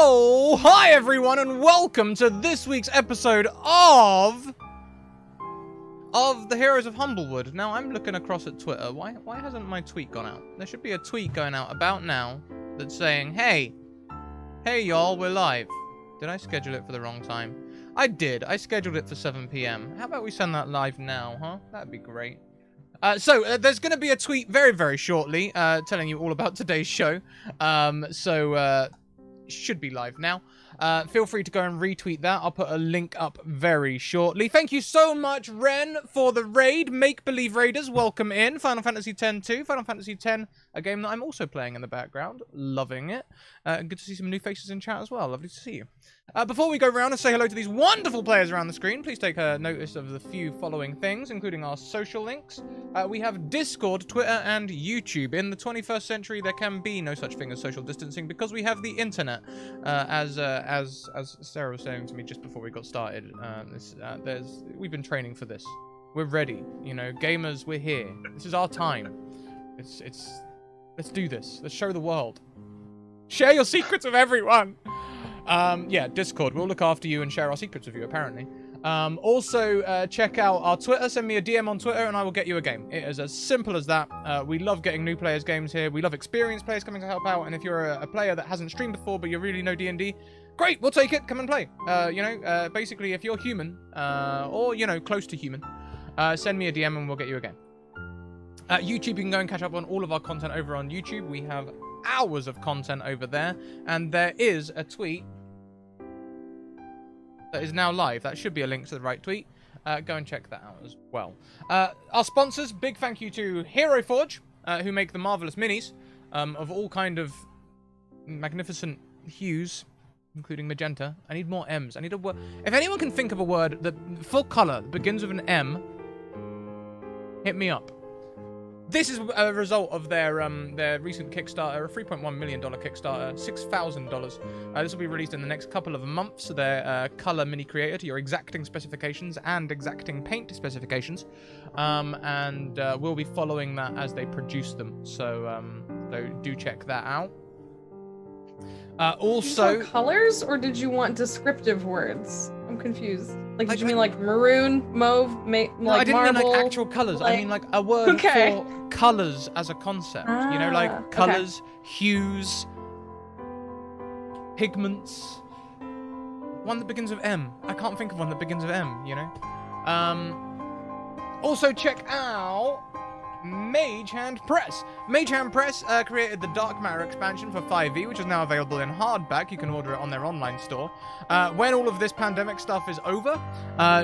Oh, hi everyone, and welcome to this week's episode of the Heroes of Humblewoood. Now, I'm looking across at Twitter. Why hasn't my tweet gone out? There should be a tweet going out about now that's saying, hey y'all, we're live. Did I schedule it for the wrong time? I did. I scheduled it for 7 PM. How about we send that live now, huh? That'd be great. So there's going to be a tweet very, very shortly telling you all about today's show. It should be live now. Feel free to go and retweet that. I'll put a link up very shortly. Thank you so much, Ren, for the raid. Make Believe Raiders, welcome in. Final Fantasy X 2. Final Fantasy X, a game that I'm also playing in the background. Loving it. Good to see some new faces in chat as well. Lovely to see you. Before we go around and say hello to these wonderful players around the screen, please take notice of the few following things, including our social links. We have Discord, Twitter, and YouTube. In the 21st century, there can be no such thing as social distancing because we have the internet. As Sarah was saying to me just before we got started, we've been training for this. We're ready. You know, gamers, we're here. This is our time. Let's do this. Let's show the world. Share your secrets with everyone. Yeah, Discord. We'll look after you and share our secrets with you, apparently. Also, check out our Twitter. Send me a DM on Twitter and I will get you a game. It is as simple as that. We love getting new players games here. We love experienced players coming to help out. And if you're a player that hasn't streamed before, but you really know D&D, great, we'll take it. Come and play. Basically, if you're human, or, close to human, send me a DM and we'll get you a game. YouTube, you can go and catch up on all of our content over on YouTube. We have hours of content over there. And there is a tweet that is now live. That should be a link to the right tweet. Go and check that out as well. Our sponsors, big thank you to Hero Forge, who make the marvelous minis of all kind of magnificent hues, including magenta. I need more M's. I need a word. If anyone can think of a word that full color begins with an M, hit me up. This is a result of their recent Kickstarter, a $3.1 million Kickstarter, $6,000. This will be released in the next couple of months. Their color mini creator to your exacting specifications and exacting paint specifications. We'll be following that as they produce them. So do check that out. Also, did you colors, or did you want descriptive words? I'm confused. Like, did you mean like maroon, mauve, like no, I didn't marble? mean like actual colors. I mean like a word for colors as a concept. Like colors, hues, pigments. One that begins with M. I can't think of one that begins with M. Also check out Mage Hand Press. Mage Hand Press created the Dark Matter expansion for 5e, which is now available in hardback. You can order it on their online store. When all of this pandemic stuff is over,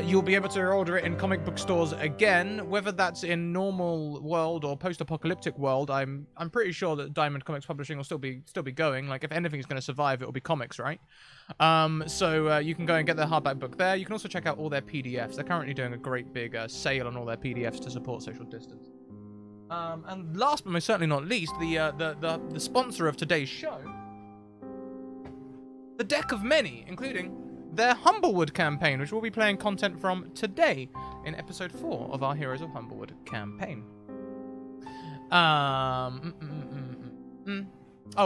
you'll be able to order it in comic book stores again, whether that's in normal world or post-apocalyptic world. I'm pretty sure that Diamond Comics Publishing will still be going. Like, if anything is going to survive, it will be comics, right? So you can go and get their hardback book there. You can also check out all their PDFs. They're currently doing a great big sale on all their PDFs to support social distance. And last but most certainly not least, the sponsor of today's show, the Deck of Many, including their Humblewoood campaign, which we'll be playing content from today in episode 4 of our Heroes of Humblewoood campaign. Oh,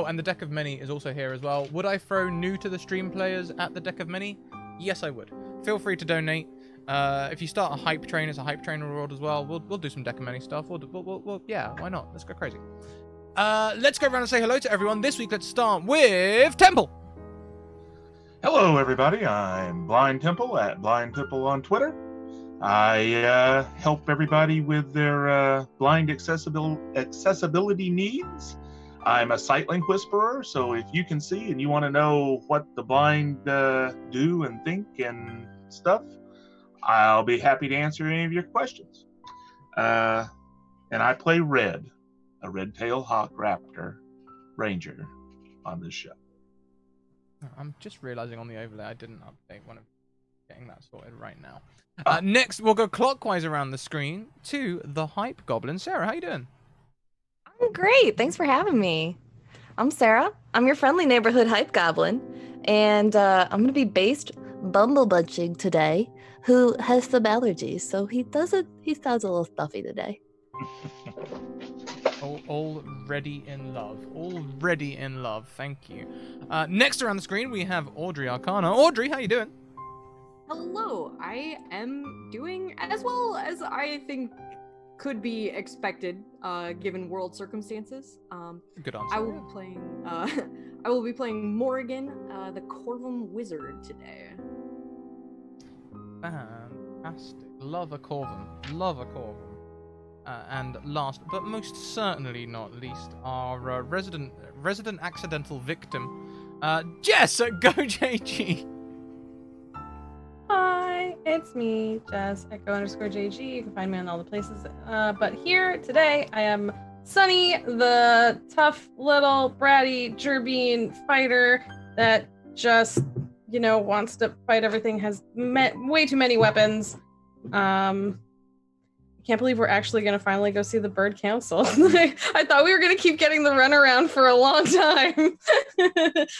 and the Deck of Many is also here as well. Would I throw new to the stream players at the Deck of Many? Yes, I would. Feel free to donate. If you start a hype train, it's a hype train reward as well. We'll do some Deck of Many stuff. Yeah, why not? Let's go crazy. Let's go around and say hello to everyone. This week, let's start with Temple. Hello, everybody. I'm Blind Temple at Blind Temple on Twitter. I help everybody with their blind accessibility needs. I'm a sightlink whisperer, so if you can see and you want to know what the blind do and think and stuff, I'll be happy to answer any of your questions. And I play Red, a red-tailed hawk raptor ranger on this show. I'm just realizing on the overlay I didn't update one of getting that sorted right now. Next, we'll go clockwise around the screen to the Hype Goblin. Sarah, how you doing? I'm great. Thanks for having me. I'm Sarah. I'm your friendly neighborhood Hype Goblin. And I'm going to be based bumblebunching today, who has some allergies. So he sounds a little stuffy today. Already in love. Already in love. Thank you. Next around the screen, we have Audrey Arcana. Audrey, how you doing? Hello. I am doing as well as I think could be expected, given world circumstances. Good answer. I will be playing. I will be playing Morrigan, the Corvum Wizard today. Fantastic. Love a Corvum. Love a Corvum. And last, but most certainly not least, our resident accidental victim, Jess at GoJG. Hi, it's me, Jess, Echo_JG. You can find me on all the places. But here today, I am Sunny, the tough little bratty Gerbean fighter that just, wants to fight everything, has way too many weapons. I can't believe we're actually going to finally go see the Bird Council. I thought we were going to keep getting the runaround for a long time.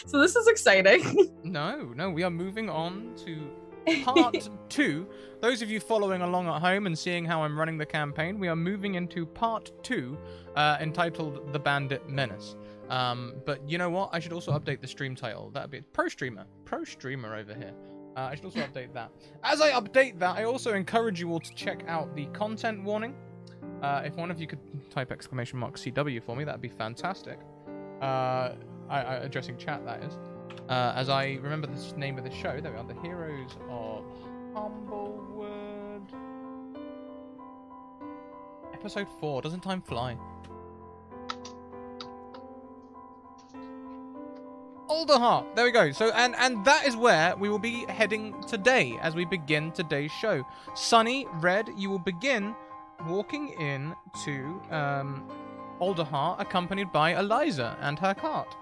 So this is exciting. No, we are moving on to part 2. Those of you following along at home and seeing how I'm running the campaign, we are moving into part 2, entitled The Bandit Menace. But you know what? I should also update the stream title. That'd be Pro Streamer over here. I should also update that. As I update that, I also encourage you all to check out the content warning. If one of you could type !CW for me, that'd be fantastic. Addressing chat, that is. As I remember the name of the show, there we are, The Heroes of Humblewoood. Episode 4, doesn't time fly? Alderheart. There we go. So and that is where we will be heading today as we begin today's show. Sunny, Red, you will begin walking in to Alderheart, accompanied by Eliza and her cart,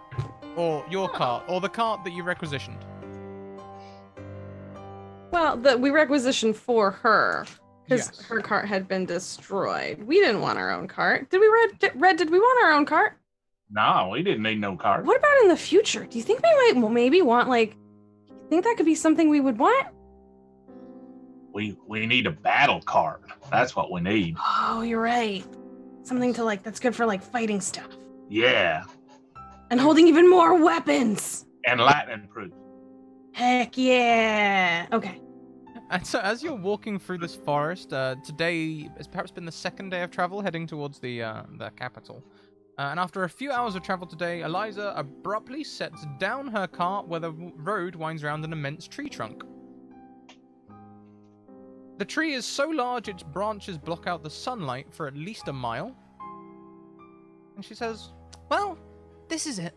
or your cart, or the cart that you requisitioned. Well, we requisitioned for her because Yes. her cart had been destroyed. We didn't want our own cart. Did we, Red? Did we want our own cart? No, we didn't need no cart. What about in the future? Do you think we might maybe want, you think that could be something we would want? We need a battle cart. That's what we need. Oh, you're right. Something to that's good for fighting stuff. Yeah, And holding even more weapons. and lightning proof. Heck yeah. Okay. And so as you're walking through this forest, today has perhaps been the second day of travel heading towards the capital. And after a few hours of travel today, Eliza abruptly sets down her cart where the road winds around an immense tree trunk. The tree is so large its branches block out the sunlight for at least a mile. And she says, "Well, this is it.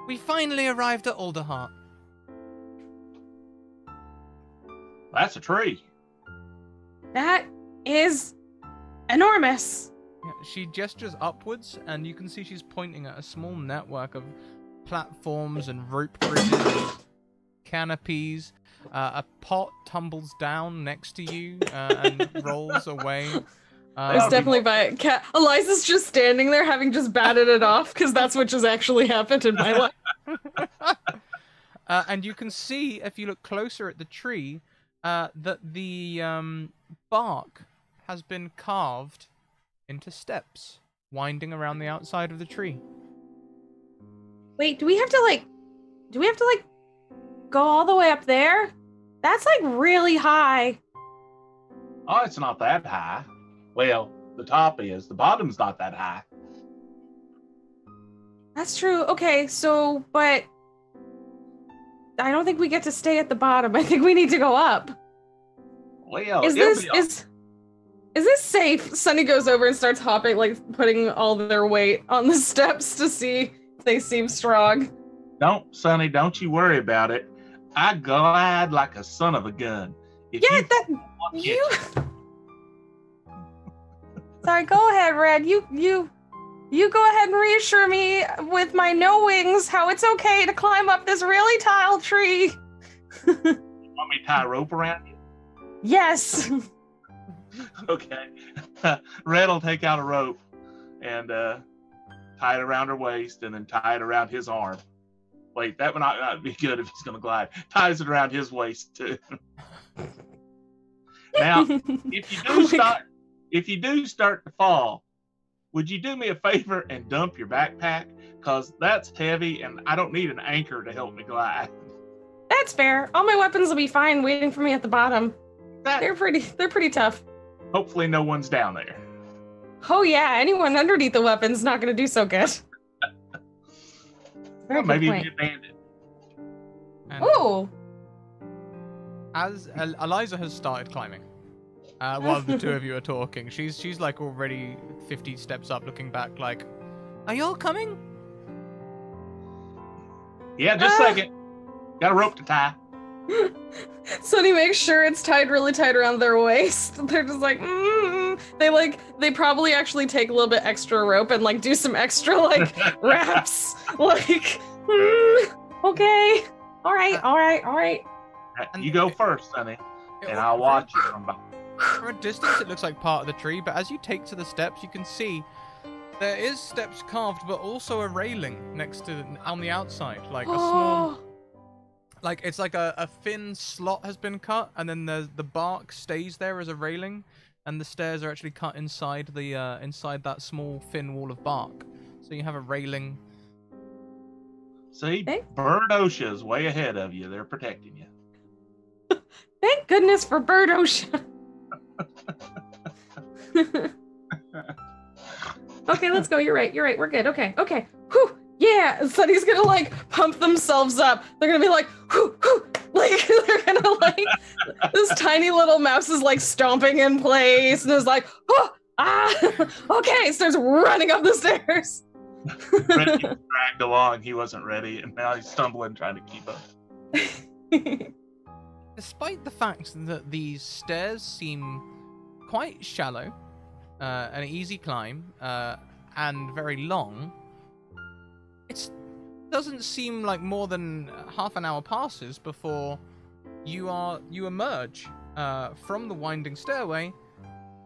We finally arrived at Alderheart." That's a tree. That is enormous. Yeah, she gestures upwards, and you can see she's pointing at a small network of platforms and rope bridges and canopies. A pot tumbles down next to you and rolls away. It's definitely by cat. Eliza's just standing there having just batted it off because that's what just actually happened in my life. And you can see, if you look closer at the tree, that the bark has been carved into steps, winding around the outside of the tree. Wait, do we have to go all the way up there? That's really high. Oh, it's not that high. Well, the top is. The bottom's not that high. That's true. Okay, so, but I don't think we get to stay at the bottom. I think we need to go up. Well, Is this safe? Sunny goes over and starts hopping, putting all their weight on the steps to see if they seem strong. Don't, Sonny, don't you worry about it. I glide like a son of a gun. If Sorry, go ahead, Red. You go ahead and reassure me with my no wings how it's okay to climb up this really tall tree. want me to tie a rope around you? Yes. Okay. Red will take out a rope and tie it around her waist and then tie it around his arm. Wait, that would not be good if he's going to glide. Ties it around his waist too. Now, if you do start to fall, would you do me a favor and dump your backpack? Because that's heavy and I don't need an anchor to help me glide. That's fair. All my weapons will be fine waiting for me at the bottom. They're pretty tough. Hopefully no one's down there. Oh yeah, anyone underneath the weapon's not going to do so good. Very Well, maybe good even point. bandit. And Ooh. as Eliza has started climbing, while the two of you are talking, she's like already 50 steps up, looking back, like, "Are y'all coming?" Yeah, just a second. Got a rope to tie. Sonny makes sure it's tied really tight around their waist. They're just like, They probably actually take a little bit extra rope and like do some extra like wraps. Like, okay, all right. You go first, Sonny, and I'll watch you from behind. From a distance, it looks like part of the tree, but as you take to the steps, you can see there is steps carved, but also a railing next to on the outside, like a small. Like, it's like a thin slot has been cut, and then the bark stays there as a railing, and the stairs are actually cut inside the inside that small thin wall of bark. So you have a railing. See, Bird OSHA's way ahead of you. They're protecting you. Thank goodness for Bird OSHA. Okay, let's go. You're right. We're good. Okay. Whew. Yeah, Sonny's gonna like pump themselves up. They're gonna be like, whoo, whoo. Like they're gonna like this tiny little mouse is like stomping in place and is like, oh, okay, starts running up the stairs. Brett was dragged along. He wasn't ready, and now he's stumbling trying to keep up. Despite the fact that these stairs seem quite shallow, an easy climb, and very long, it doesn't seem like more than half an hour passes before you emerge from the winding stairway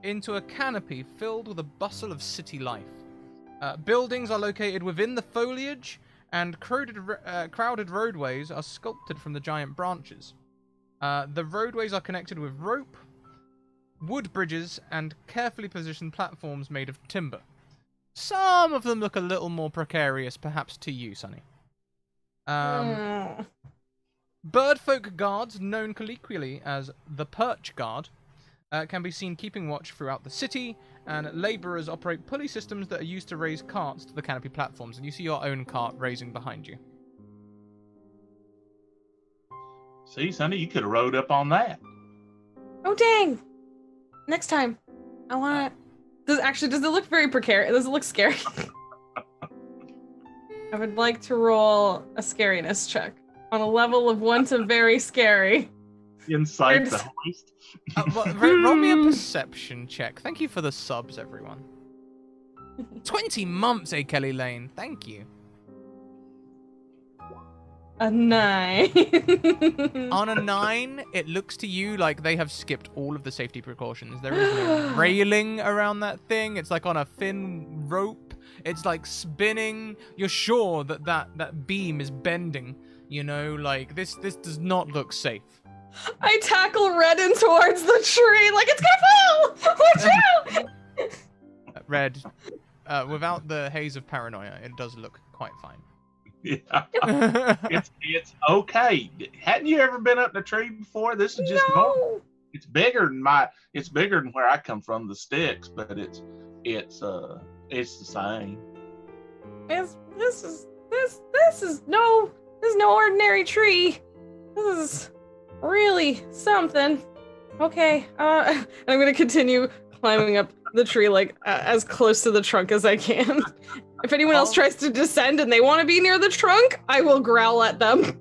into a canopy filled with a bustle of city life. Buildings are located within the foliage, and crowded roadways are sculpted from the giant branches. The roadways are connected with rope, wood bridges, and carefully positioned platforms made of timber. Some of them look a little more precarious, perhaps to you, Sonny. Birdfolk guards, known colloquially as the Perch Guard, can be seen keeping watch throughout the city, and labourers operate pulley systems that are used to raise carts to the canopy platforms, and you see your own cart raising behind you. See, Sonny, you could have rode up on that. Oh dang! Next time, I want to. Does it look very precarious? Does it look scary? I would like to roll a scariness check on a level of 1 to very scary. Inside the hoist. Roll me a perception check. Thank you for the subs, everyone. 20 months, Kelly Lane. Thank you. A 9. On a 9, it looks to you like they have skipped all of the safety precautions. There is no railing around that thing. It's like on a thin rope. It's like spinning. You're sure that beam is bending. You know, like this does not look safe. I tackle Redden towards the tree like it's gonna fall. Watch out! Red, without the haze of paranoia, it does look quite fine. Yeah, it's okay. Hadn't you ever been up the tree before? This is just normal. It's bigger than where I come from, the sticks, but it's the same. This is no ordinary tree. This is really something. Okay, I'm gonna continue climbing up the tree like as close to the trunk as I can. If anyone else tries to descend and they want to be near the trunk, I will growl at them.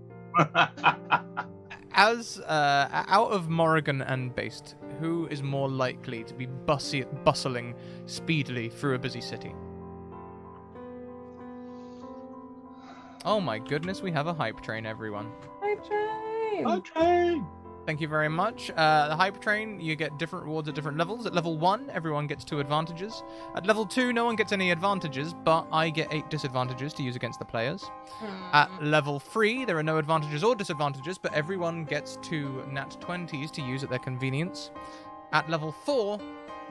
As out of Morrigan and Based, who is more likely to be bustling speedily through a busy city? Oh my goodness, we have a hype train, everyone. Hype train! Hype train! Thank you very much. The hype train, you get different rewards at different levels. At level 1, everyone gets 2 advantages. At level 2, no one gets any advantages, but I get 8 disadvantages to use against the players. At level 3, there are no advantages or disadvantages, but everyone gets 2 nat 20s to use at their convenience. At level 4,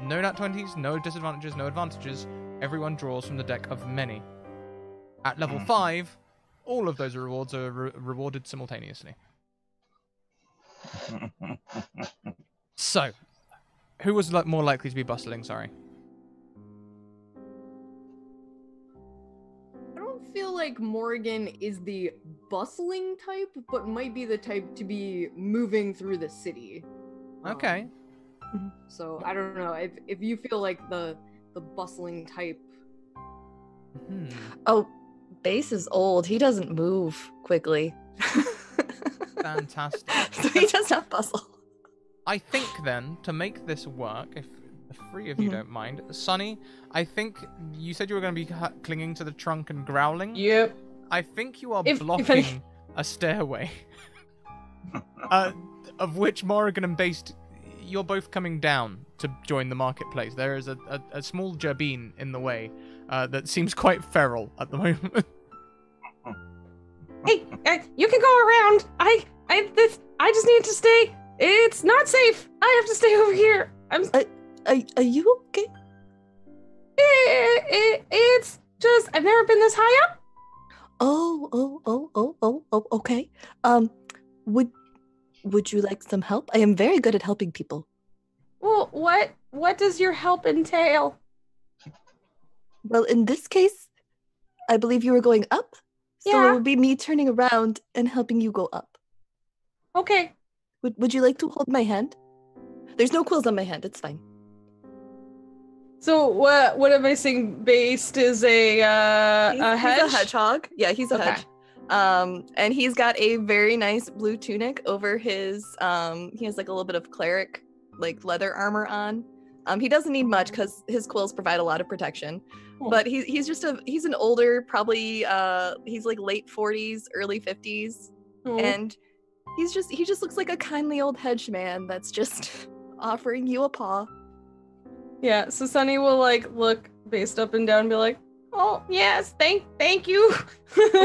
no nat 20s, no disadvantages, no advantages. Everyone draws from the deck of many. At level 5, all of those rewards are rewarded simultaneously. So, who was more likely to be bustling? Sorry. I don't feel like Morgan is the bustling type, but might be the type to be moving through the city. Okay. So I don't know if you feel like the bustling type. Oh, Base is old. He doesn't move quickly. Fantastic. So he does not bustle. I think then, to make this work, if the three of you don't mind, Sunny, I think you said you were going to be clinging to the trunk and growling. Yep. I think you are If blocking a stairway, of which Morrigan and Based, you're both coming down to join the marketplace. There is a small gerbine in the way that seems quite feral at the moment. Hey, you can go around. I just need to stay. It's not safe. I have to stay over here. Are you okay? It's just I've never been this high up. Oh, okay. Would you like some help? I am very good at helping people. Well, what does your help entail? Well, in this case, I believe you were going up. So Yeah. it would be me turning around and helping you go up. Okay. Would you like to hold my hand? There's no quills on my hand. It's fine. So what am I saying? Based is a hedge? He's a hedgehog. Yeah, he's a hedge. And he's got a very nice blue tunic over his. He has like a little bit of cleric, like leather armor on. He doesn't need much because his quills provide a lot of protection. Cool. But he's an older, probably he's like late 40s, early 50s, and he just looks like a kindly old hedge man that's just offering you a paw. Yeah, so Sunny will like look Based up and down and be like, "Oh yes, thank you,"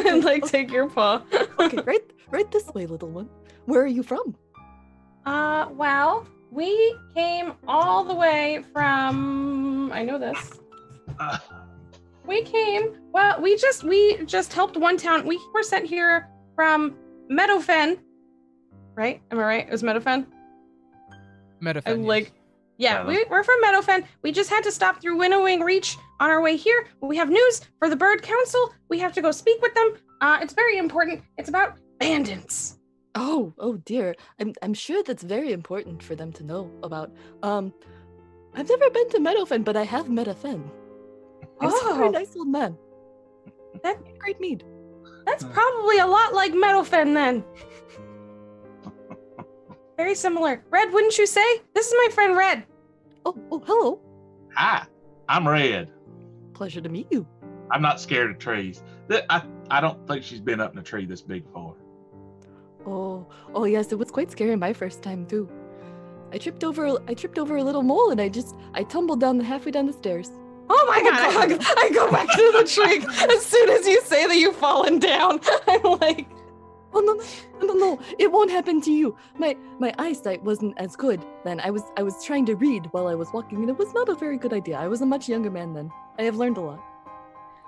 and like take your paw. Okay, right this way, little one. Where are you from? Well, we came all the way from. I know this. We just helped one town. We were sent here from Meadowfen. Right? Am I right? It was Meadowfen? Meadowfen, Like, yeah, we're from Meadowfen. We just had to stop through Winnowing Reach on our way here. We have news for the Bird Council. We have to go speak with them. It's very important. It's about bandits. Oh dear. I'm sure that's very important for them to know about. I've never been to Meadowfen, but I have met a Fen. He's a very nice old man. That great mead. That's probably a lot like Meadowfen then. Very similar. Red, wouldn't you say? This is my friend Red. Oh, hello. Hi, I'm Red. Pleasure to meet you. I'm not scared of trees. I don't think she's been up in a tree this big before. Oh yes, it was quite scary my first time too. I tripped over a little mole and I tumbled down halfway down the stairs. Oh my god, I go back to the tree as soon as you say that you've fallen down. I'm like, oh no, it won't happen to you. My eyesight wasn't as good then. I was trying to read while I was walking and it was not a very good idea. I was a much younger man then. I have learned a lot.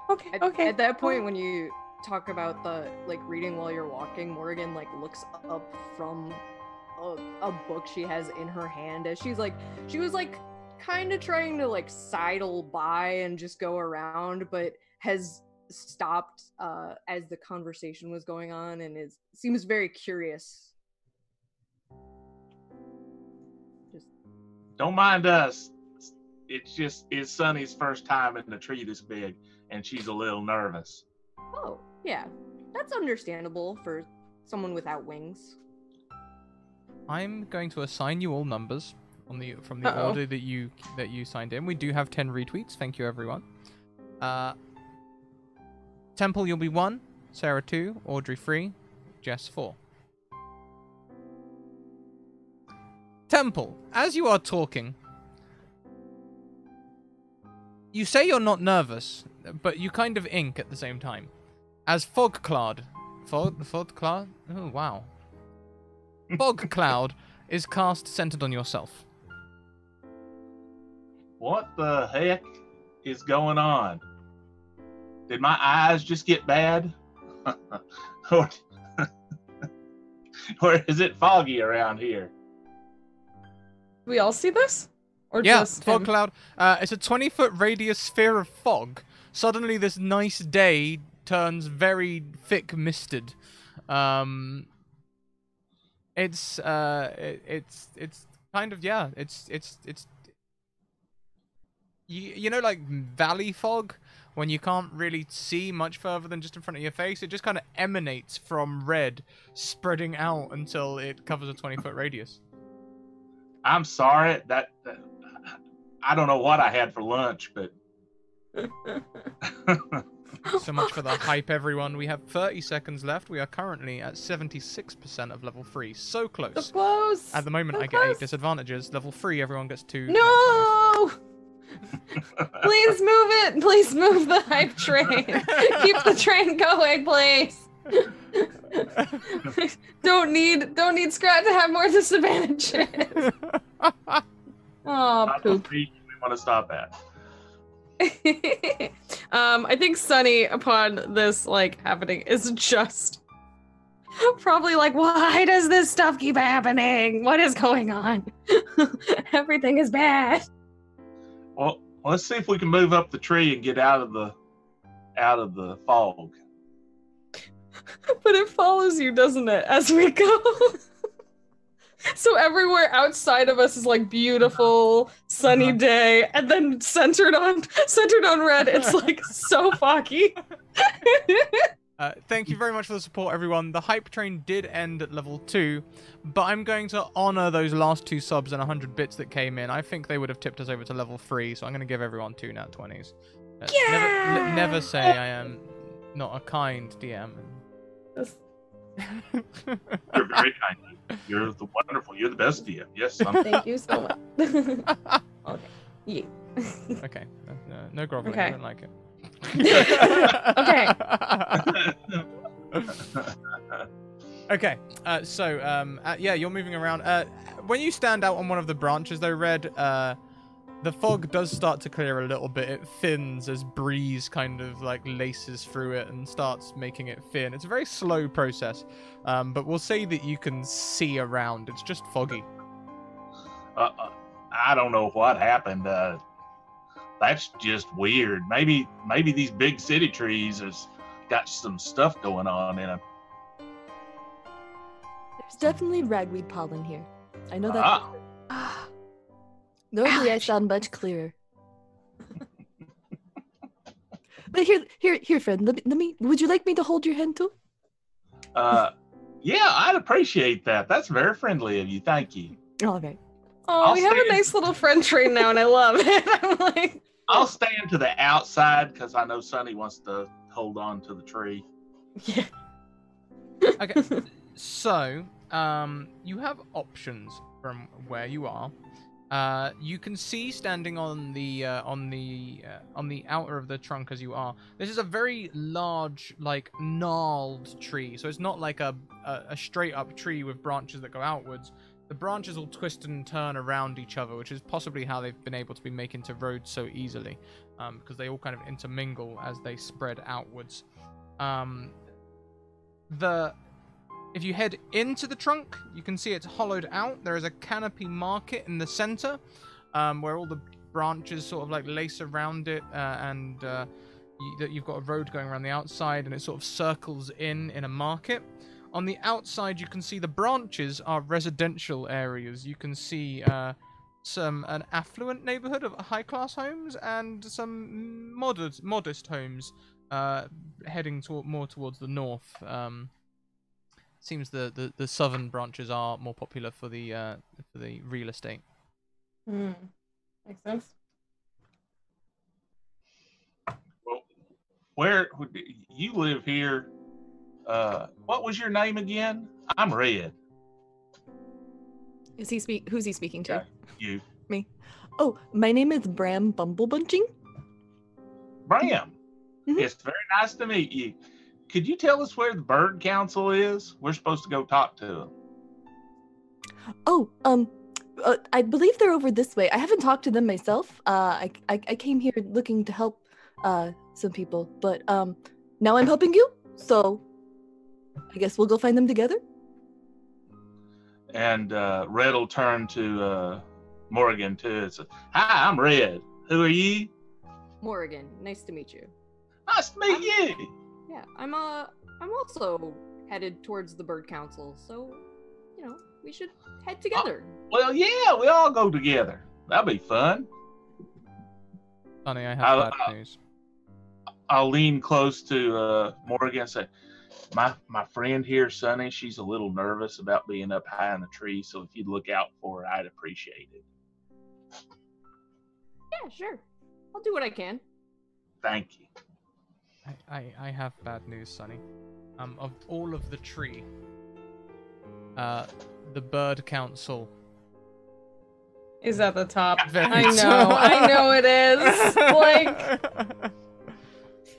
Okay. At that point, when you talk about the like reading while you're walking, Morgan like looks up from a book she has in her hand as she was like kind of trying to like sidle by and just go around, but has stopped as the conversation was going on and seems very curious. Don't mind us. It's Sunny's first time in a tree this big, and she's a little nervous. Oh, yeah. That's understandable for someone without wings. I'm going to assign you all numbers from the order that you signed in. We do have 10 retweets. Thank you, everyone. Temple, you'll be 1. Sarah 2. Audrey 3. Jess 4. Temple, as you are talking, you say you're not nervous, but you kind of ink at the same time. As fog cloud? Oh, wow. Fog cloud is cast centered on yourself. What the heck is going on? Did my eyes just get bad? or, or is it foggy around here? We all see this? Or Yeah, just fog him? cloud. It's a 20-foot radius sphere of fog. Suddenly, this nice day turns very thick misted. It's kind of, yeah. It's you know, like valley fog, when you can't really see much further than just in front of your face. It just kind of emanates from red, spreading out until it covers a 20-foot radius. I'm sorry. That I don't know what I had for lunch, but So much for the hype, everyone. We have 30 seconds left. We are currently at 76% of level 3. So close. So close. At the moment, So I get 8 close. disadvantages. Level 3, everyone gets 2. No! Please move it. Please move the hype train. Keep the train going, please. don't need Scrat to have more disadvantages. Oh, not the poop. speed we want to stop at. I think Sunny, upon this like happening, is just probably like, why does this stuff keep happening? What is going on? Everything is bad. Well, let's see if we can move up the tree and get out of the fog. But it follows you, doesn't it, as we go? So everywhere outside of us is like beautiful, sunny day, and then centered on red, it's like so foggy. Thank you very much for the support, everyone. The hype train did end at level 2, but I'm going to honor those last 2 subs and 100 bits that came in. I think they would have tipped us over to level 3, so I'm going to give everyone 2 nat 20s. Yeah! Never say I am not a kind DM. You're very kind. You're the best DM. Yes, son. Thank you so much. Okay. Yeah. Okay. No groveling. Okay. I don't like it. Okay. Okay. So, yeah, you're moving around. When you stand out on one of the branches, though, Red, the fog does start to clear a little bit. It thins as breeze kind of like laces through it and starts making it thin. It's a very slow process, but we'll say that you can see around. It's just foggy. I don't know what happened. That's just weird. Maybe these big city trees has got some stuff going on in them. There's definitely ragweed pollen here. I know that. Normally I sound much clearer. But here, friend. Let me. Would you like me to hold your hand too? Yeah, I'd appreciate that. That's very friendly of you. Thank you. All right. Oh, we have a nice little friend train now, and I love it. I'm like, I'll stand to the outside because I know Sunny wants to hold on to the tree. yeah. Okay. So, you have options from where you are. You can see standing on the outer of the trunk as you are. This is a very large, like gnarled tree. So it's not like a straight up tree with branches that go outwards. The branches all twist and turn around each other, which is possibly how they've been able to be making to roads so easily, because they all kind of intermingle as they spread outwards. If you head into the trunk, you can see it's hollowed out. There is a canopy market in the center, where all the branches sort of like lace around it, and you've got a road going around the outside, and it sort of circles in a market. On the outside, you can see the branches are residential areas. You can see an affluent neighborhood of high-class homes and some modest homes heading more towards the north. Seems the southern branches are more popular for the real estate. Makes sense. Well, where you live here? What was your name again? I'm Red. Who's he speaking to? Yeah, you. Me. Oh, my name is Bram Bumblebunching. Bram. Mhm. It's very nice to meet you. Could you tell us where the bird council is? We're supposed to go talk to them. Oh, I believe they're over this way. I haven't talked to them myself. I came here looking to help some people, but now I'm helping you, so I guess we'll go find them together. And Red will turn to Morgan too and say, "Hi, I'm Red. Who are you?" Morgan, nice to meet you. Nice to meet you. Yeah, I'm also headed towards the Bird Council, so we should head together. Well, yeah, we all go together. That'll be fun. Sonny, I have bad news. I'll lean close to Morgan and say, my friend here, Sonny, she's a little nervous about being up high in the tree, so if you'd look out for her, I'd appreciate it. Yeah, sure. I'll do what I can. Thank you. I have bad news, Sonny. Of all of the tree, the Bird Council is at the top. Very I know it is. Like,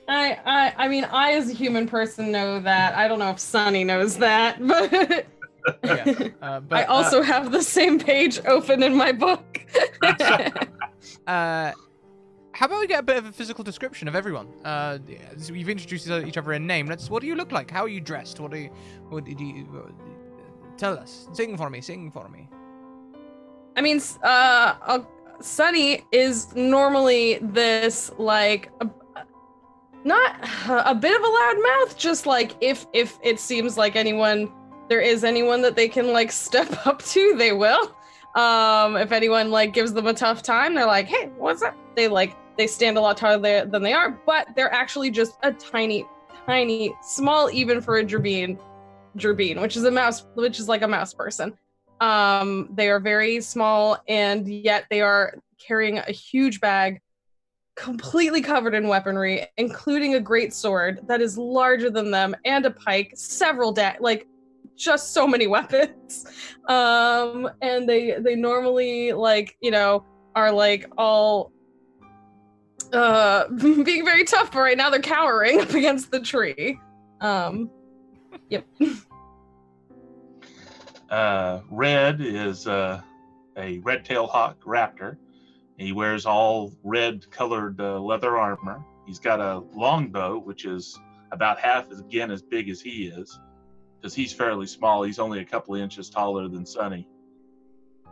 I mean, I as a human person know that. I don't know if Sonny knows that, but yes, but I also have the same page open in my book. How about we get a bit of a physical description of everyone? So you've introduced each other in name. What do you look like? How are you dressed? What did you tell us? Sing for me. I mean, Sunny is normally this like not a bit of a loud mouth. Just like if it seems like there is anyone that they can like step up to, they will. If anyone like gives them a tough time, they're like, "Hey, what's up?" They stand a lot taller than they are, but they're actually just a tiny, small, even for a Gerbine, which is like a mouse person. They are very small, and yet they are carrying a huge bag, completely covered in weaponry, including a great sword that is larger than them, and a pike, several just so many weapons. And they normally are like all being very tough, but right now they're cowering up against the tree. Yep. Red is a red-tailed hawk raptor. He wears all red-colored leather armor. He's got a longbow, which is about half as big as he is, because he's fairly small. He's only a couple of inches taller than Sonny.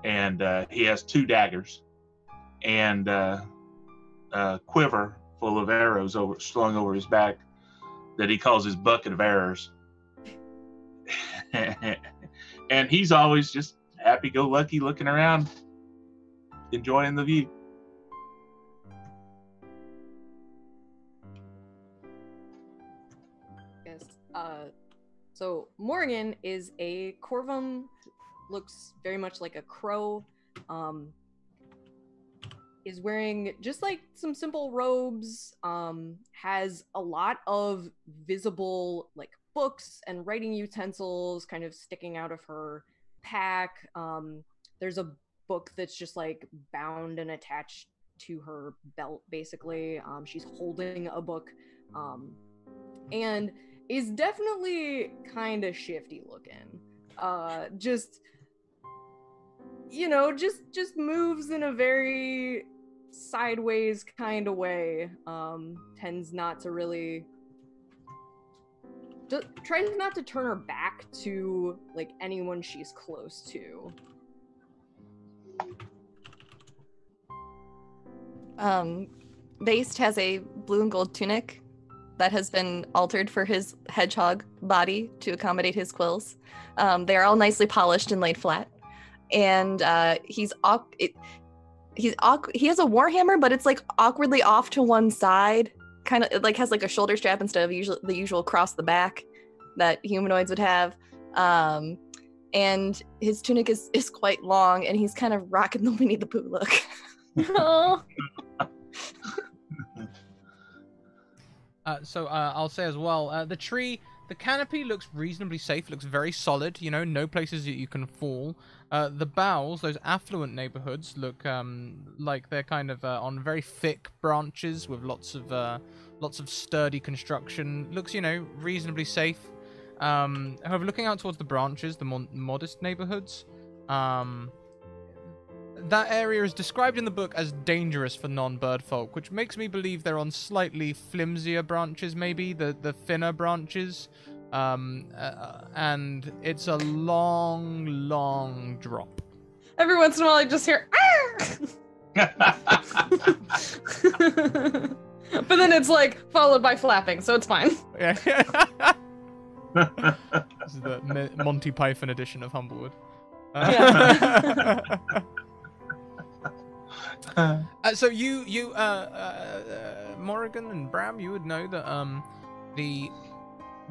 And he has 2 daggers and a quiver full of arrows slung over his back that he calls his bucket of arrows. And he's always just happy-go-lucky, looking around, enjoying the view. Yes. So Morgan is a Corvum, looks very much like a crow. Is wearing just like some simple robes, has a lot of visible like books and writing utensils kind of sticking out of her pack. There's a book that's just like bound and attached to her belt, basically. She's holding a book, and is definitely kind of shifty looking. Just moves in a very sideways kind of way. Tends not to really tries not to turn her back to like anyone she's close to. Based has a blue and gold tunic that has been altered for his hedgehog body to accommodate his quills. They are all nicely polished and laid flat. And he has a warhammer, but it's like awkwardly off to one side, kind of like has like a shoulder strap instead of the usual across the back that humanoids would have. And his tunic is quite long, and he's kind of rocking the Winnie the Pooh look. Oh. So I'll say as well, the canopy looks reasonably safe, looks very solid, no places that you can fall. The boughs, those affluent neighborhoods, look like they're kind of on very thick branches with lots of sturdy construction. Looks, reasonably safe. However, looking out towards the branches, the more modest neighborhoods, that area is described in the book as dangerous for non-bird folk, which makes me believe they're on slightly flimsier branches, maybe the thinner branches, and it's a long drop. Every once in a while, I just hear, "Ah!" But then it's like followed by flapping, so it's fine. Yeah. This is the Monty Python edition of Humblewoood. So you Morrigan and Bram, you would know that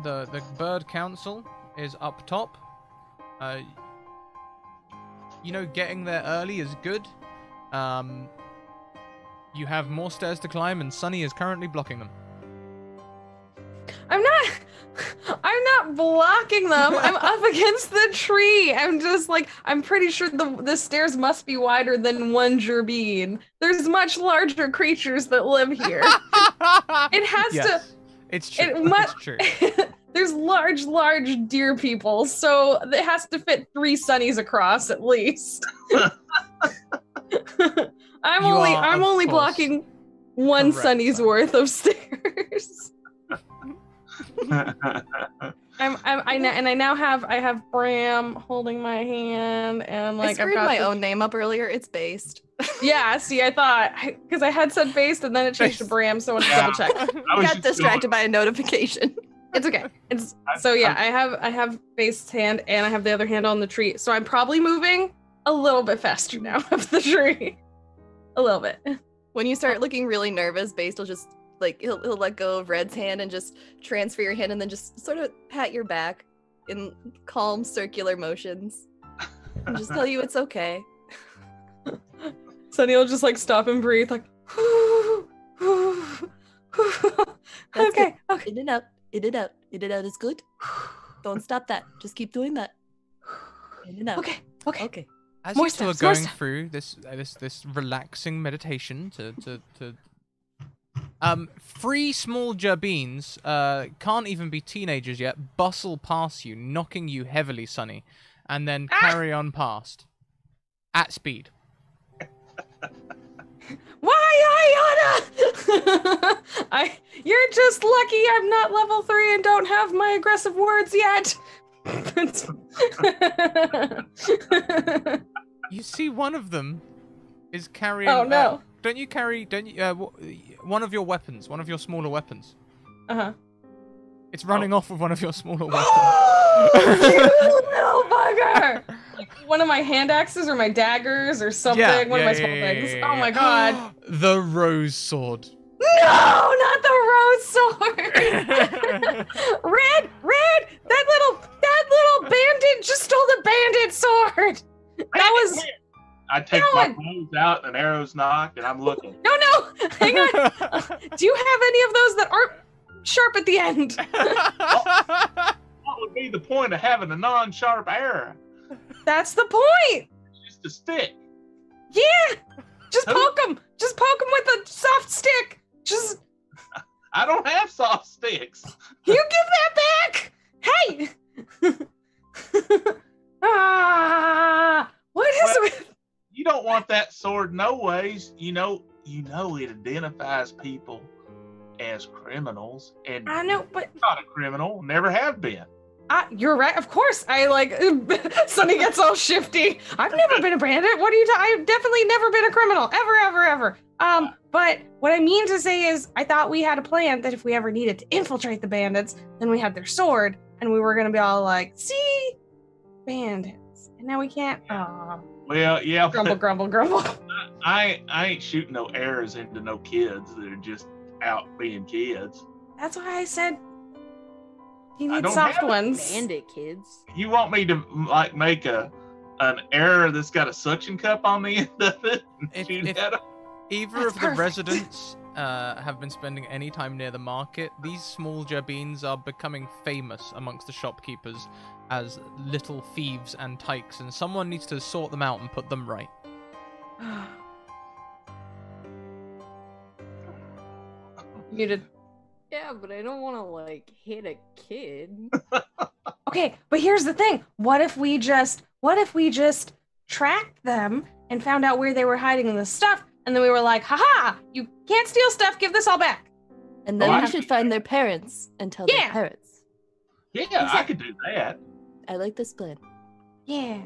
the bird council is up top. You know, getting there early is good. You have more stairs to climb, and Sunny is currently blocking them. I'm not blocking them. I'm up against the tree. I'm just like, I'm pretty sure the stairs must be wider than one gerbine. There's much larger creatures that live here. It has to. It's true. It's true. There's large deer people, so it has to fit 3 Sunnies across at least. I'm only blocking 1 Sunny's worth of stairs. I have Bram holding my hand, and like I screwed my own name up earlier. It's based. Yeah, see, I thought because I had said based and then it changed to Bram, so I wanted to double check. I got distracted by a notification. It's okay. I have based hand and I have the other hand on the tree, so I'm probably moving a little bit faster now up the tree. A little bit. When you start looking really nervous, Based will just like he'll let go of Red's hand and just transfer your hand and then just sort of pat your back in calm circular motions and just tell you it's okay. Sunny will just like stop and breathe like okay. In and out is good. Don't stop that. Just keep doing that. In and out. Okay. As More you two are steps, going through this relaxing meditation to 3 small gerbines, can't even be teenagers yet, bustle past you, knocking you heavily, Sunny, and then carry on past at speed. Why, Ayana? You're just lucky I'm not level 3 and don't have my aggressive words yet. You see, one of them is carrying. Oh no! Don't you one of your weapons, one of your smaller weapons? It's running off with one of your smaller weapons. You little bugger! Like one of my hand axes or my daggers or something. One of my small things. Oh my god! The rose sword. No, not the rose sword. Red, that little bandit just stole the bandit sword. That was. I take my bows out and arrows knocked, and I'm looking. No, hang on. Do you have any of those that aren't sharp at the end? What would be the point of having a non-sharp arrow? That's the point. It's just a stick. Yeah, just poke them. Just poke them with a soft stick. Just. I don't have soft sticks. You give that back. Hey. What is it? You don't want that sword no ways. You know it identifies people as criminals, and I know, but not a criminal, never have been. You're right. Of course, I like. Sunny gets all shifty. I've never been a bandit. What are you? I've definitely never been a criminal, ever. But what I mean to say is, I thought we had a plan that if we ever needed to infiltrate the bandits, then we had their sword, and we were gonna be all like, "See, bandits," and now we can't. Well, yeah. Grumble. I ain't shooting no arrows into no kids that are just out being kids. That's why I said you need soft ones. Bandit kids. You want me to like make an arrow that's got a suction cup on the end of it and shoot at them? Either of the residents have been spending any time near the market, these small gerbines are becoming famous amongst the shopkeepers as little thieves and tykes, and someone needs to sort them out and put them right. Muted. Yeah, but I don't want to like hit a kid. Okay, but here's the thing. What if we just track them and found out where they were hiding the stuff. And then we were like, haha, you can't steal stuff, give this all back. And then we should find their parents and tell their parents. Yeah, I could do that. I like this plan. Yeah.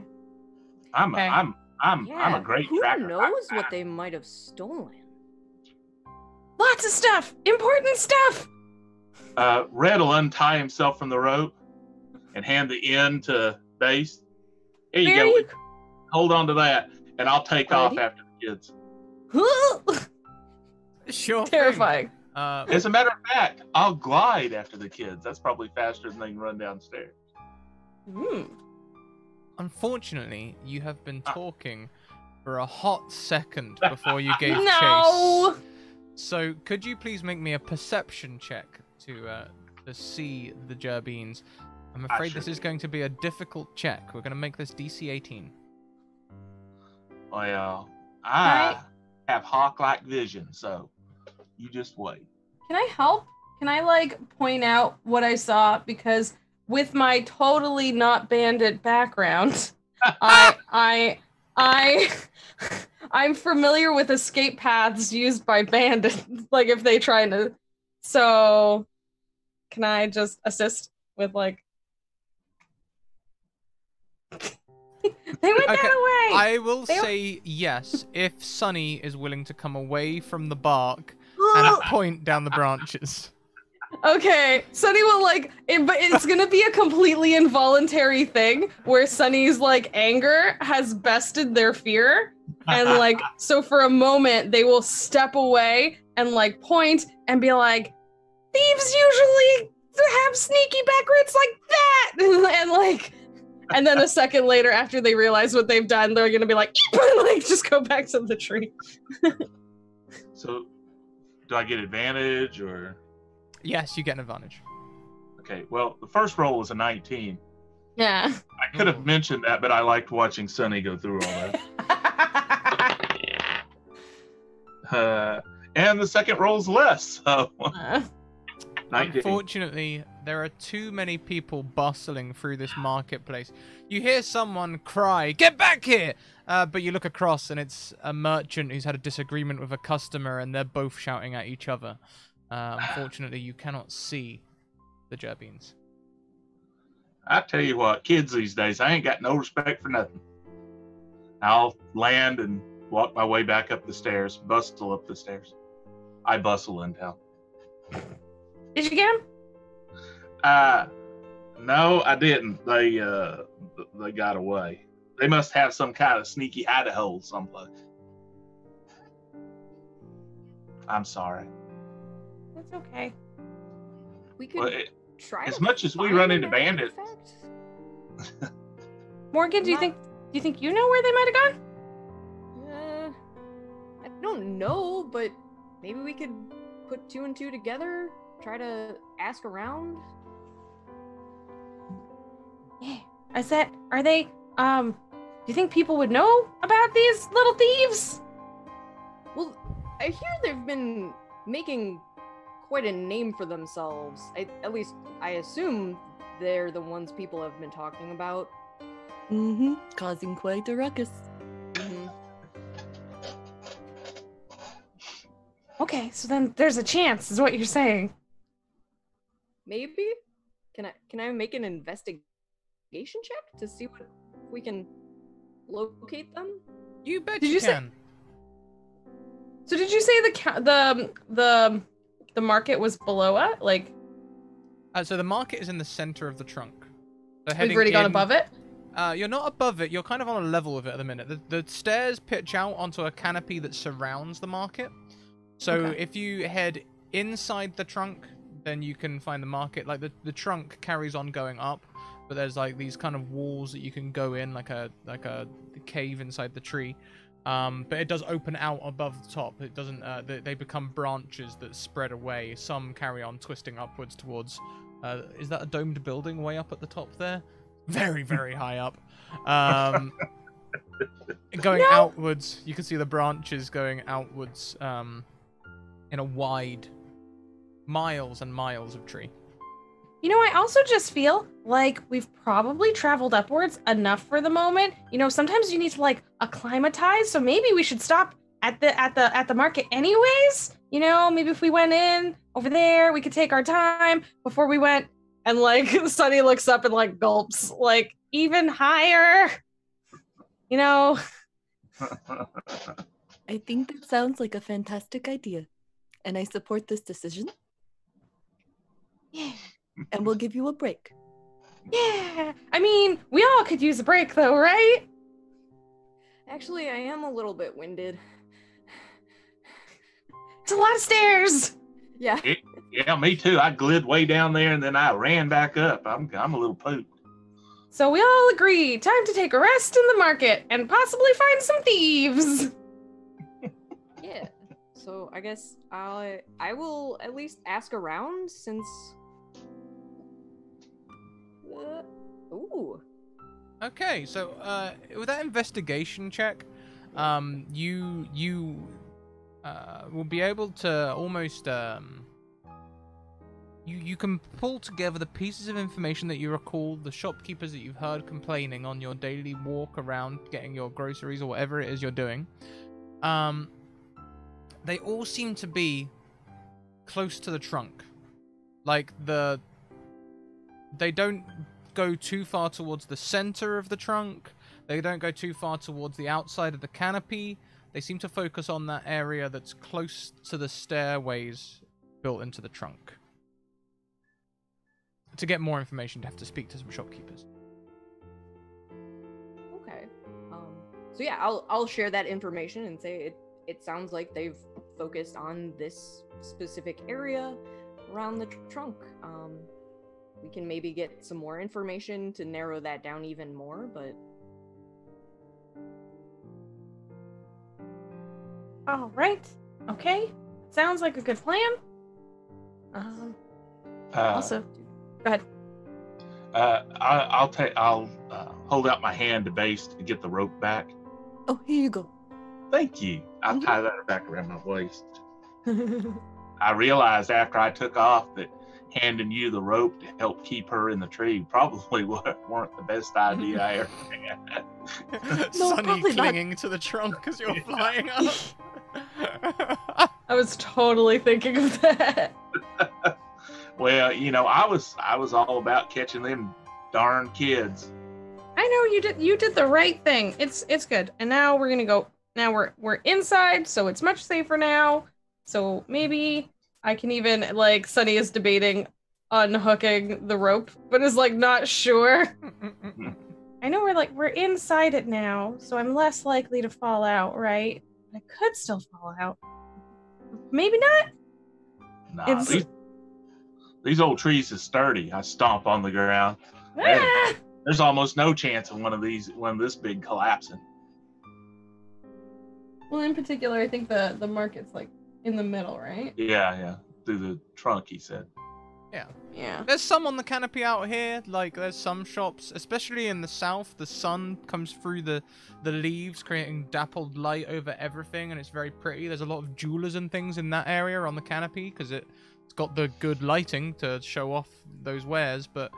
I'm a great tracker. Who knows what they might have stolen? Lots of stuff. Important stuff. Red will untie himself from the rope and hand the end to Base. Here you go. Hold on to that, and I'll take off after the kids. Sure. Terrifying. As a matter of fact, I'll glide after the kids. That's probably faster than they can run downstairs. Unfortunately, you have been talking for a hot second before you gave No. chase. So, could you please make me a perception check to see the Gerbeans? I'm afraid this is going to be a difficult check. We're going to make this DC 18. Well, I have hawk-like vision, so you just wait. Can I help? Can I like point out what I saw? Because with my totally not bandit background, I'm familiar with escape paths used by bandits. Like if they try to, so can I just assist with like? They went that way. I will say yes if Sunny is willing to come away from the bark and point down the branches. Okay, Sunny will like, but it's gonna be a completely involuntary thing where Sunny's like anger has bested their fear, and like so for a moment they will step away and like point and be like, thieves usually have sneaky backwards like that, and like. And then a second later, after they realize what they've done, they're gonna be like, like just go back to the tree. So, do I get advantage or? Yes, you get an advantage. Okay. Well, the first roll was a 19. Yeah. I could have mentioned that, but I liked watching Sunny go through all that. And the second roll's less. So. 19. Unfortunately, there are too many people bustling through this marketplace. You hear someone cry, "Get back here!" But you look across and it's a merchant who's had a disagreement with a customer and they're both shouting at each other. Unfortunately, you cannot see the Gerbeans. I tell you what, kids these days, I ain't got no respect for nothing. I'll land and walk my way back up the stairs, bustle up the stairs. I bustle in town. Did you get him? No, I didn't. They got away. They must have some kind of sneaky hide-a-hole someplace. I'm sorry. That's okay. We could try as to much as we find run into an bandits. artifact. Morgan, do you think you know where they might have gone? I don't know, but maybe we could put two and two together. Try to ask around. Yeah. Are they, do you think people would know about these little thieves? Well, I hear they've been making quite a name for themselves. At least, I assume they're the ones people have been talking about. Mm-hmm. Causing quite a ruckus. Mm-hmm. Okay, so then there's a chance, is what you're saying. Maybe? Can I make an investigation check to see what we can locate them? You bet Did you you say- can. So did you say the market was below it? Like, So the market is in the center of the trunk. So we've already gone above it? You're not above it. You're kind of on a level with it at the minute. The stairs pitch out onto a canopy that surrounds the market. So if you head inside the trunk, then you can find the market. Like the trunk carries on going up, but there's like these kind of walls that you can go in, like a cave inside the tree. But it does open out above the top. It doesn't. They become branches that spread away. Some carry on twisting upwards towards. Is that a domed building way up at the top there? Very, very high up. Going outwards, you can see the branches going outwards in a wide, miles and miles of tree. You know, I also just feel like we've probably traveled upwards enough for the moment. You know, sometimes you need to like acclimatize, so maybe we should stop at the market anyways. You know, maybe if we went in over there, we could take our time before we went. And like Sunny looks up and like gulps, like even higher. You know. I think that sounds like a fantastic idea, and I support this decision. Yeah. And we'll give you a break. Yeah. I mean, we all could use a break though, right? Actually, I am a little bit winded. It's a lot of stairs. Yeah. Yeah, me too. I glid way down there and then I ran back up. I'm a little pooped. So we all agree, time to take a rest in the market and possibly find some thieves. Yeah. So I guess I will at least ask around since. Ooh. Okay, so with that investigation check, you will be able to almost you can pull together the pieces of information that you recall, the shopkeepers that you've heard complaining on your daily walk around getting your groceries or whatever it is you're doing. They all seem to be close to the trunk. Like they don't go too far towards the center of the trunk. They don't go too far towards the outside of the canopy. They seem to focus on that area that's close to the stairways built into the trunk. To get more information, you have to speak to some shopkeepers. Okay. So yeah, I'll share that information and say it sounds like they've focused on this specific area around the trunk. We can maybe get some more information to narrow that down even more, but... All right. Okay. Sounds like a good plan. Also, go ahead. I'll hold out my hand to Base to get the rope back. Oh, here you go. Thank you. I'll tie that back around my waist. I realized after I took off that handing you the rope to help keep her in the tree probably weren't the best idea I ever had. No, Sunny probably not. clinging to the trunk as you're flying up. I was totally thinking of that. Well, you know, I was all about catching them darn kids. I know you did the right thing. It's good. And now we're gonna go. Now we're inside, so it's much safer now. So maybe I can even like Sunny is debating unhooking the rope, but is like not sure. I know we're inside it now, so I'm less likely to fall out, right? I could still fall out. Maybe not. Nah, these old trees is sturdy. I stomp on the ground. Ah! There's almost no chance of one of this big collapsing. Well, in particular, I think the market's like in the middle, right? Yeah, through the trunk, he said. Yeah. There's some on the canopy out here, like there's some shops, especially in the south. The sun comes through the leaves, creating dappled light over everything, and it's very pretty. There's a lot of jewelers and things in that area on the canopy because it's got the good lighting to show off those wares. But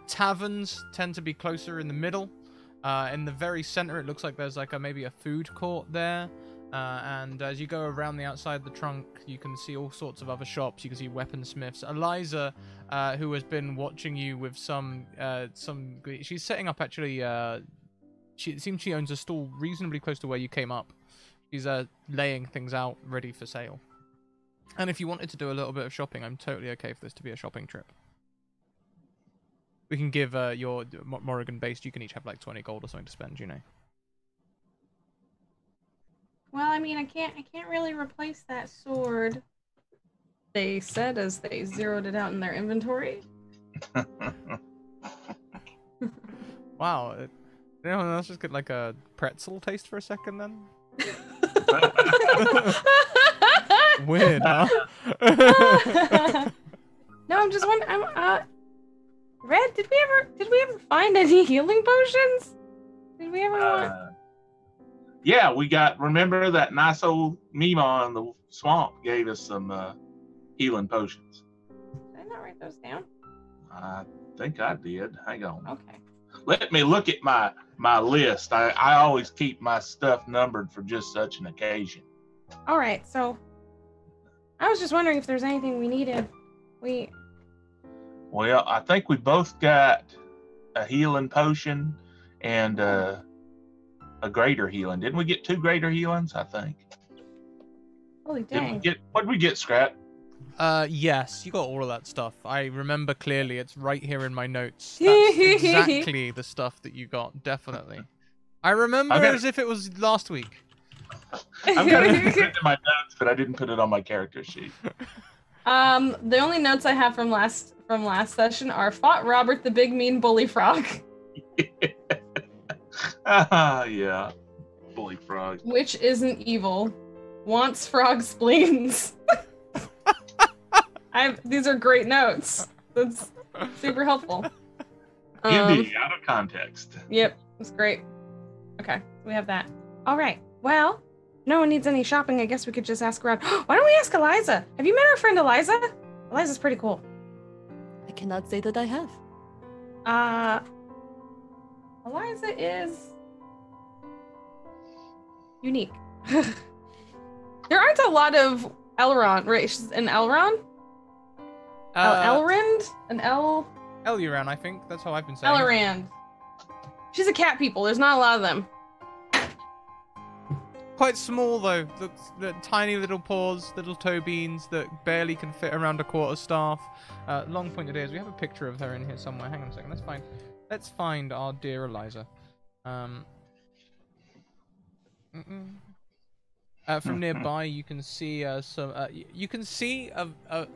taverns tend to be closer in the middle. In the very center, it looks like there's like maybe a food court there. And as you go around the outside of the trunk, you can see all sorts of other shops. You can see weaponsmiths. Eliza, who has been watching you with some, she's setting up actually. It seems she owns a stall reasonably close to where you came up. She's laying things out ready for sale. And if you wanted to do a little bit of shopping, I'm totally okay for this to be a shopping trip. We can give your Morrigan based. You can each have like 20 gold or something to spend. You know. Well, I mean, I can't really replace that sword. They said as they zeroed it out in their inventory. Wow. Anyone else just get like a pretzel taste for a second then? Weird, huh? No, I'm just wondering. Red, did we ever find any healing potions? Did we ever want? Yeah, we got. Remember that nice old Mima in the swamp gave us some healing potions. Did I not write those down? I think I did. Hang on. Okay. Let me look at my list. I always keep my stuff numbered for just such an occasion. All right. So I was just wondering if there's anything we needed. Well, I think we both got a healing potion and a greater healing. Didn't we get 2 greater healings? I think. Holy dang. What did we get, Scrat? Yes, you got all of that stuff. I remember clearly. It's right here in my notes. That's exactly the stuff that you got. Definitely. I remember as if it was last week. I've got it in my notes, but I didn't put it on my character sheet. The only notes I have from last session are fought Robert the big mean bully frog. Yeah. Bully frog. Which isn't evil. Wants frog spleens. These are great notes. That's super helpful. Indeed, out of context. Yep, it's great. Okay, we have that. All right. Well, no one needs any shopping. I guess we could just ask around. Why don't we ask Eliza? Have you met our friend Eliza? Eliza's pretty cool. I cannot say that I have. Eliza is unique. There aren't a lot of Elrond, right? She's an Elrond? Elrond? An Elurand, I think. That's how I've been saying. Elrond. She's a cat people. There's not a lot of them. Quite small though. The tiny little paws, little toe beans that barely can fit around a quarterstaff. Long pointed ears. We have a picture of her in here somewhere. Hang on a second. Let's find our dear Eliza. From nearby, you can see you can see a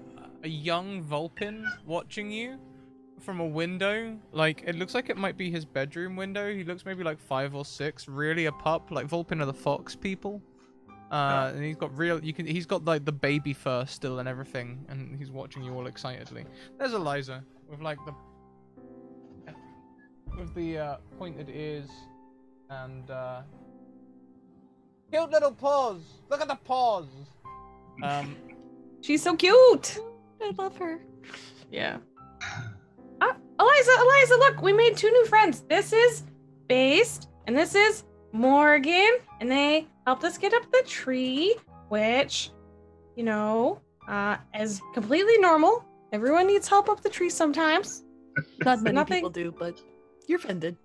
young Vulpin watching you from a window. Like, it looks like it might be his bedroom window. He looks maybe like 5 or 6, really a pup, like Vulpin are the fox people. And he's got like the baby fur still and everything, and he's watching you all excitedly. There's Eliza with like the pointed ears and cute little paws. Look at the paws. She's so cute. I love her. Yeah. Eliza, look, we made 2 new friends. This is Based, and this is Morgan, and they helped us get up the tree, which, you know, is completely normal. Everyone needs help up the tree sometimes. Not many people do, but your friend did.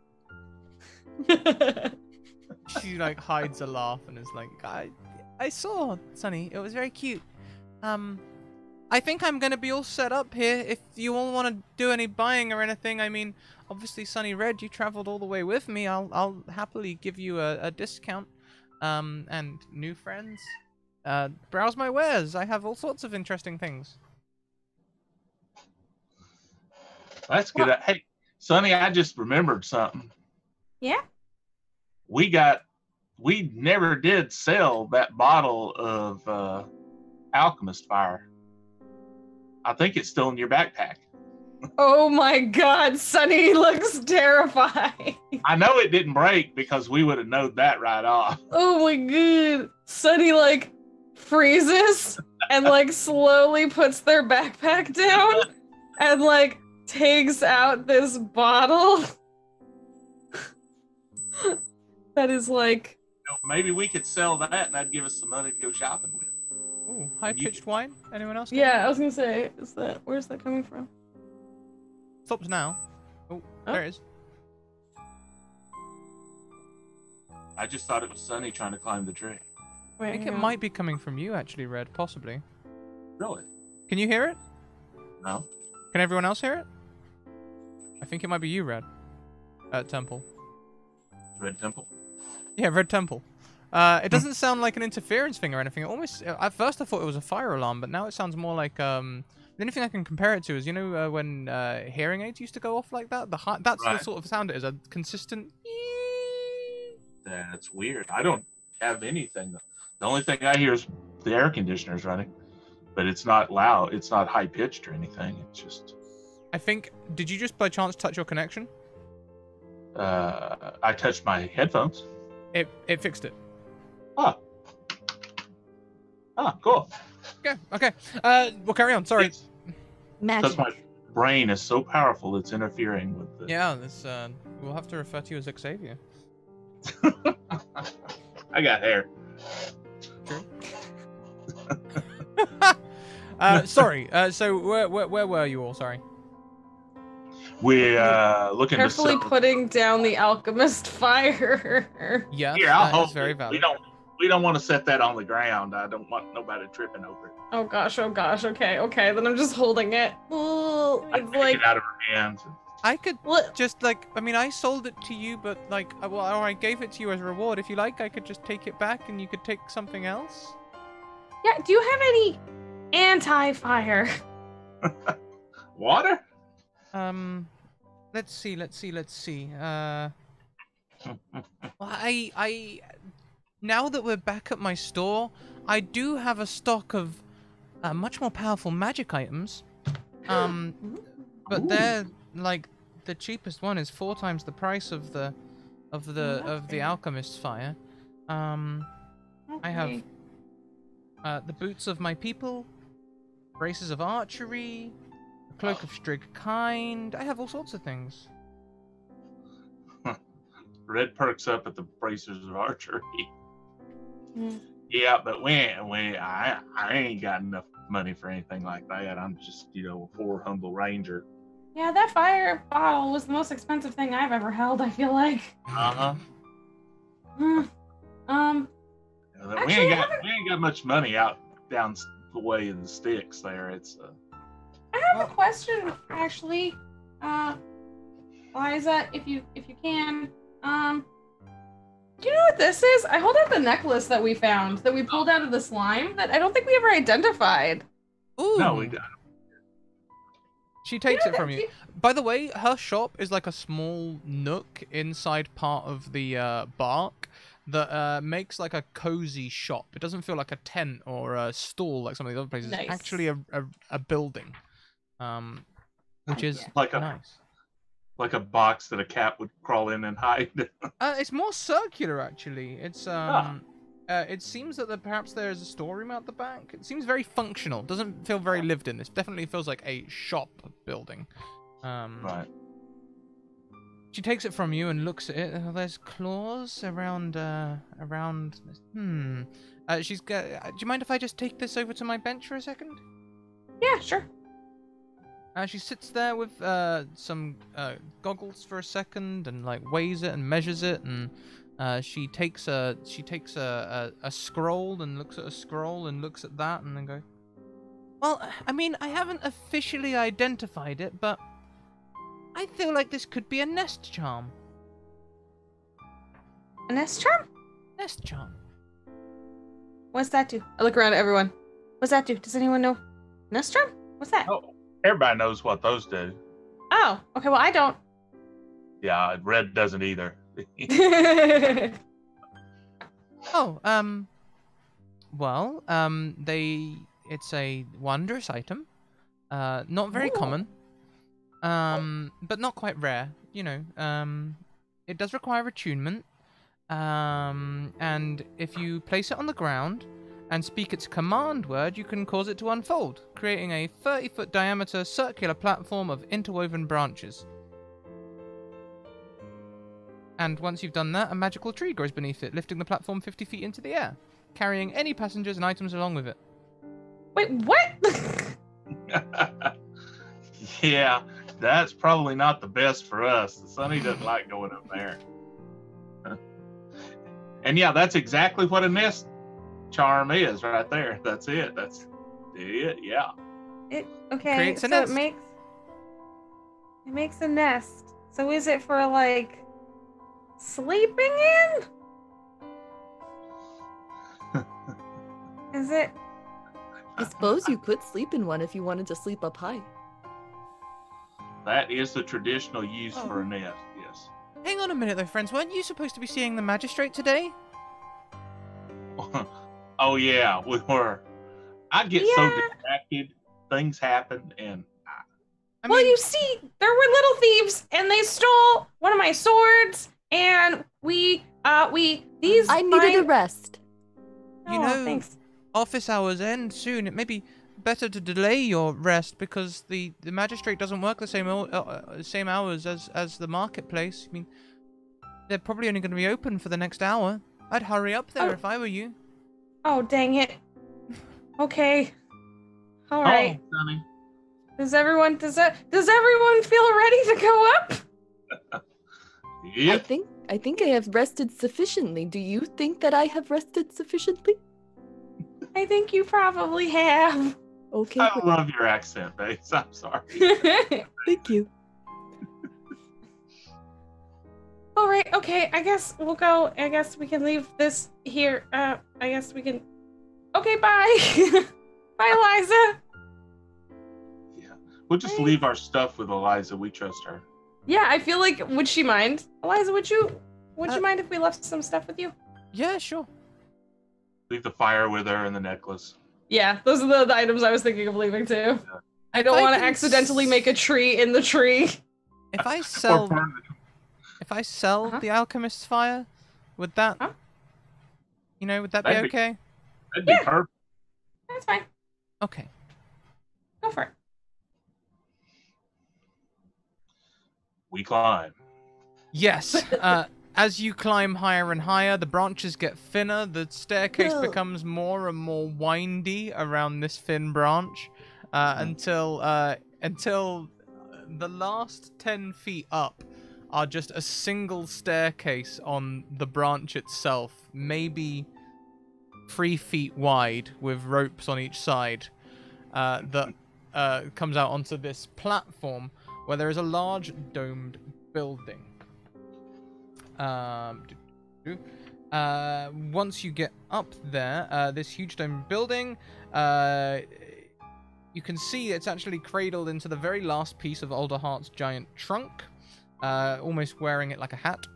She like hides a laugh and is like, I saw Sunny. It was very cute. I think I'm gonna be all set up here. If you all want to do any buying or anything, I mean, obviously, Sunny Red, you traveled all the way with me. I'll happily give you a discount. And new friends. Browse my wares. I have all sorts of interesting things. That's good. Hey, Sunny, I just remembered something. Yeah? We never did sell that bottle of Alchemist Fire. I think it's still in your backpack. Oh my god, Sunny looks terrified. I know it didn't break because we would have known that right off. Oh my god. Sunny like freezes and like slowly puts their backpack down and like takes out this bottle. That is like... Maybe we could sell that and that'd give us some money to go shopping with. Ooh, high-pitched wine? Anyone else? Yeah, I was gonna say, where's that coming from? Stops now. Oh, there it is. I just thought it was Sunny trying to climb the tree. Wait, I think it might be coming from you, actually, Red, possibly. Really? Can you hear it? No. Can everyone else hear it? I think it might be you, Red. Temple. Red Temple? Yeah, Red Temple. It doesn't sound like an interference thing or anything. It almost, at first I thought it was a fire alarm, but now it sounds more like, the only thing I can compare it to is, you know, when hearing aids used to go off like that? That's Right. the sort of sound it is, a consistent... That's weird. I don't have anything. The only thing I hear is the air conditioner's running, but it's not loud. It's not high pitched or anything. It's just. I think. Did you just by chance touch your connection? I touched my headphones. It fixed it. Oh, cool. Okay. We'll carry on. Sorry. Yes. Magic. brain is so powerful it's interfering with the... Yeah, this we'll have to refer to you as Xavier. I got hair. True. Sorry. So where were you all? Sorry. We're looking Carefully to sell... putting down the alchemist fire. Yes, Here, I'll that hold is very it. valid. We don't want to set that on the ground. I don't want nobody tripping over it. Oh gosh, okay, then I'm just holding it. Ooh, I it's take like, it out of her hands. I could what? just like, I mean, I sold it to you, but like, or I gave it to you as a reward. If you like, I could just take it back and you could take something else. Yeah, do you have any anti-fire? Water? Let's see. Well, I now that we're back at my store, I do have a stock of much more powerful magic items. But they're like the cheapest one is 4 times the price of the alchemist's fire. I have the boots of my people, braces of archery, a cloak of Strig kind. I have all sorts of things. Red perks up at the bracers of archery. Mm. Yeah, but I ain't got enough money for anything like that. I'm just, a poor humble ranger. Yeah, that fire bottle was the most expensive thing I've ever held, I feel like. Uh-huh. Hmm. We ain't got much money out down the way in the sticks there. It's I have a question, actually. Liza, if you can. Do you know what this is? I hold out the necklace that we found, that we pulled out of the slime, that I don't think we ever identified. Ooh. no, we got She takes it from you. By the way, her shop is like a small nook inside part of the bark that makes like a cozy shop. It doesn't feel like a tent or a stall like some of the other places. Nice. It's actually a building, which is like nice. like a box that a cat would crawl in and hide. It's more circular actually. It's it seems that perhaps there is a storeroom out the back. It seems very functional. Doesn't feel very lived in. This definitely feels like a shop building. Right. She takes it from you and looks at it. There's claws around. She's got. Do you mind if I just take this over to my bench for a second? Yeah, sure. She sits there with some goggles for a second and like weighs it and measures it, and she takes a scroll and looks at a scroll and looks at that and then go, well, I mean, I haven't officially identified it, but I feel like this could be a nest charm. A nest charm? Nest charm. What's that do? I look around at everyone. What's that do? Does anyone know? Nest charm? What's that? Oh, everybody knows what those do. Oh, okay, well, I don't. Yeah, Red doesn't either. It's a wondrous item. Not very Ooh. common. But not quite rare, It does require attunement. And if you place it on the ground and speak its command word, you can cause it to unfold, creating a 30-foot diameter circular platform of interwoven branches. And once you've done that, a magical tree grows beneath it, lifting the platform 50 feet into the air, carrying any passengers and items along with it. Wait, what? Yeah, that's probably not the best for us. The Sunny doesn't like going up there. And yeah, that's exactly what a nest charm is right there. That's it. That's it. Yeah. Okay, Creates a so nest. it makes a nest. So is it for like sleeping in? Is it? I suppose you could sleep in one if you wanted to sleep up high. That is the traditional use for a nest. Yes. Hang on a minute, though, friends. Weren't you supposed to be seeing the magistrate today? Oh yeah, we were. I get so distracted. Things happen, and Well, you see, there were little thieves, and they stole one of my swords, and these. I needed a rest. You know, thanks. office hours end soon. Maybe better to delay your rest because the magistrate doesn't work the same hours as the marketplace. I mean, they're probably only going to be open for the next hour. I'd hurry up there if I were you. Oh, dang it. Okay. All right. Oh, Sonny. Does everyone feel ready to go up? Yep. I think I have rested sufficiently. Do you think that I have rested sufficiently? I think you probably have. Okay. I love your accent, Bates. I'm sorry. Thank you. All right. Okay. I guess we'll go. I guess we can leave this here. I guess we can. Okay. Bye. Bye, Eliza. Yeah. We'll just leave our stuff with Eliza. We trust her. Yeah. I feel like. Would she mind? Eliza, would you mind if we left some stuff with you? Yeah, sure. Leave the fire with her and the necklace. Yeah. Those are the items I was thinking of leaving too. Yeah. I don't I want to can accidentally make a tree in the tree. If I Or sell, burn the alchemist's fire, would that, Huh? would that be That'd be- okay? That'd be Yeah. perfect. That's fine. Okay. Go for it. We climb. Yes. As you climb higher and higher, the branches get thinner. The staircase No. becomes more and more windy around this thin branch, until the last 10 feet up are just a single staircase on the branch itself, maybe 3 feet wide, with ropes on each side, that comes out onto this platform where there is a large domed building. Once you get up there, this huge domed building, you can see it's actually cradled into the very last piece of Alderheart's giant trunk, almost wearing it like a hat.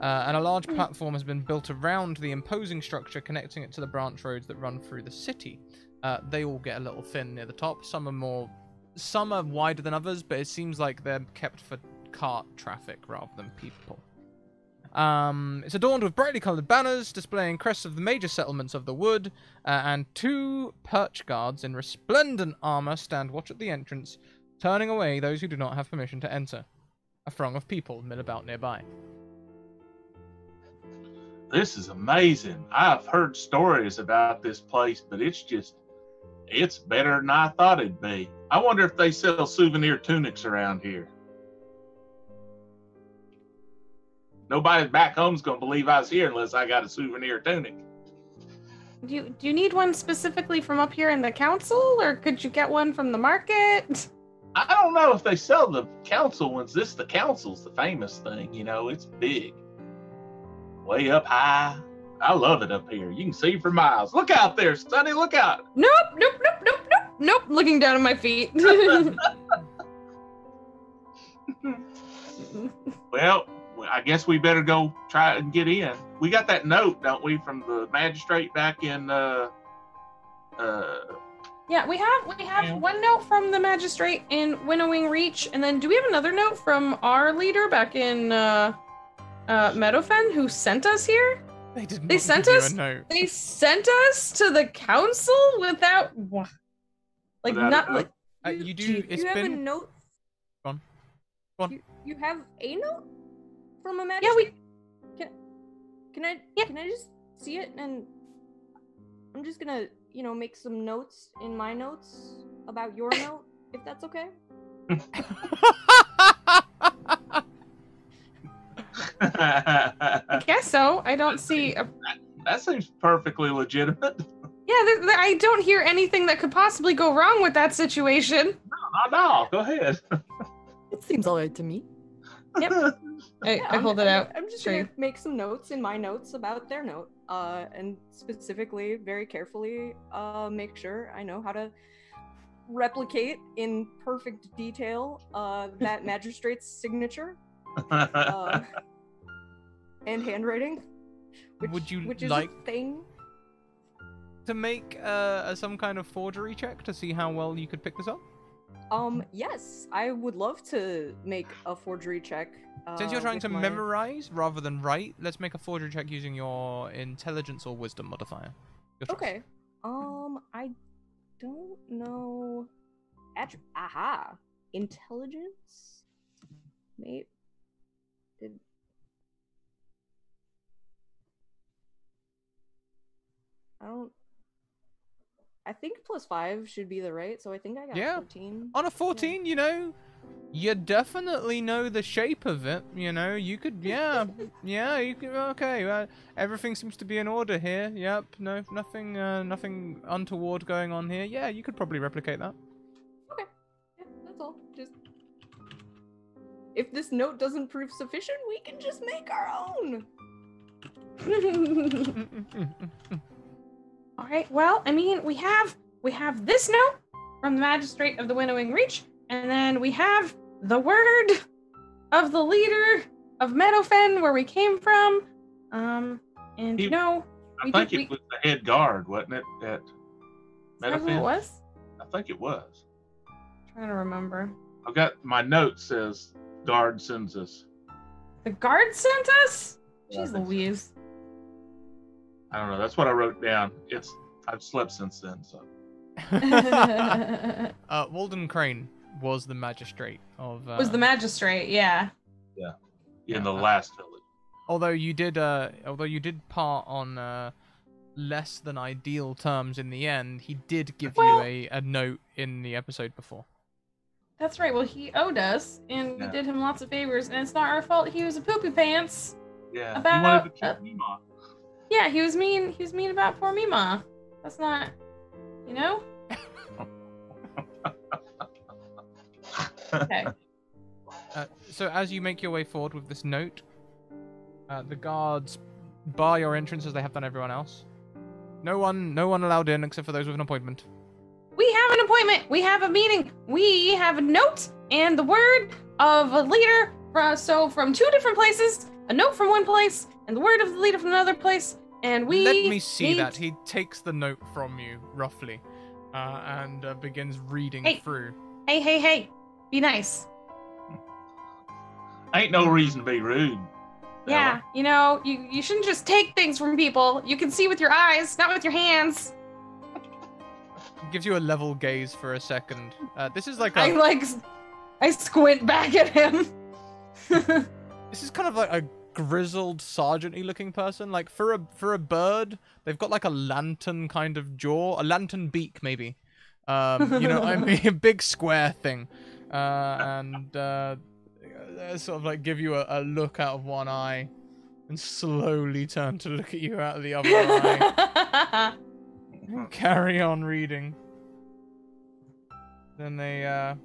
And a large platform has been built around the imposing structure, connecting it to the branch roads that run through the city. They all get a little thin near the top. Some are wider than others, but it seems like they're kept for cart traffic rather than people. It's adorned with brightly coloured banners displaying crests of the major settlements of the wood, and 2 perch guards in resplendent armour stand watch at the entrance, turning away those who do not have permission to enter. A throng of people mill about nearby. This is amazing. I've heard stories about this place, but it's better than I thought it'd be. I wonder if they sell souvenir tunics around here. Nobody back home's gonna believe I was here unless I got a souvenir tunic. Do you need one specifically from up here in the council, or could you get one from the market? I don't know if they sell the council ones. The council's the famous thing, it's big. Way up high. I love it up here. You can see for miles. Look out there, Sonny, look out. Nope. Looking down at my feet. Well, I guess we better go try and get in. We got that note, don't we, from the magistrate back in Yeah, we have one note from the magistrate in Winnowing Reach, and then do we have another note from our leader back in Meadowfen who sent us here? They sent give you us? a note. They sent us to the council without Without a note? You do. It's you have a been. note. Go on. You have a note from a Yeah, magistrate. Can I Yeah. can I just see it, and I'm just gonna make some notes in my notes about your note, if that's okay. I guess so. I don't see a... That seems perfectly legitimate. Yeah, I don't hear anything that could possibly go wrong with that situation. No, go ahead. It seems all right to me. Yep. I hold it out. I'm just Sure. gonna make some notes in my notes about their note, and specifically, very carefully, make sure I know how to replicate in perfect detail that magistrate's signature and handwriting. Would you which is like a thing? to make some kind of forgery check to see how well you could pick this up? Yes, I would love to make a forgery check. Since you're trying with to my- memorize rather than write, let's make a forgery check using your intelligence or wisdom modifier. Your choice. Okay. I don't know. Aha! Intelligence? Mate? I think +5 should be the right, so I think I got 14. On a 14, you know, you definitely know the shape of it. You know, you could, yeah, you could. Okay, everything seems to be in order here. Yep, no, nothing untoward going on here. Yeah, you could probably replicate that. Okay, yeah, that's all. Just if this note doesn't prove sufficient, we can just make our own. All right. Well, I mean, we have this note from the Magistrate of the Winnowing Reach, and then we have the word of the leader of Meadowfen, where we came from. And you know, I think it was the head guard, wasn't it? At Meadowfen. It was. I think it was. I'm trying to remember. I've got my note says guard sends us. The guard sent us. Yeah, Jeez Louise. I don't know. That's what I wrote down. I've slept since then, so. Walden Crane was the magistrate of. Was the magistrate? Yeah. Yeah. In the last village. Although you did part on less than ideal terms in the end, he did give you a note in the episode before. That's right. Well, he owed us, and we did him lots of favors, and it's not our fault. He was a poopy pants. Yeah. About, he wanted to kill Mima. Yeah, he was mean. He was mean about poor Mima. That's not, you know. Okay. So as you make your way forward with this note, the guards bar your entrance as they have done everyone else. No one allowed in except for those with an appointment. We have an appointment. We have a meeting. We have a note and the word of a leader. So from 2 different places, a note from one place and the word of the leader from another place. And we let me see that. He takes the note from you roughly, and begins reading through. Hey! Be nice. Ain't no reason to be rude. Yeah, you know, you shouldn't just take things from people. You can see with your eyes, not with your hands. Gives you a level gaze for a second. This is like I squint back at him. This is kind of like a grizzled sergeant-y looking person. Like for a bird, they've got like a lantern kind of jaw, a lantern beak maybe. You know, I mean, a big square thing, and sort of like give you a look out of one eye, and slowly turn to look at you out of the other eye, and carry on reading. Then they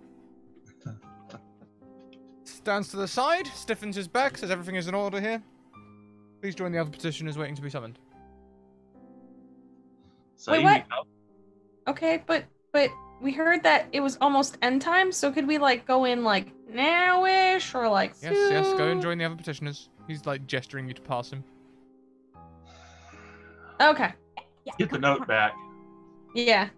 stands to the side, stiffens his back, says everything is in order here. Please join the other petitioners waiting to be summoned. Wait, what? Okay, but we heard that it was almost end time, so could we like go in like now-ish or like soon? Yes, go and join the other petitioners. He's like gesturing you to pass him. Okay. Get the note back. Yeah.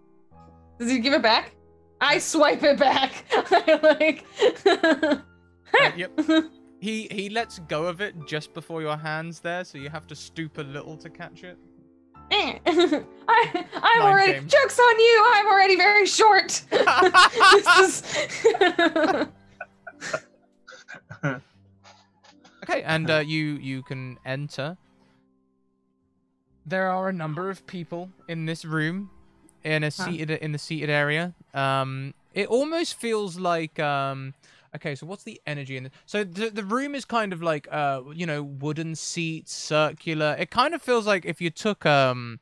Does he give it back? I swipe it back. I like yep. He lets go of it just before your hand's there, so you have to stoop a little to catch it. I'm already game. Joke's on you. I'm already very short. Okay, and you can enter. There are a number of people in this room, in the seated area. It almost feels like okay, so what's the energy in it? So the room is kind of like you know, wooden seats, circular. It kind of feels like if you took a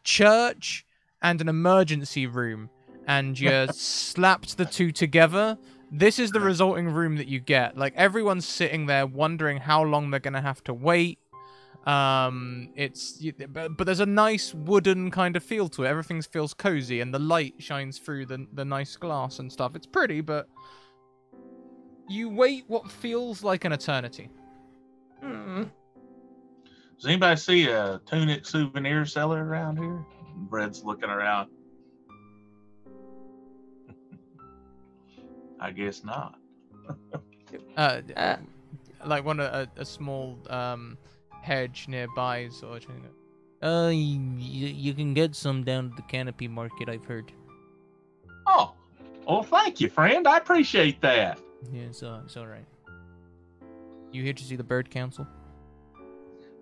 church and an emergency room and you slapped the two together. This is the resulting room that you get. Like everyone's sitting there wondering how long they're gonna have to wait. But there's a nice wooden kind of feel to it. Everything feels cozy, and the light shines through the nice glass and stuff. It's pretty, but you wait what feels like an eternity. Does anybody see a tunic souvenir seller around here? Brett's looking around. I guess not. Like a small hedge nearby, sort of. You can get some down at the Canopy Market, I've heard. Oh, thank you, friend. I appreciate that. Yeah, it's all right. You here to see the bird council?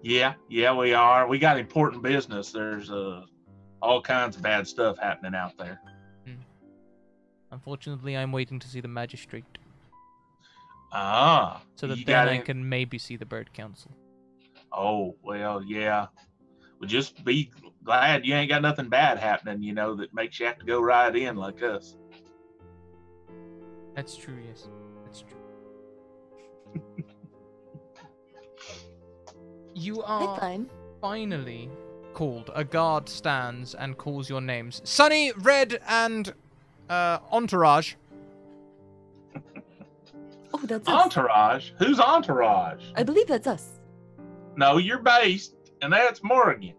Yeah, we are. We got important business. There's all kinds of bad stuff happening out there. Unfortunately, I'm waiting to see the magistrate. Ah. So that you then got I it. can maybe see the bird council. Oh, well, yeah. Well, just be glad you ain't got nothing bad happening, that makes you have to go right in like us. That's true, yes. That's true. You are fine. finally called. A guard stands and calls your names. Sunny, Red, and Entourage. Oh, that's us. Entourage? Who's Entourage? I believe that's us. No, you're based, and that's Morgan.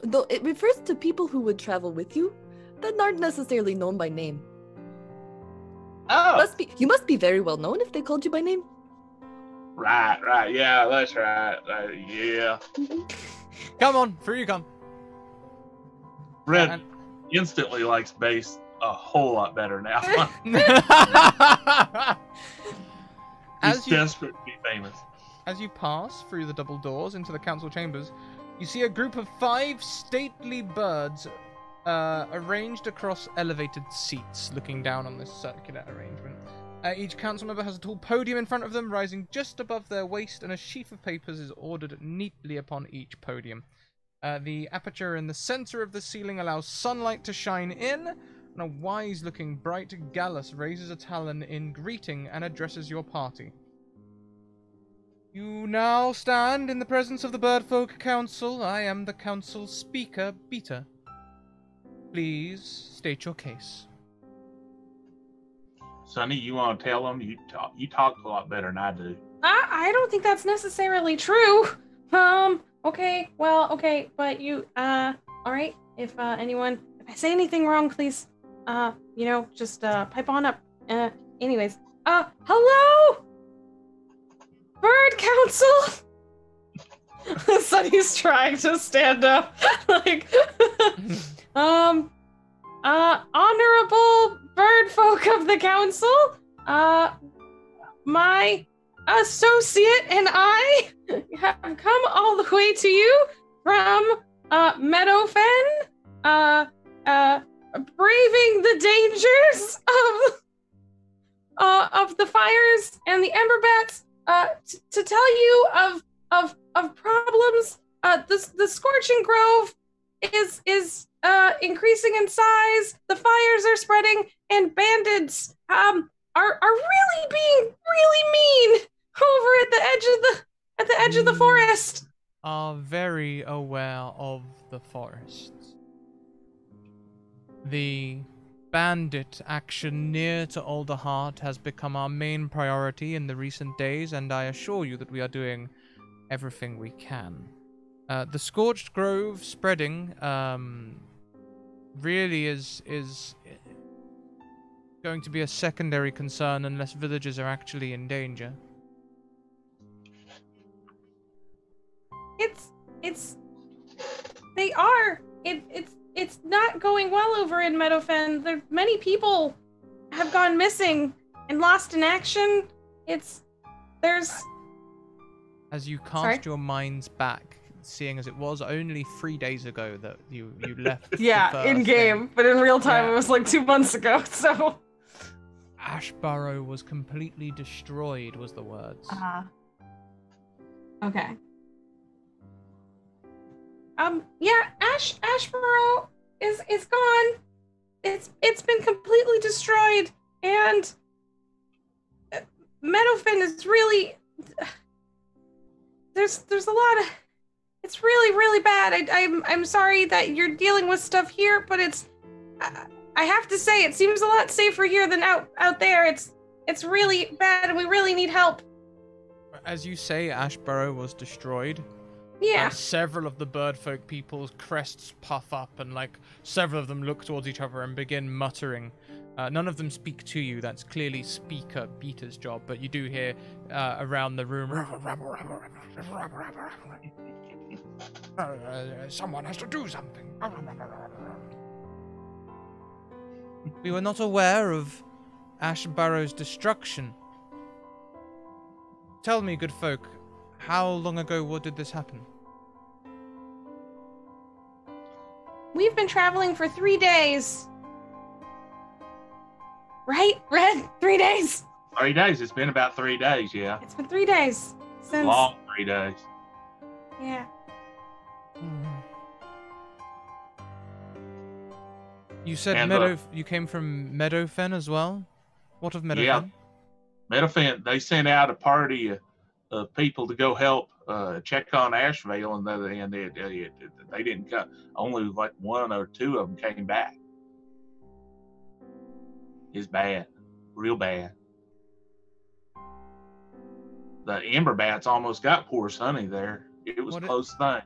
Though it refers to people who would travel with you that aren't necessarily known by name. Oh, You must be very well known if they called you by name. right. Yeah, that's right. Yeah. Come on, through you come. Red And- instantly likes bass a whole lot better now. He's desperate to be famous. As you pass through the double doors into the council chambers, you see a group of 5 stately birds arranged across elevated seats, looking down on this circular arrangement. Each council member has a tall podium in front of them, rising just above their waist, and a sheaf of papers is ordered neatly upon each podium. The aperture in the center of the ceiling allows sunlight to shine in, and a wise-looking bright Gallus raises a talon in greeting and addresses your party. You now stand in the presence of the Birdfolk Council. I am the council's speaker, Beta. Please state your case. Sonny, you want to tell them? You talk a lot better than I do. I don't think that's necessarily true. Okay, but you, all right. If if I say anything wrong, please, just pipe on up. Anyways, hello, Bird Council. Sunny's trying to stand up, honorable bird folk of the council, my associate and I have come all the way to you from Meadowfen, braving the dangers of the fires and the ember bats, to tell you of problems. The scorching grove is increasing in size. The fires are spreading, and bandits are really being really mean over at the edge of the forest. Are very aware of the forests. The bandit action near to Alderheart has become our main priority in the recent days, and I assure you that we are doing everything we can. The Scorched Grove spreading really is going to be a secondary concern unless villagers are actually in danger. They are. It's not going well over in Meadowfen. There many people have gone missing and lost in action. There's As you cast Sorry? your minds back, seeing as it was only 3 days ago that you left. the yeah, first in game, thing, but in real time Yeah. it was like 2 months ago. So Ashbarrow was completely destroyed, was the words. okay. Yeah, Ashborough is gone. It's been completely destroyed, and Meadowfen is really there's a lot of it's really bad. I'm sorry that you're dealing with stuff here, but I have to say it seems a lot safer here than out there. It's really bad, and we really need help. As you say, Ashbarrow was destroyed. Yeah. Several of the birdfolk people's crests puff up, and several of them look towards each other and begin muttering. None of them speak to you. That's clearly Speaker Beta's job, but you do hear around the room. Someone has to do something. We were not aware of Ashbarrow's destruction. Tell me, good folk, how long ago did this happen? We've been traveling for 3 days. Right, Red? 3 days. 3 days. It's been about 3 days, yeah. It's been 3 days since. Long 3 days. Yeah. You said And, you came from Meadowfen as well? What of Meadowfen? Yeah. Meadowfen, they sent out a party of people to go help check on Ashvale, and they didn't come. Only like 1 or 2 of them came back. It's bad, real bad. The Ember Bats almost got poor Sonny there. It was a close thing.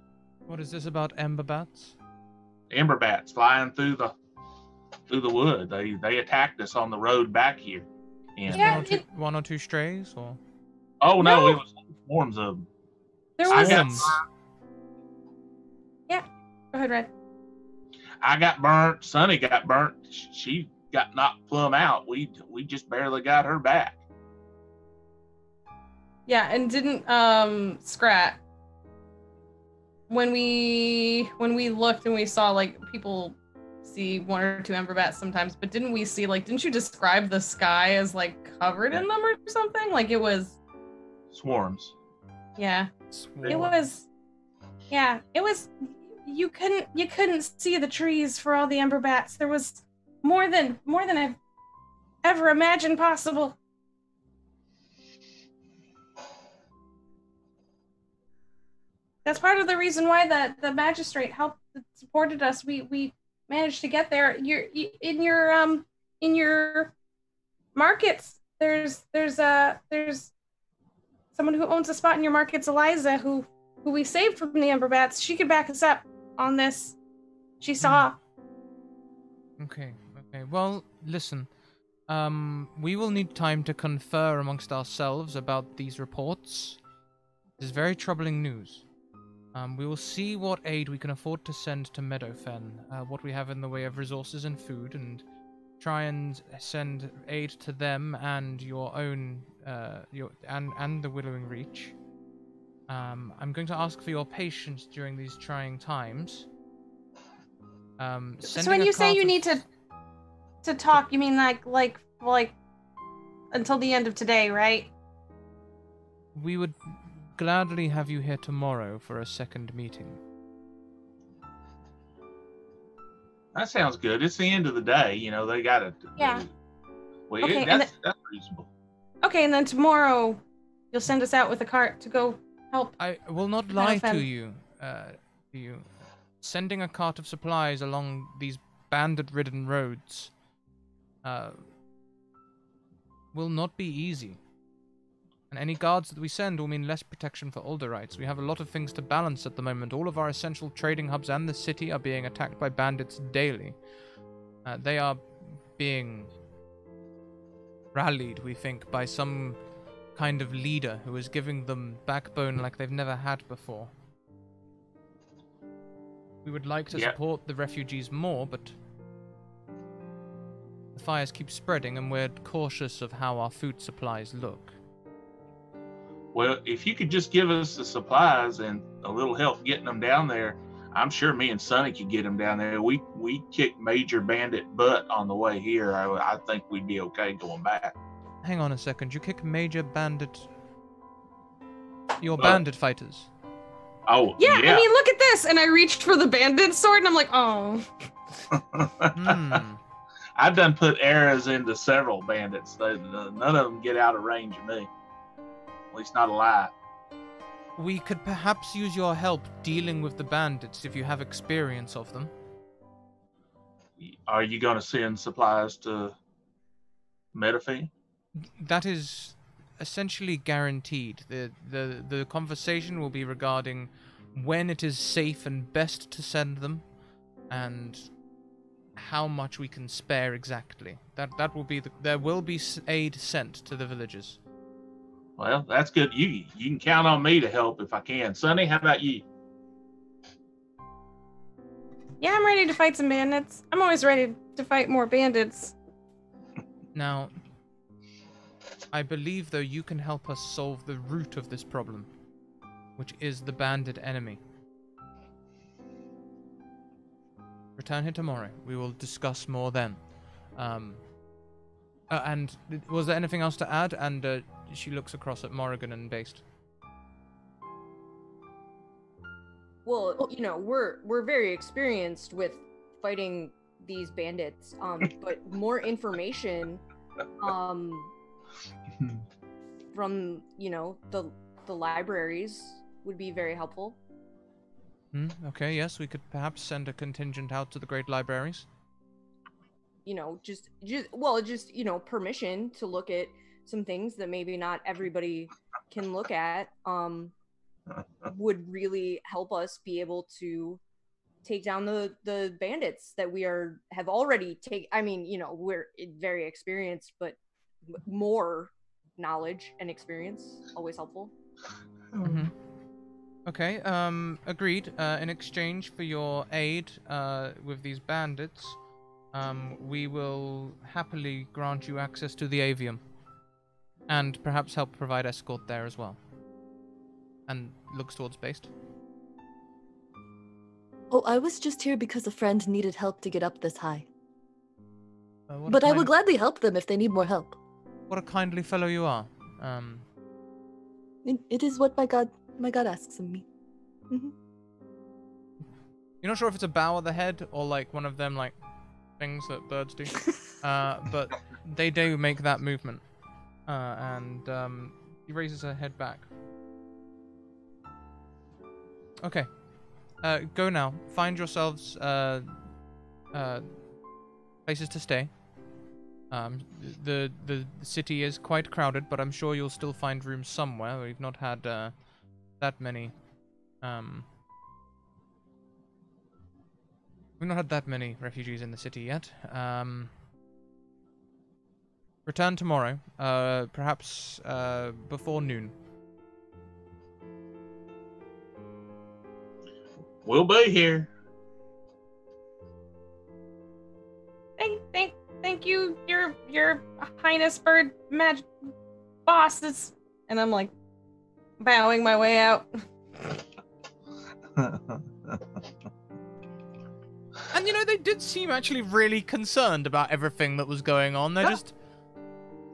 What is this about Ember Bats? Ember Bats flying through the wood. They attacked us on the road back here. And Yeah, one or two strays, or? oh no, No. it was swarms of them. There I was. got Yeah. Go ahead, Red. I got burnt. Sonny got burnt. She got knocked plumb out. We just barely got her back. Yeah, and didn't Scrat, when we looked and we saw like people see 1 or 2 ember bats sometimes, but didn't we see like, didn't you describe the sky as like covered in them or something? Like it was Swarms. Yeah. Swarm. It was you couldn't see the trees for all the ember bats. There was more than I've ever imagined possible. That's part of the reason why the magistrate supported us. We managed to get there. In your markets. There's someone who owns a spot in your markets, Eliza, who we saved from the ember bats. She could back us up on this. She saw. Okay. Well, listen. We will need time to confer amongst ourselves about these reports. This is very troubling news. We will see what aid we can afford to send to Meadowfen, what we have in the way of resources and food, and try and send aid to them and your own, and the Willowing Reach. I'm going to ask for your patience during these trying times. So when you say you need to talk, you mean like until the end of today, right? We would gladly have you here tomorrow for a second meeting. That sounds good. It's the end of the day. You know, they got it. Yeah. Well, Okay, that's reasonable. Okay, and then tomorrow you'll send us out with a cart to go help. I will not lie to Meadowfen. you. Sending a cart of supplies along these bandit-ridden roads will not be easy. And any guards that we send will mean less protection for Alderhearts. We have a lot of things to balance at the moment. All of our essential trading hubs and the city are being attacked by bandits daily. They are being rallied, we think, by some kind of leader who is giving them backbone like they've never had before. We would like to support the refugees more, but the fires keep spreading and we're cautious of how our food supplies look. Well, if you could just give us the supplies and a little help getting them down there, I'm sure me and Sonny could get them down there. We kicked Major Bandit butt on the way here. I think we'd be okay going back. Hang on a second. You kick Major Bandit... Your bandit fighters. Oh, Yeah, I mean, look at this. And I reached for the bandit sword and I'm like, oh. I've done put arrows into several bandits. None of them get out of range of me. At least not alive. We could perhaps use your help dealing with the bandits if you have experience of them. Are you going to send supplies to Meadowfen? That is essentially guaranteed. The conversation will be regarding when it is safe and best to send them, and how much we can spare exactly. That will be there will be aid sent to the villages. Well, that's good. You can count on me to help if I can. Sonny, how about you? Yeah, I'm ready to fight some bandits. I'm always ready to fight more bandits. Now, I believe, though, you can help us solve the root of this problem, which is the banded enemy. Return here tomorrow. We will discuss more then. And was there anything else to add? And she looks across at Morrigan and Based. Well, you know, we're very experienced with fighting these bandits. But more information, from, you know, the libraries would be very helpful. Okay, yes, we could perhaps send a contingent out to the great libraries. You know, just you know, permission to look at some things that maybe not everybody can look at, would really help us be able to take down the bandits that we have already I mean, you know, we're very experienced, but more knowledge and experience always helpful. Okay, agreed. In exchange for your aid with these bandits, we will happily grant you access to the avium, and perhaps help provide escort there as well. And looks towards Based. Oh, I was just here because a friend needed help to get up this high. But I will gladly help them if they need more help. What a kindly fellow you are. It is what my god asks of me. You're not sure if it's a bow of the head or like one of them like things that birds do, but they do make that movement. And he raises her head back. Okay. Go now. Find yourselves places to stay. The city is quite crowded, but I'm sure you'll still find rooms somewhere. We've not had that many. We've not had that many refugees in the city yet. Return tomorrow, perhaps before noon. We'll be here. Thank you, your Highness Bird Magic bosses. And I'm like bowing my way out. And you know, they did seem actually really concerned about everything that was going on. They're just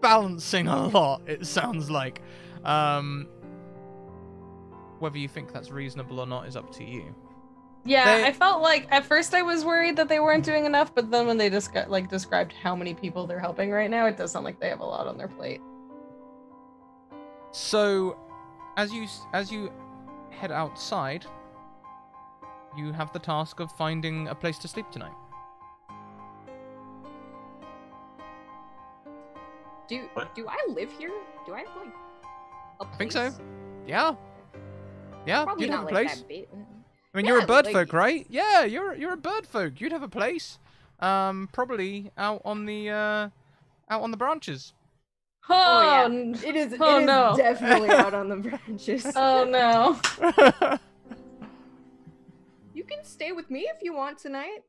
balancing a lot, it sounds like. Whether you think that's reasonable or not is up to you. Yeah, I felt like at first I was worried that they weren't doing enough, but then when they described how many people they're helping right now, it does sound like they have a lot on their plate. So, as you head outside, you have the task of finding a place to sleep tonight. Do I live here? Do I have like a place? I think so. Yeah. Yeah, Probably you'd not have a like place. that big. I mean, Yeah, you're a bird like- folk, right? Yeah, you're a bird folk. You'd have a place. Probably out on the branches. Oh yeah, n- it is. Oh, it is no. definitely out on the branches. Oh no. You can stay with me if you want tonight.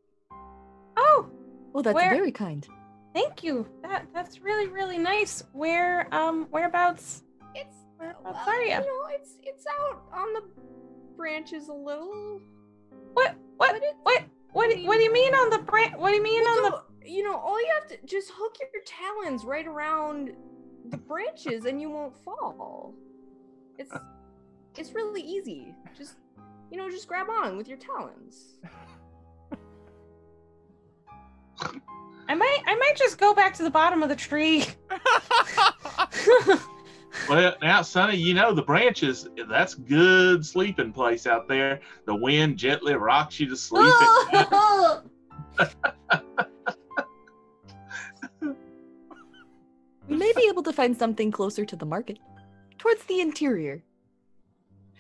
Oh, Oh, that's Where- very kind. thank you. That's really, really nice. Whereabouts? It's Whereabouts are ya? You know, it's out on the branches a little. What do you mean on the branch? What do you mean on the? You know, all you have to just hook your talons right around the branches and you won't fall. It's really easy. Just grab on with your talons. I might just go back to the bottom of the tree. Well, now, Sonny, you know the branches, that's good sleeping place out there. The wind gently rocks you to sleep. We may be able to find something closer to the market, towards the interior.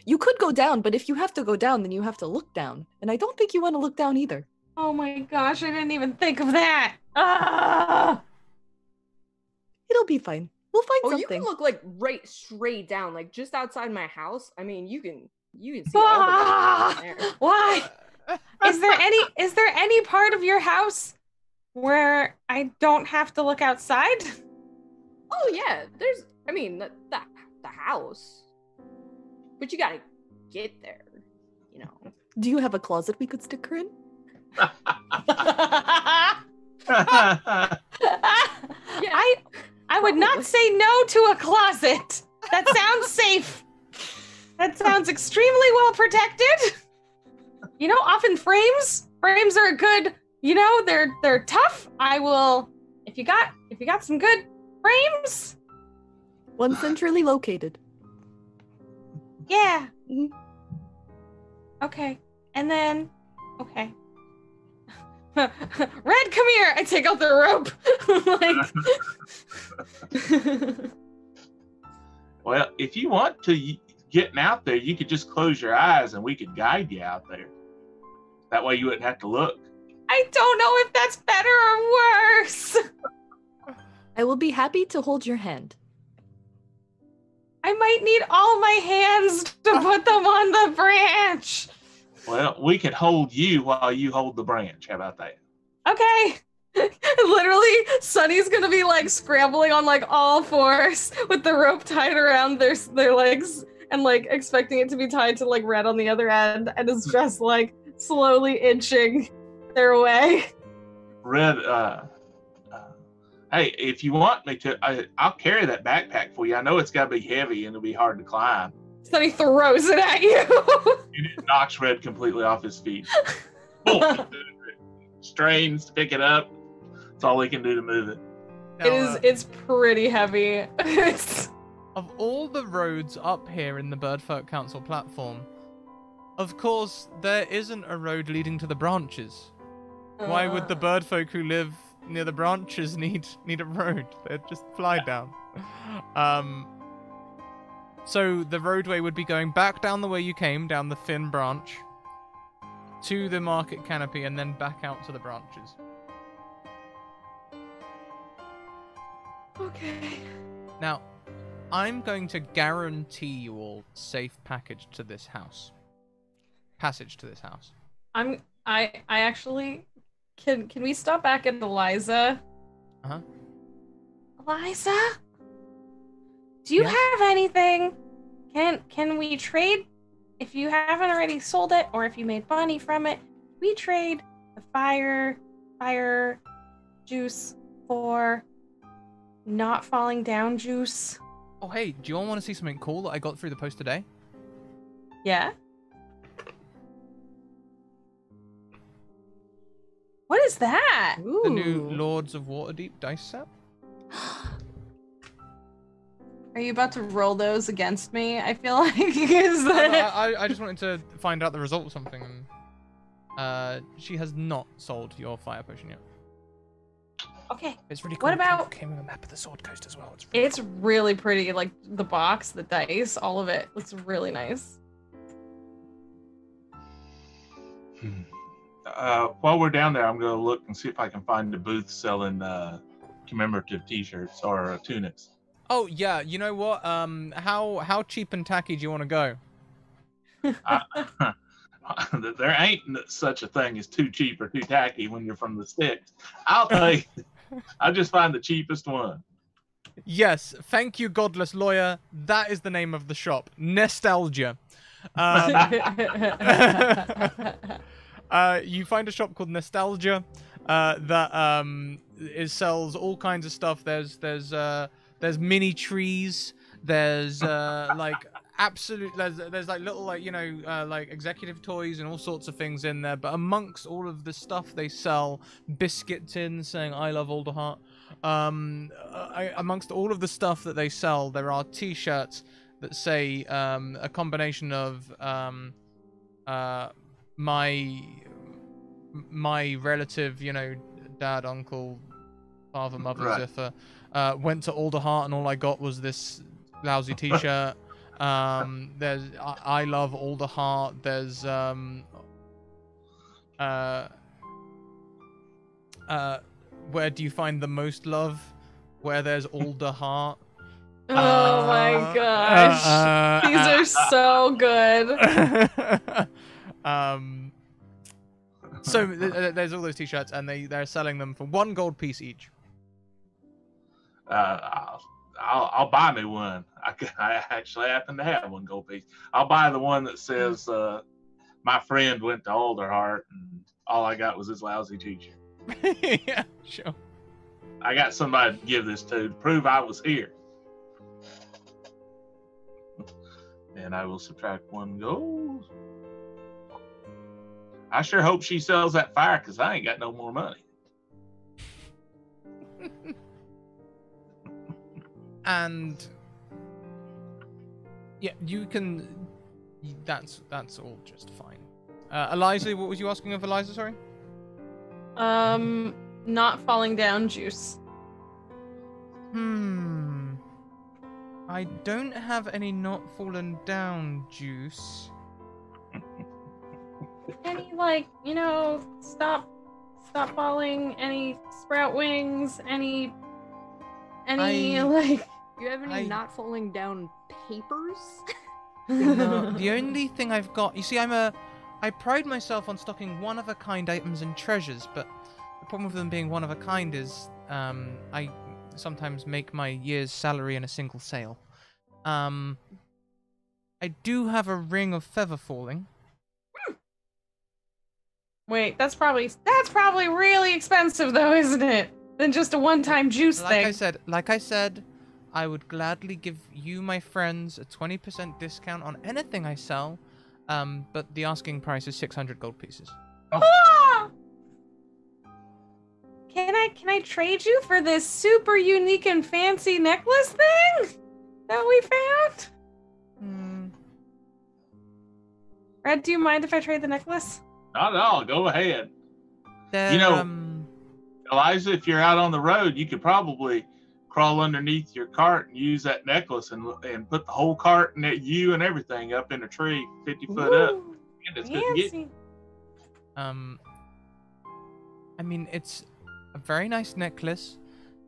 You could go down, but if you have to go down, then you have to look down. And I don't think you want to look down either. Oh my gosh, I didn't even think of that. Ah! It'll be fine. We'll find Oh, something. you can look like right straight down, like just outside my house. I mean, you can see all the Ah! way from there. Why? Is there any part of your house where I don't have to look outside? Oh yeah, I mean, the house. But you gotta get there, you know. Do you have a closet we could stick her in? Yeah. I would not say no to a closet. That sounds safe. That sounds extremely well protected. You know, often frames are a good, you know, they're tough. I will, if you got some good frames. One centrally located. Yeah. Okay. And then, okay. Red, come here. I take out the rope. Like... Well, if you want to getting out there, you could just close your eyes and we could guide you out there. That way you wouldn't have to look. I don't know if that's better or worse. I will be happy to hold your hand. I might need all my hands to put them on the branch. Well, we could hold you while you hold the branch. How about that? Okay. Literally, Sunny's gonna be like scrambling on like all fours with the rope tied around their legs and like expecting it to be tied to like Red on the other end, and is just like slowly inching their way. Red, hey, if you want me to, I'll carry that backpack for you. I know it's got to be heavy and it'll be hard to climb. Sunny throws it at you. And it knocks Red completely off his feet. Boom. Strains to pick it up. That's all he can do to move it. Now, It's pretty heavy. of all the roads up here in the Birdfolk Council platform, of course, there isn't a road leading to the branches. Why would the birdfolk who live near the branches need a road? They'd just fly down. So the roadway would be going back down the way you came, down the thin branch, to the market canopy, and then back out to the branches. Okay. Now, I'm going to guarantee you all safe passage to this house. I actually can we stop back at Eliza? Uh-huh. Eliza? Do you have anything? Can we trade, if you haven't already sold it or if you made money from it, we trade the fire juice for not falling down juice? Oh, hey, do you all want to see something cool that I got through the post today? Yeah? What is that? Ooh. The new Lords of Waterdeep dice set? Are you about to roll those against me? I feel like is that... I just wanted to find out the result of something, and she has not sold your fire potion yet. Okay. It's really cool. What about... It came with a map of the Sword Coast as well. It's really pretty. Like the box, the dice, all of it looks really nice. While we're down there, I'm going to look and see if I can find a booth selling commemorative T-shirts or tunics. Oh yeah, you know what? How cheap and tacky do you want to go? There ain't such a thing as too cheap or too tacky when you're from the sticks. I'll take. I'll just find the cheapest one. Yes, thank you, godless lawyer. That is the name of the shop. Nostalgia. You find a shop called Nostalgia that sells all kinds of stuff. There's mini trees. There's like absolute. There's like little like like executive toys and all sorts of things in there. But amongst all of the stuff they sell, biscuit tins saying "I love Alderheart." Amongst all of the stuff that they sell, there are T-shirts that say a combination of my relative, dad, uncle, father, mother, Right. Ziffer, went to Alderheart and all I got was this lousy T-shirt. There's I love Alderheart. There's where do you find the most love? Where there's Alderheart. Oh my gosh. These are so good. So there's all those T-shirts, and they're selling them for 1 gold piece each. I'll I'll buy me one. I actually happen to have one gold piece. I'll buy the one that says my friend went to Alderheart and all I got was his lousy teacher. Yeah, sure. I got somebody to give this to prove I was here. And I will subtract 1 gold. I sure hope she sells that fire because I ain't got no more money. And yeah, you can. That's all just fine. Eliza, what was you asking of Eliza? Sorry. Not falling down juice. I don't have any not fallen down juice. Any stop falling, any sprout wings, any like You have any not falling down papers? No, the only thing I've got, you see, I pride myself on stocking one-of-a-kind items and treasures, but the problem with them being one-of-a-kind is I sometimes make my year's salary in a single sale. I do have a ring of feather falling. Wait, that's probably really expensive though, isn't it? Than just a one-time juice thing. Like I said, I would gladly give you, my friends, a 20% discount on anything I sell, but the asking price is 600 gold pieces. Oh. Ah! Can I trade you for this super unique and fancy necklace thing that we found? Red, do you mind if I trade the necklace? Not at all. Go ahead. They're, Eliza, if you're out on the road, you could probably crawl underneath your cart and use that necklace and put the whole cart and you and everything up in a tree 50 foot up. And it's good to get. I mean, it's a very nice necklace.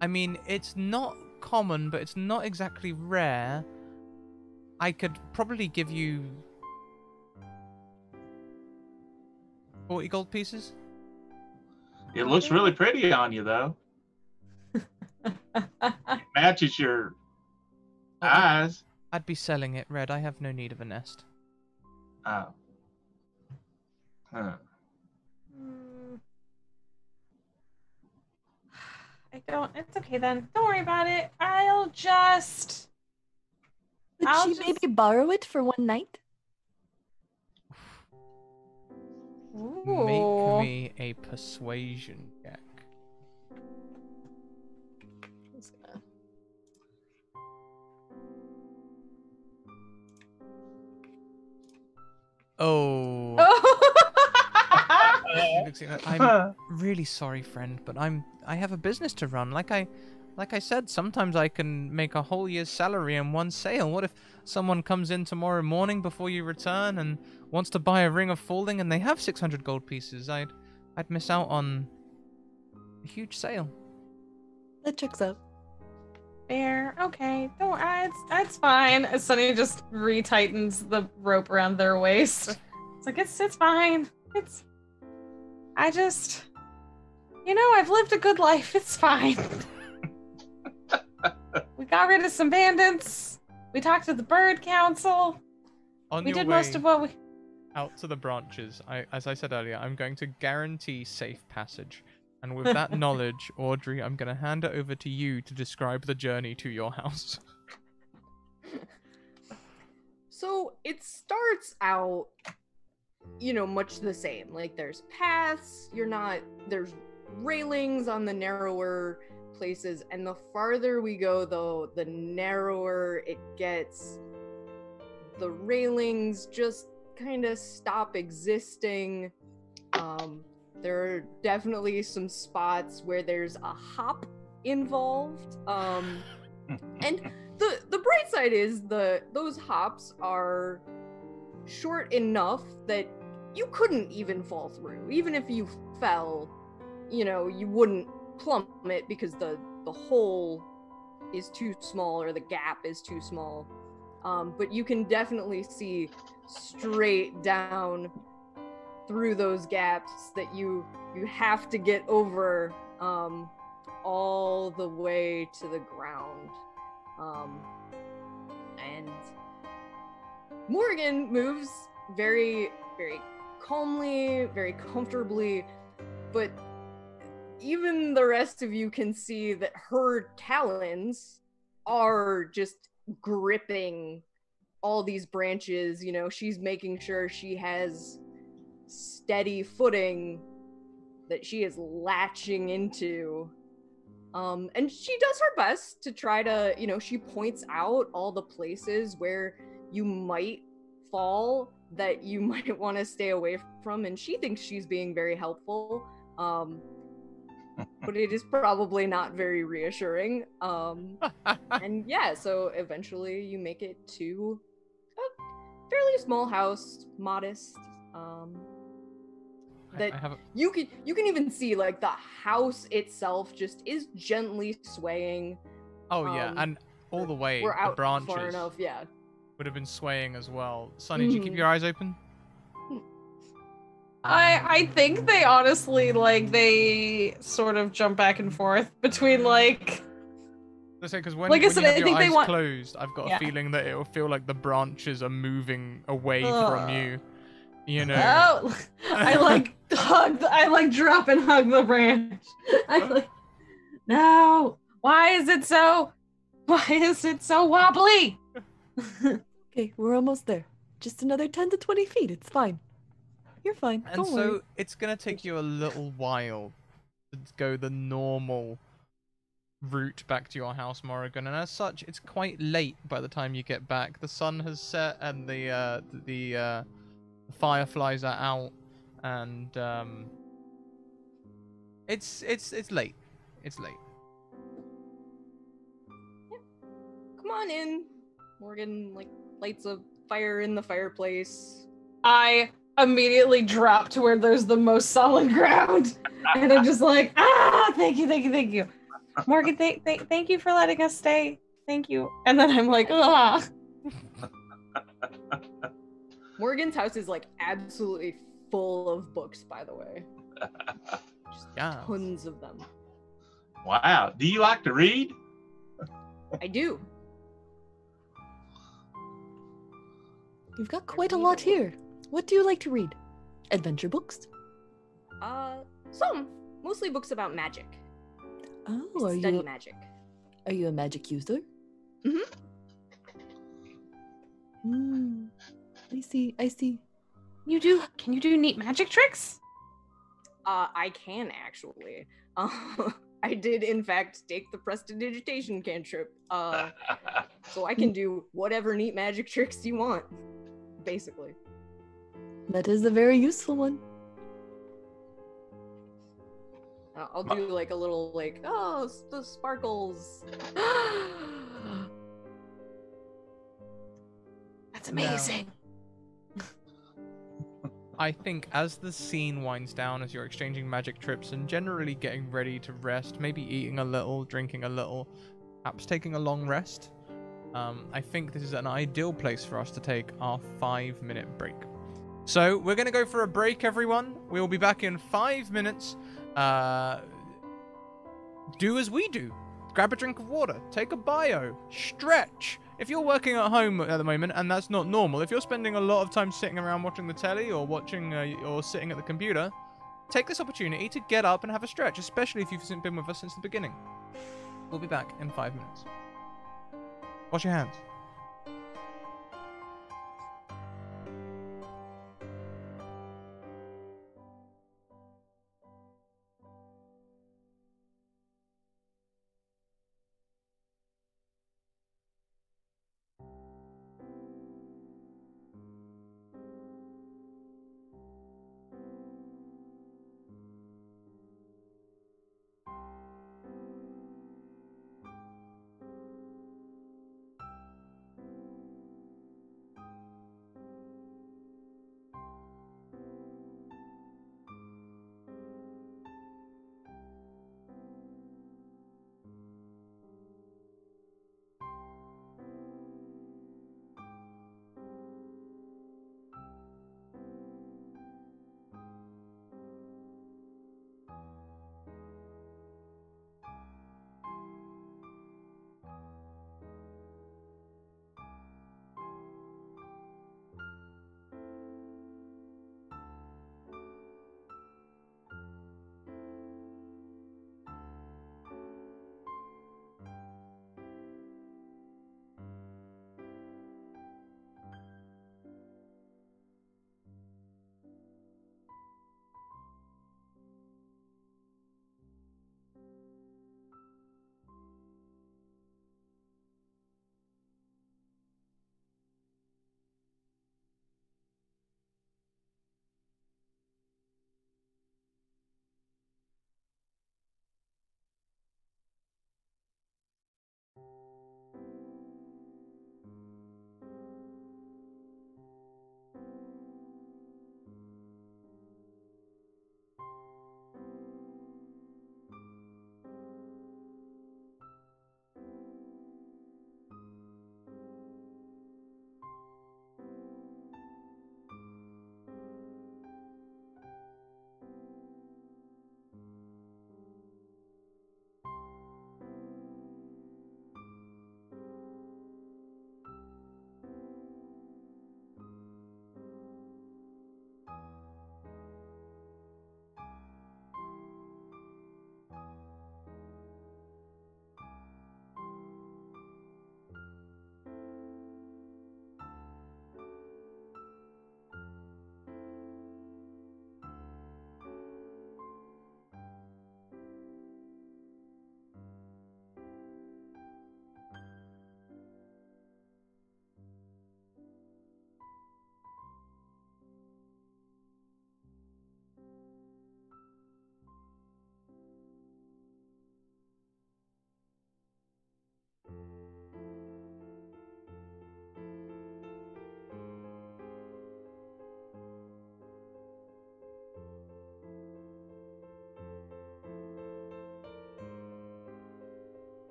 I mean, it's not common, but it's not exactly rare. I could probably give you 40 gold pieces. It looks really pretty on you, though. It matches your eyes. I'd be selling it, Red. I have no need of a nest. Oh. Huh. It's okay then. Don't worry about it. I'll just... Could she maybe borrow it for one night? Ooh. Make me a persuasion check. Oh. I'm really sorry, friend, but I have a business to run. Like I said, sometimes I can make a whole year's salary in one sale. What if someone comes in tomorrow morning before you return and wants to buy a ring of falling and they have 600 gold pieces? I'd miss out on a huge sale. That checks out. Fair. Okay. Don't worry. It's fine. Sunny just retightens the rope around their waist. It's like, it's fine. I've lived a good life. It's fine. We got rid of some bandits. We talked to the bird council. We did most of what we... Out to the branches. As I said earlier, I'm going to guarantee safe passage. And with that knowledge, Audrey, I'm going to hand it over to you to describe the journey to your house. So it starts out, much the same. Like there's paths, there's railings on the narrower places, and the farther we go, though, the narrower it gets. The railings just kind of stop existing. There are definitely some spots where there's a hop involved. And the bright side is those hops are short enough that you couldn't even fall through. Even if you fell, you wouldn't plummet because the hole is too small or the gap is too small. But you can definitely see straight down through those gaps that you have to get over all the way to the ground. And Morgan moves very, very calmly, very comfortably, but even the rest of you can see that her talons are just gripping all these branches. You know, she's making sure she has steady footing that she is latching into. And she does her best to try to, you know, she points out all the places where you might fall that you might want to stay away from, and she thinks she's being very helpful. But it is probably not very reassuring. And yeah, so eventually you make it to a fairly small house, modest. You can even see like the house itself just is gently swaying. Oh yeah, and all the way we're out the branches far enough, yeah. would have been swaying as well. Sunny, did you keep your eyes open? I think they honestly, like, they sort of jump back and forth between, like... Let's say, because when, like I when said, you have I your think they eyes want- closed, I've got a feeling that it will feel like the branches are moving away Ugh. from you. You know. Oh, I drop and hug the branch. I like, no, why is it so wobbly? Okay, we're almost there. Just another 10 to 20 feet. It's fine. You're fine. And Don't so worry. it's going to take you a little while to go the normal route back to your house, Morrigan. And as such, it's quite late by the time you get back. The sun has set and the fireflies are out, and it's late. It's late. Come on in. Morgan like lights a fire in the fireplace. I immediately drop to where there's the most solid ground, and I'm just like, thank you. Morgan, thank you for letting us stay. Thank you. And then I'm like, ah. Morgan's house is like absolutely full of books, by the way. Just tons of them. Wow. Do you like to read? I do. You've got quite a lot here. What do you like to read? Adventure books? Some. Mostly books about magic. Oh, I study magic. Are you a magic user? I see. Can you do neat magic tricks? I can actually. I did in fact take the prestidigitation cantrip. So I can do whatever neat magic tricks you want, basically. That is a very useful one. I'll do like a little like, oh, the sparkles. That's amazing. I think as the scene winds down, as you're exchanging magic trips and generally getting ready to rest, maybe eating a little, drinking a little, perhaps taking a long rest, I think this is an ideal place for us to take our 5-minute break. So we're going to go for a break, everyone. We will be back in 5 minutes. Do as we do. Grab a drink of water. Take a bio. Stretch. If you're working at home at the moment, and that's not normal, if you're spending a lot of time sitting around watching the telly or watching or sitting at the computer, take this opportunity to get up and have a stretch, especially if you've been with us since the beginning. We'll be back in 5 minutes. Wash your hands.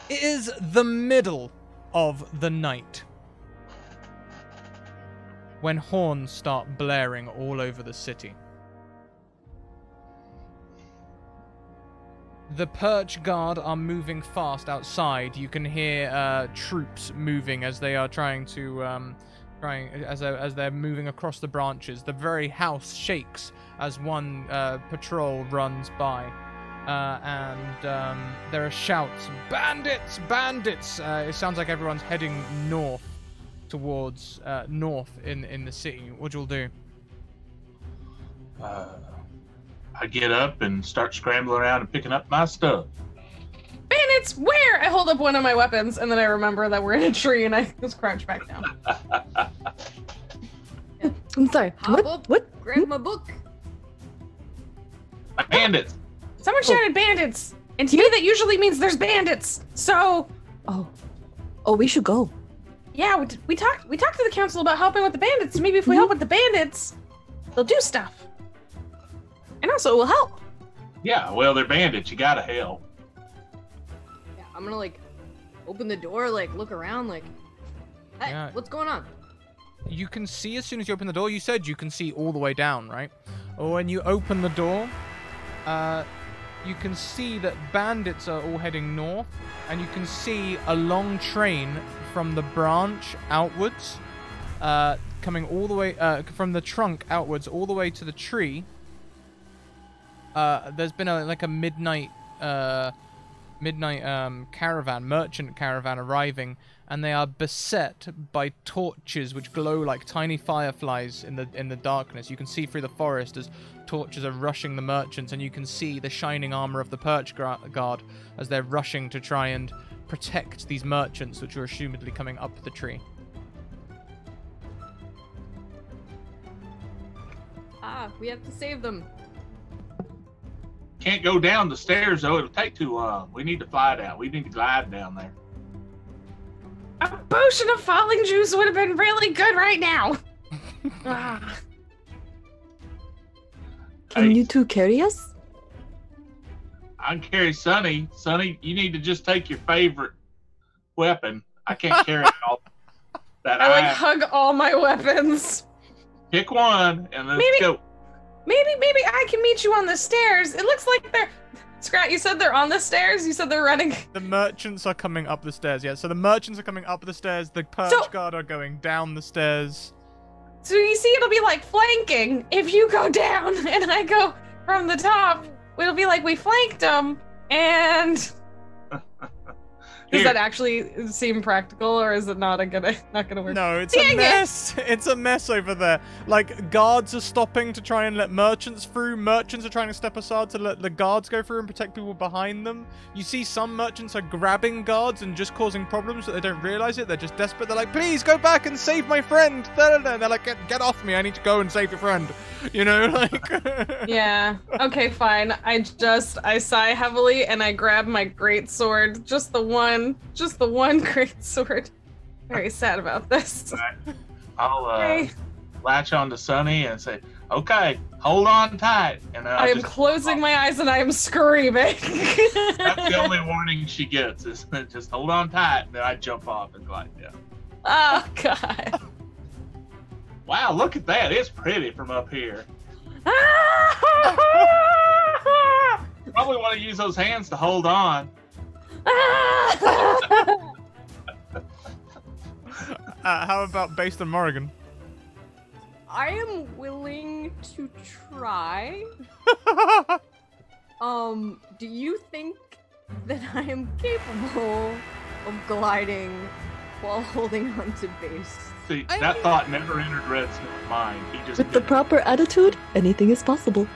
It is the middle of the night when horns start blaring all over the city. The perch guard are moving fast outside. You can hear troops moving as they are trying to as they're moving across the branches. The very house shakes as one patrol runs by, and there are shouts, "Bandits! Bandits!" It sounds like everyone's heading north towards north in the city. What you'll do? I get up and start scrambling around and picking up my stuff. Bandits, where? I hold up one of my weapons, and then I remember that we're in a tree, and I just crouch back down. I'm sorry. Hop up, What? grab my book. Bandits! Someone shouted bandits, and to me that usually means there's bandits. So, Oh, we should go. yeah, we talked to the council about helping with the bandits. Maybe if we help with the bandits, they'll do stuff. And also, it will help. Yeah, well, they're bandits. You gotta help. Yeah, I'm gonna like open the door, like look around, like, hey, Yeah. what's going on? You can see as soon as you open the door. You said you can see all the way down, right? Or when you open the door, you can see that bandits are all heading north, and you can see a long train from the branch outwards, coming all the way from the trunk outwards all the way to the tree. There's been a midnight caravan, merchant caravan arriving, and they are beset by torches which glow like tiny fireflies in the darkness. You can see through the forest as torches are rushing the merchants, and you can see the shining armor of the perch guard as they're rushing to try and protect these merchants which are assumedly coming up the tree. We have to save them. Can't go down the stairs, though. It'll take too long. We need to fly down. We need to glide down there. A potion of falling juice would have been really good right now. Ah. Can Hey. you two carry us? I can carry Sonny. Sonny, you need to just take your favorite weapon. I can't carry all that I have. hug all my weapons. Pick one and let's Maybe- go. Maybe I can meet you on the stairs. It looks like they're... Scrat, you said they're on the stairs? You said they're running... The merchants are coming up the stairs, yeah. So the merchants are coming up the stairs, the perch guard are going down the stairs. So you see, it'll be like flanking. If you go down and I go from the top, it'll be like we flanked them. And... Does Here. that actually seem practical, or is it not gonna work? No, it's Dang a it. mess. It's a mess over there. Like, guards are stopping to try and let merchants through. Merchants are trying to step aside to let the guards go through and protect people behind them. You see some merchants are grabbing guards and just causing problems, but they don't realize it. They're just desperate. They're like, please go back and save my friend. And they're like, get off me. I need to go and save your friend. You know, like... Yeah. Okay, fine. I sigh heavily and I grab my great sword. Just the one great sword. Very sad about this. I'll Okay. latch on to Sonny and say, okay, hold on tight. And then I am closing my eyes and I am screaming. That's the only warning she gets is just hold on tight. And then I jump off and glide down. Oh, God. Wow, look at that. It's pretty from up here. Probably want to use those hands to hold on. How about based on Morrigan? I am willing to try. Do you think that I am capable of gliding while holding on to base? See, that thought never entered Red's mind. He just With the did it. proper attitude, anything is possible.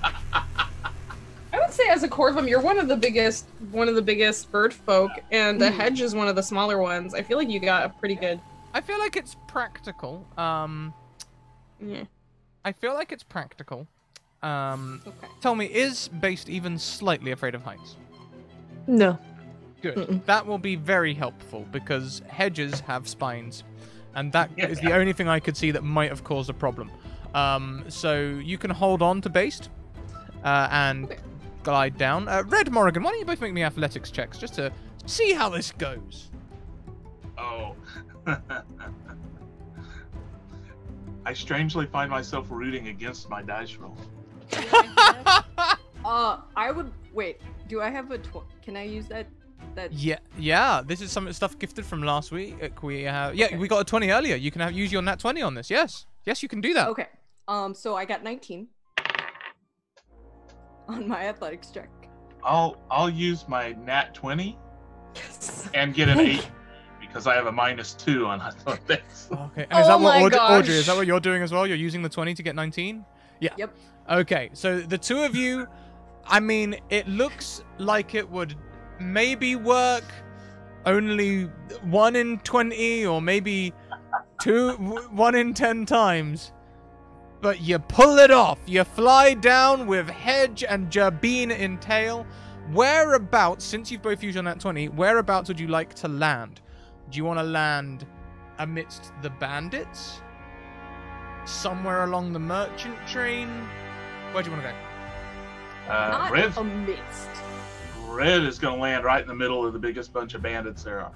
I would say, as a Corvum, you're one of the biggest bird folk, and the hedge is one of the smaller ones. I feel like you got a pretty good. I feel like it's practical. Yeah. I feel like it's practical. Okay. Tell me, is Based even slightly afraid of heights? No. Good. Mm-mm. That will be very helpful because hedges have spines, and that is the only thing I could see that might have caused a problem. So you can hold on to Based, and Okay. glide down. Red, Morrigan, why don't you both make me athletics checks just to see how this goes? Oh. I strangely find myself rooting against my dice roll. I would wait. Do I have a? Can I use that? Yeah. This is some stuff gifted from last week. We got a 20 earlier. You can use your nat 20 on this. Yes, you can do that. Okay. So I got 19 on my athletics check. I'll use my nat 20 and get an 8 because I have a -2 on athletics. Okay. And is that what Audrey? Is that what you're doing as well? You're using the 20 to get 19? Yeah. Yep. Okay. So the two of you, I mean, it looks like it would maybe work only 1 in 20 or maybe 1 in 10 times. But you pull it off. You fly down with Hedge and Jabin in tail. Whereabouts, since you've both used on that 20, whereabouts would you like to land? Do you want to land amidst the bandits? Somewhere along the merchant train? Where do you want to go? Not Red, amidst. Red is going to land right in the middle of the biggest bunch of bandits there are.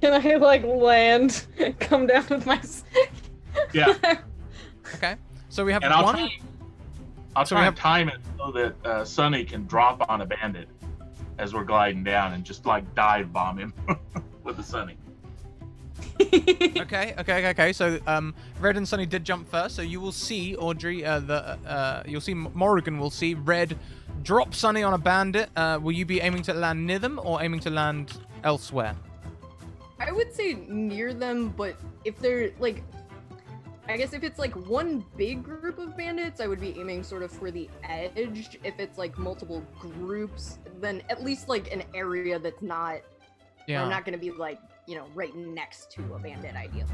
Can I land, come down with my... Yeah. Okay. So we have And one... I'll try and time it so that Sunny can drop on a bandit as we're gliding down and just like dive bomb him with the Sunny. Okay. So Red and Sunny did jump first. So you will see Audrey. You'll see Morrigan will see Red drop Sunny on a bandit. Will you be aiming to land near them or aiming to land elsewhere? I would say near them, but if they're like, I guess if it's like one big group of bandits, I would be aiming sort of for the edge. If it's like multiple groups, then at least like an area that's not, I'm not going to be like, right next to a bandit, ideally.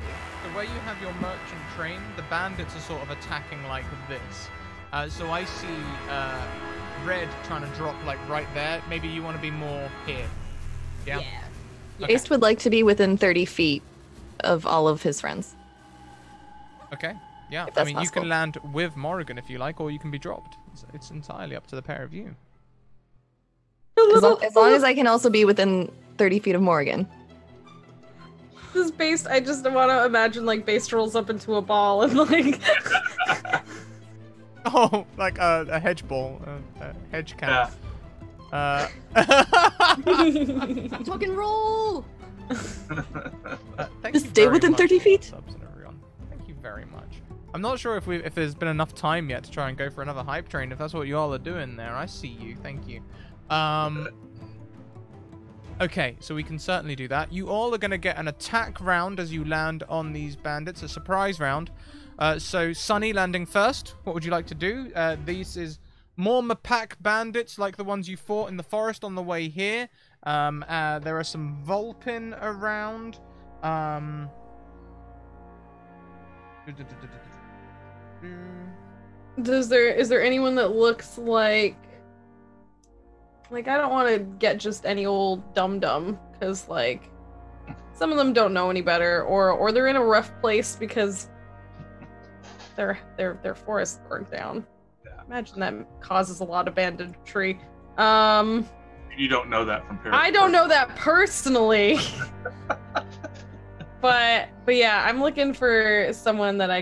So where you have your merchant train, the bandits are sort of attacking like this. So I see Red trying to drop like right there. Maybe you want to be more here. Yeah. Okay. Ace would like to be within 30 feet of all of his friends. Okay. Yeah. I mean, possible. you can land with Morrigan if you like, or you can be dropped. It's entirely up to the pair of you. As long as I can also be within 30 feet of Morrigan. This Based, I just want to imagine like Based rolls up into a ball and like... Oh, like a hedge ball, a hedge can. Yeah. Fucking roll! Thank Just you stay very within much 30 for feet. the subs and everyone. Thank you very much. I'm not sure if there's been enough time yet to try and go for another hype train. If that's what you all are doing there, I see you. Thank you. Okay, so we can certainly do that. You all are going to get an attack round as you land on these bandits, a surprise round. So Sunny landing first. What would you like to do? These is more Mapak bandits like the ones you fought in the forest on the way here. There are some Vulpin around. Is there anyone that looks like I don't want to get just any old dum-dum, because like some of them don't know any better, or they're in a rough place because their forest burned down. Yeah. Imagine that causes a lot of banditry. You don't know that from I don't know that personally. but yeah, I'm looking for someone that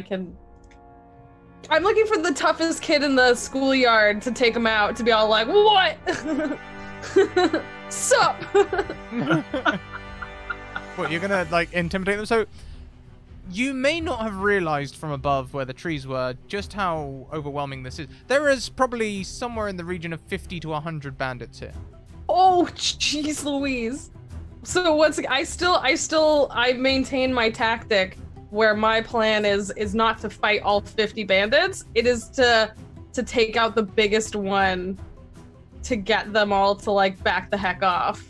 I'm looking for the toughest kid in the schoolyard to take him out, to be all like, what? Sup? What, you're gonna like intimidate them? So you may not have realized from above where the trees were just how overwhelming this is. There is probably somewhere in the region of 50 to 100 bandits here. Oh, jeez Louise. So I maintain my tactic where my plan is not to fight all 50 bandits. It is to take out the biggest one to get them all to like back the heck off.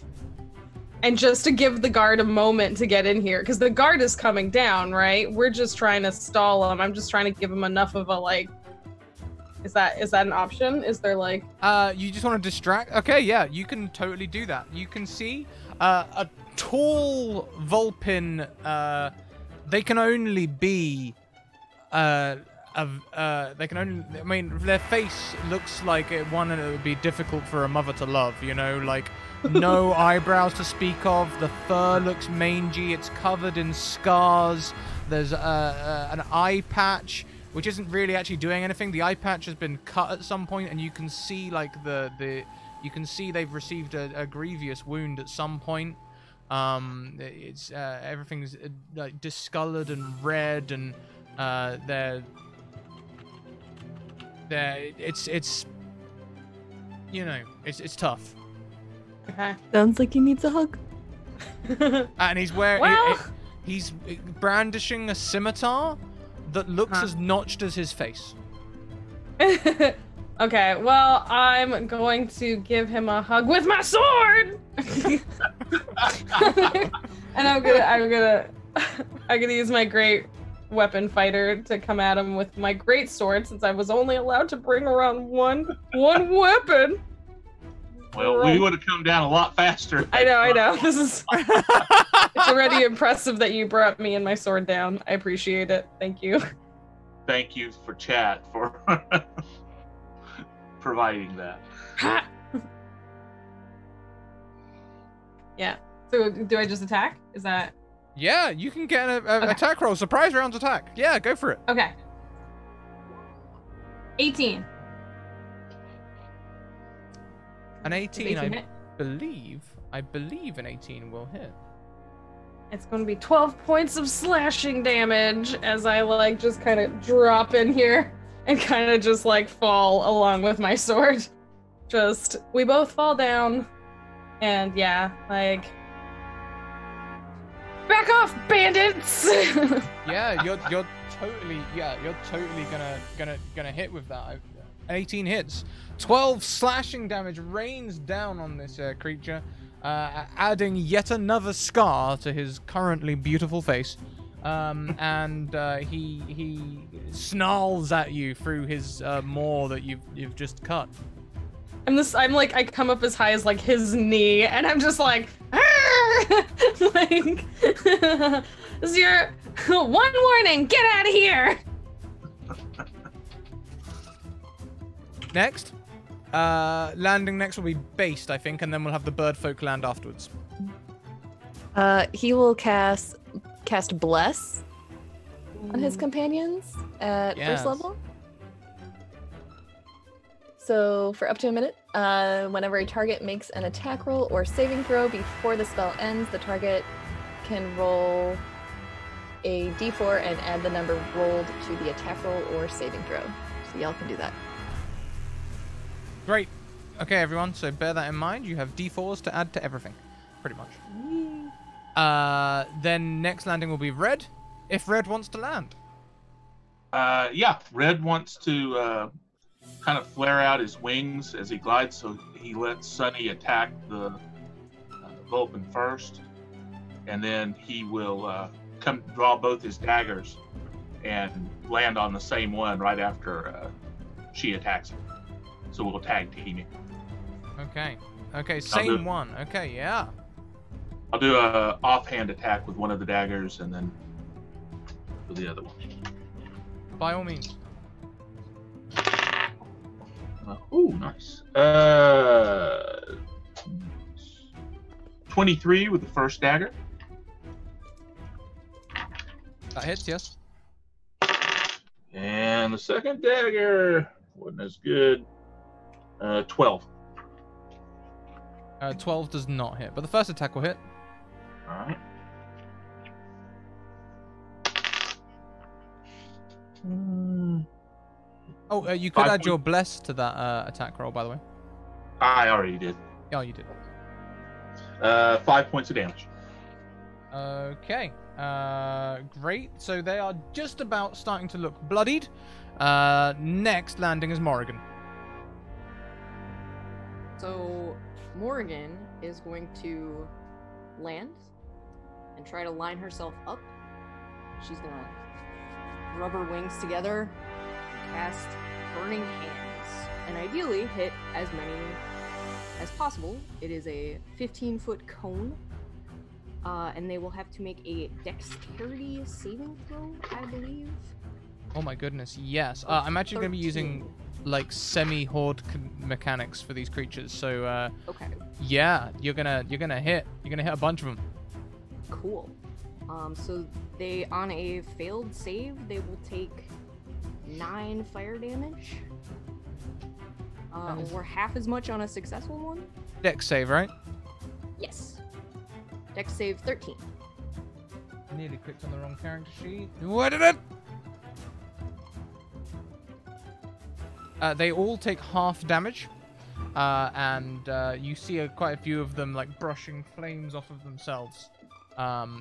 And just to give the guard a moment to get in here, because the guard is coming down, right? We're just trying to stall them. I'm just trying to give them enough of a like. Is that an option? Is there like? You just want to distract? Okay, yeah, you can totally do that. You can see a tall Vulpin. They can only be they can only. I mean, their face looks like one that would be difficult for a mother to love. You know, like no eyebrows to speak of. The fur looks mangy. It's covered in scars. There's an eye patch, which isn't really actually doing anything. The eye patch has been cut at some point, and you can see like you can see they've received a grievous wound at some point. It's everything's like discolored and red, and it's you know it's tough. Okay. Sounds like he needs a hug. And he's wearing Well... he's brandishing a scimitar that looks as notched as his face. Okay, well, I'm going to give him a hug with my sword. And I'm gonna use my great weapon fighter to come at him with my great sword, since I was only allowed to bring around one weapon. Well, we would have come down a lot faster. I know. This is it's already impressive that you brought me and my sword down. I appreciate it. Thank you. Thank you for chat for providing that. Yeah. So do I just attack? Is that... Yeah, you can get an attack roll. Surprise rounds attack. Yeah, go for it. Okay. 18. An 18, 18 I hit? believe an 18 will hit. It's going to be 12 points of slashing damage as I like just kind of drop in here and kind of just like fall along with my sword. We both fall down, and yeah, like, back off, bandits! Yeah, you're totally gonna hit with that. 18 hits. 12 slashing damage rains down on this creature, adding yet another scar to his currently beautiful face. And he snarls at you through his maw that you've just cut. I'm like, I come up as high as like his knee, and I'm just like, like, this is your one warning, get out of here. Next, landing next will be based, I think, and then we'll have the bird folk land afterwards. He will cast Bless on his companions at first level. So for up to a minute, whenever a target makes an attack roll or saving throw before the spell ends, the target can roll a d4 and add the number rolled to the attack roll or saving throw. So y'all can do that. Great. Okay, everyone, so bear that in mind. You have d4s to add to everything, pretty much. Then next landing will be Red, if Red wants to land. Yeah, Red wants to kind of flare out his wings as he glides, so he lets Sunny attack the Vulpin first, and then he will come draw both his daggers and land on the same one right after she attacks him. So we'll tag teaming. Okay, same one. Okay, yeah. I'll do a offhand attack with one of the daggers and then with the other one. By all means. Ooh, nice. 23 with the first dagger. That hits, yes. And the second dagger wasn't as good. 12. 12 does not hit, but the first attack will hit. Alright. Oh, you could add your bless to that attack roll, by the way. I already did. Oh, you did. 5 points of damage. Okay. Great. So they are just about starting to look bloodied. Next landing is Morrigan. So Morrigan is going to land and try to line herself up. She's gonna rub her wings together, cast Burning Hands, and ideally hit as many as possible. It is a 15-foot cone, and they will have to make a dexterity saving throw, I believe. Oh my goodness, yes. I'm actually going to be using 13. like semi-horde mechanics for these creatures. So Okay. yeah, you're gonna hit a bunch of them. Cool. So they, on a failed save, they will take 9 fire damage. Or half as much on a successful one. Dex save, right? Yes. Dex save 13. Nearly clicked on the wrong character sheet. What did it? They all take half damage, and you see quite a few of them like brushing flames off of themselves.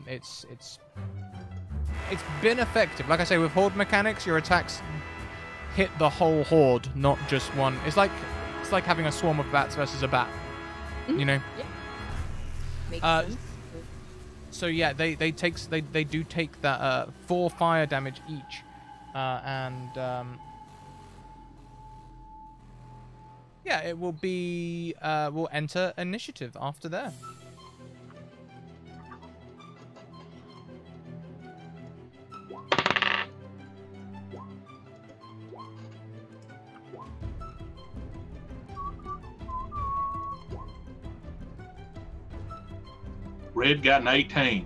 It's been effective. Like I say, with horde mechanics, your attacks hit the whole horde, not just one. It's like having a swarm of bats versus a bat. You know. Yeah. Makes sense. So yeah, they do take that 4 fire damage each, and yeah, it will be we'll enter initiative after there. Red got an 18.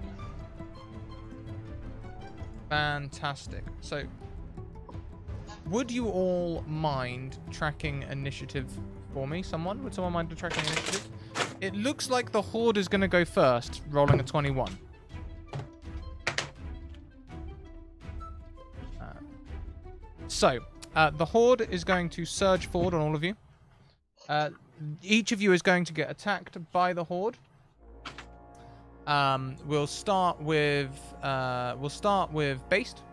Fantastic. So, would you all mind tracking initiative for me? Would someone mind tracking initiative? It looks like the horde is going to go first, rolling a 21. So, the horde is going to surge forward on all of you. Each of you is going to get attacked by the horde. We'll start with Based.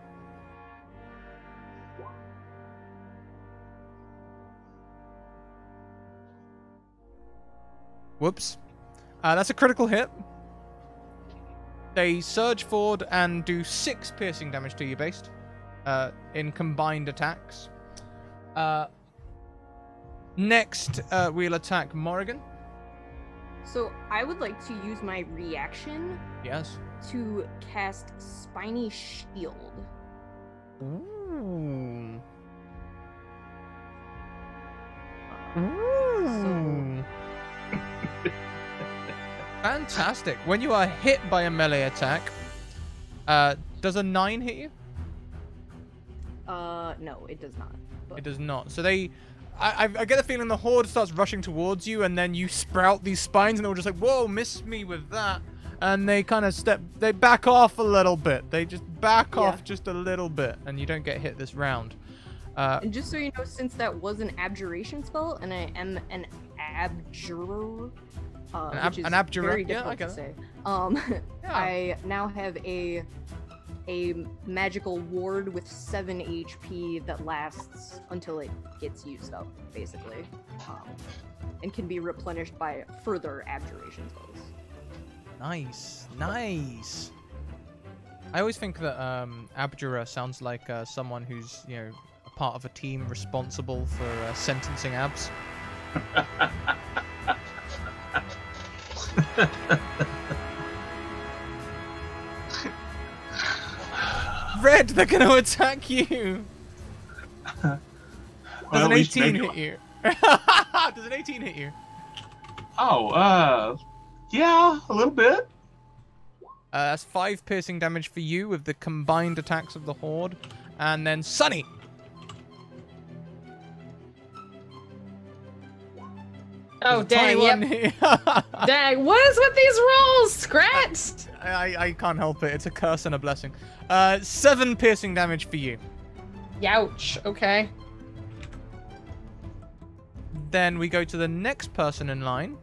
Whoops. That's a critical hit. They surge forward and do 6 piercing damage to you, Based. In combined attacks. Next, we'll attack Morrigan. So I would like to use my reaction Yes. to cast Spiny Shield. Ooh. Fantastic. When you are hit by a melee attack, does a 9 hit you? No, it does not. But... It does not. So I get the feeling the horde starts rushing towards you, and then you sprout these spines, and they're just like, whoa, miss me with that. And they kind of they back off a little bit. They just back off just a little bit, and you don't get hit this round. And just so you know, since that was an abjuration spell, and I am an abjurer, which is abjurer? very Yeah, I difficult get to it. say. I now have a magical ward with 7 HP that lasts until it gets used up, basically, and can be replenished by further abjuration spells. Nice. I always think that abjurer sounds like someone who's, you know, a part of a team responsible for sentencing abs. Red, they're going to attack you. Does an 18 hit you? Does an 18 hit you? Oh, yeah, a little bit. That's 5 piercing damage for you with the combined attacks of the horde. And then Sunny. Oh, dang, yep. Dang, what is with these rolls? Scratch! I can't help it. It's a curse and a blessing. 7 piercing damage for you. Youch. Okay. Then we go to the next person in line.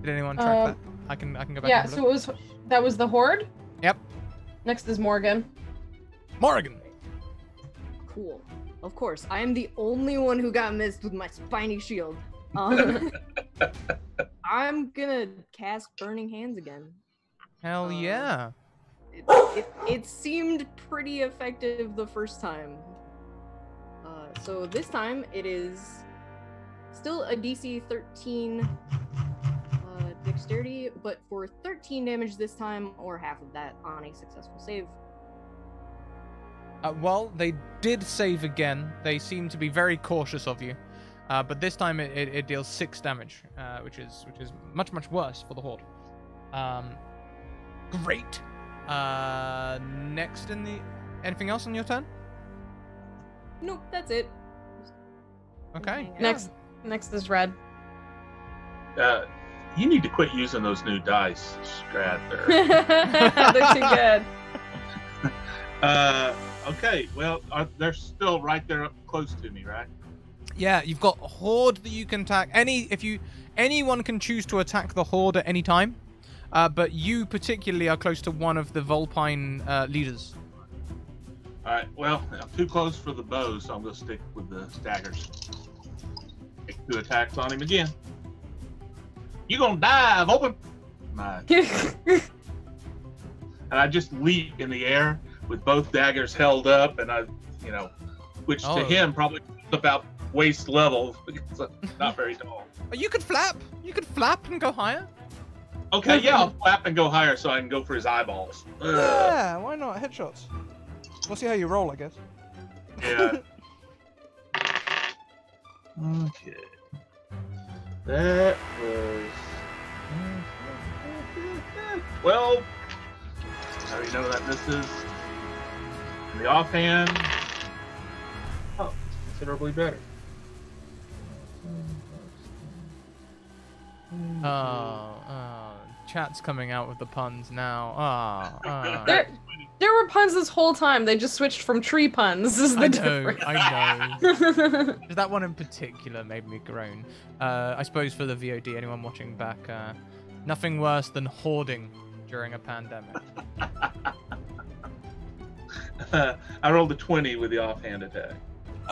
Did anyone track that? I can go back. Yeah, and so that was the horde? Yep. Next is Morgan. Morrigan. Cool. Of course, I am the only one who got missed with my spiny shield. I'm gonna cast Burning Hands again. Hell yeah. It seemed pretty effective the first time. So this time it is still a DC 13 dexterity, but for 13 damage this time, or half of that on a successful save. Well, they did save again. They seem to be very cautious of you. But this time it deals 6 damage, which is much worse for the horde. Great. Next in the anything else on your turn? Nope, that's it. Okay. Next is red. You need to quit using those new dice, Scrat. They're too good. Okay. Well, they're still right there up close to me, right? Yeah, you've got a horde that you can attack. Anyone can choose to attack the horde at any time, but you particularly are close to one of the Vulpine leaders. All right. Well, I'm too close for the bow, so I'm gonna stick with the daggers. Take 2 attacks on him again. You gonna dive open? And I just leap in the air with both daggers held up, and which to him probably about waist level because I'm not very tall. You could flap. You could flap and go higher. Okay, yeah, I'll flap and go higher so I can go for his eyeballs. Yeah, why not? Headshots. We'll see how you roll, I guess. Yeah. Okay. That was 12. I already know that this is in the offhand. Oh, considerably better. Chat's coming out with the puns now. There were puns this whole time. They just switched from tree puns. This is the difference. I know. That one in particular made me groan. I suppose for the VOD, anyone watching back, nothing worse than hoarding during a pandemic. I rolled a 20 with the offhand attack.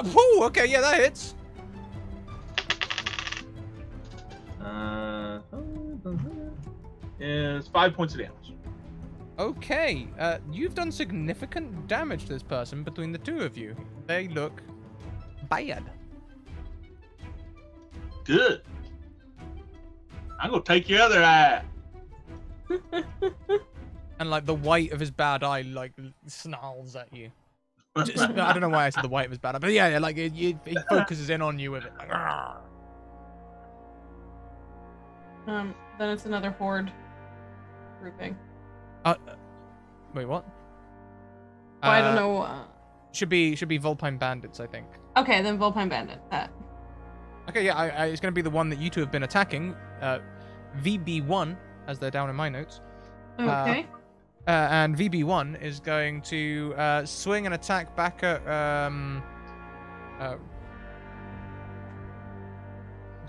Whoa, okay, yeah, that hits. Is 5 points of damage. Okay, you've done significant damage to this person between the 2 of you. They look bad. Good. I'm gonna take your other eye. And like the white of his bad eye like snarls at you. I don't know why I said the white of his bad eye, but yeah, like he focuses in on you with it. Like, then it's another horde grouping. Wait, what? Oh, I don't know. Should be Vulpine Bandits, I think. Okay, then Vulpine Bandit. Okay, yeah, it's going to be the one that you 2 have been attacking. VB1, as they're down in my notes. Okay. And VB1 is going to swing and attack back at.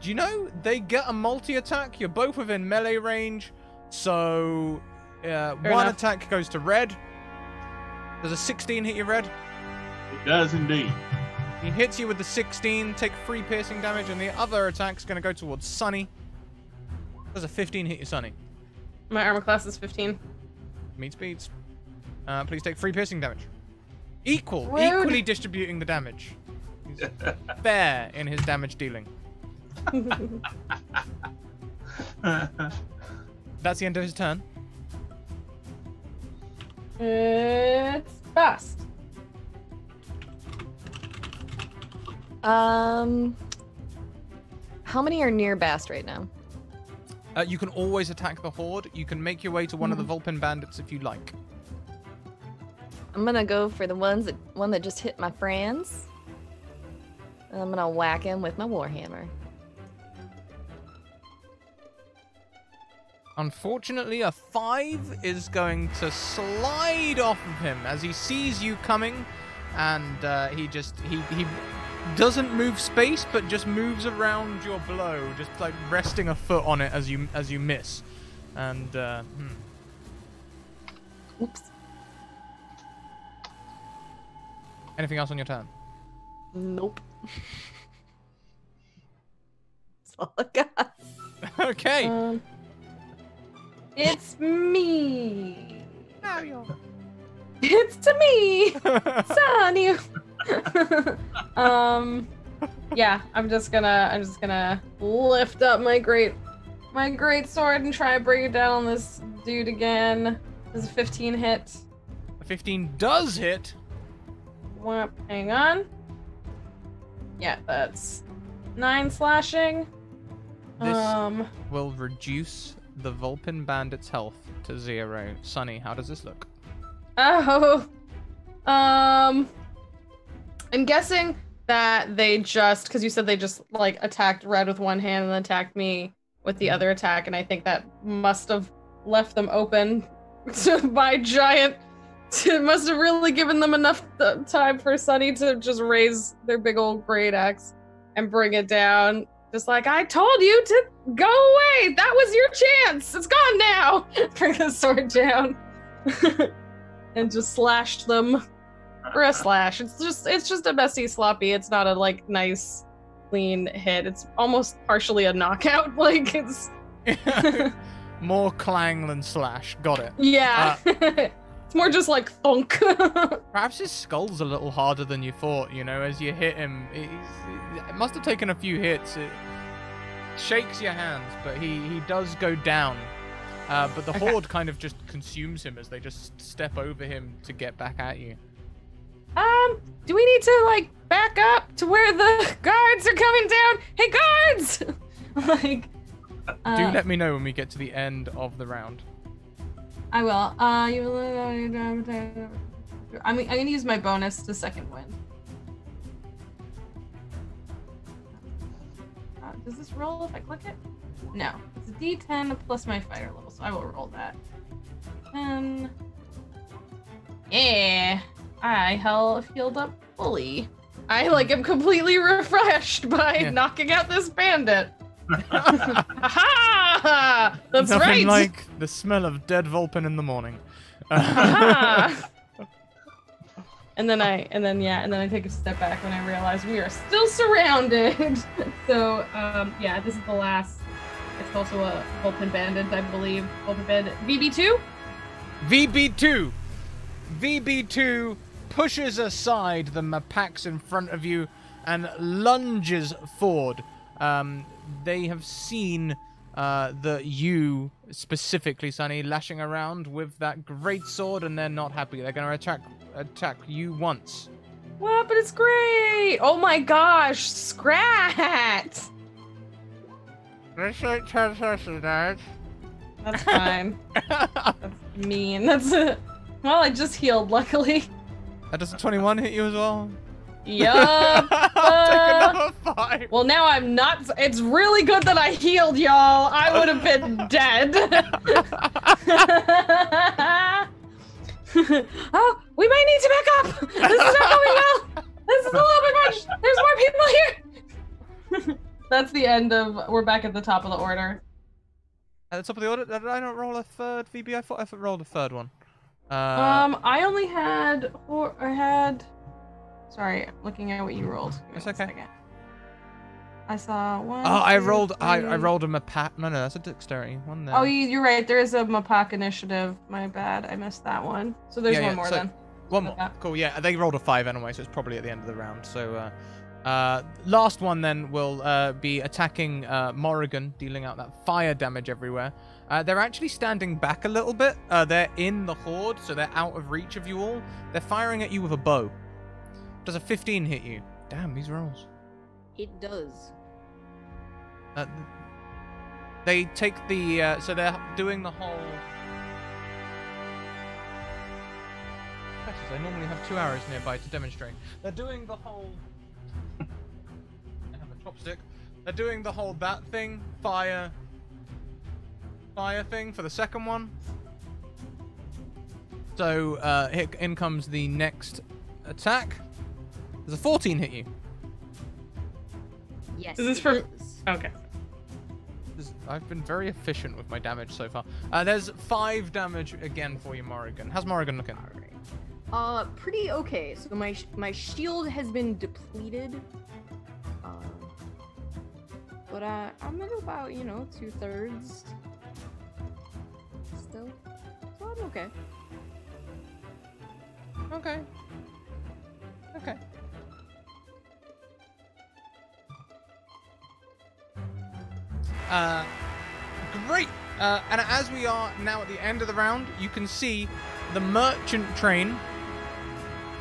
Do you know they get a multi-attack? You're both within melee range, so one attack goes to red. Does a 16 hit you, red? It does indeed. He hits you with the 16, take 3 piercing damage, and the other attack's going to go towards Sunny. Does a 15 hit you, Sunny? My armor class is 15. Meets beats. Please take 3 piercing damage. Equally distributing the damage. He's fair in his damage dealing. That's the end of his turn. It's fast. How many are near Bast right now? You can always attack the horde. You can make your way to one of the Vulpine Bandits if you like. I'm gonna go for the one that just hit my friends. And I'm gonna whack him with my warhammer. Unfortunately, a 5 is going to slide off of him as he sees you coming, and he doesn't move space, but just moves around your blow, just like resting a foot on it as you miss. And Oops. Anything else on your turn? Nope. That's all I got. Okay. It's me. Mario. It's to me. Sonny. Yeah, I'm just gonna lift up my great sword and try to bring it down on this dude again. Does a 15 hit? A 15 does hit. Hang on. Yeah, that's 9 slashing. This will reduce the Vulpin Bandit's health to 0. Sunny, how does this look? Oh. I'm guessing that they just, because you said they just like attacked Red with one hand and then attacked me with the other attack, and I think that must have left them open to my giant. It must have really given them enough time for Sunny to just raise their big old great axe and bring it down. Just like, I told you to go away. That was your chance. It's gone now. Bring the sword down and just slashed them for a slash. It's just a messy sloppy. It's not a like nice clean hit. It's almost partially a knockout. Like it's more clang than slash. Got it. Yeah. It's more just like thunk. Perhaps his skull's a little harder than you thought, you know, as you hit him. It must have taken a few hits. It shakes your hands, but he does go down. But the horde kind of just consumes him as they just step over him to get back at you. Do we need to, like, back up to where the guards are coming down? Hey, guards! Like, do let me know when we get to the end of the round. I will. I'm gonna use my bonus to second win. Does this roll if I click it? No. It's a D10 plus my fighter level, so I will roll that. 10. Yeah. I healed up fully. I am completely refreshed by knocking out this bandit. Aha! That's Nothing right. like the smell of dead Vulpin in the morning. And then I take a step back when I realize we are still surrounded. So this is the last. It's also a Vulpin bandit, I believe. Vulpin bandit VB2. VB2 pushes aside the Mapax in front of you and lunges forward. They have seen you, specifically, Sunny, lashing around with that great sword, and they're not happy. They're going to attack you once. What? But it's great! Oh my gosh, Scrat! That's fine. That's mean. That's it. Well, I just healed, luckily. That does a 21 hit you as well? Yup. Take another 5. Well, now I'm not. It's really good that I healed, y'all. I would have been dead. Oh, we might need to back up. This is not going well. This is a little bit much. There's more people here. That's the end of. We're back at the top of the order. At the top of the order? Did I not roll a third VB? I thought I rolled a third one. I only had. Sorry, looking at what you rolled. It's okay. I saw one. Oh, I rolled a Mapac. No, that's a dexterity one there. Oh, you're right. There is a Mapac initiative. My bad. I missed that one. So there's one more then. One more. Cool. Yeah, they rolled a 5 anyway, so it's probably at the end of the round. So, last one then will be attacking Morrigan, dealing out that fire damage everywhere. They're actually standing back a little bit. They're in the horde, so they're out of reach of you all. They're firing at you with a bow. Does a 15 hit you? Damn, these rolls. It does. They take the... so they're doing the whole... I normally have 2 arrows nearby to demonstrate. They're doing the whole... I have a chopstick. They're doing the whole that thing, fire thing for the second one. So, in comes the next attack. Does a 14 hit you? Yes. Is this from... Okay. I've been very efficient with my damage so far. There's 5 damage again for you, Morrigan. How's Morrigan looking? Pretty okay. So my shield has been depleted. But I'm at about, 2/3 still. So I'm okay. Okay. Great! And as we are now at the end of the round, you can see the merchant train.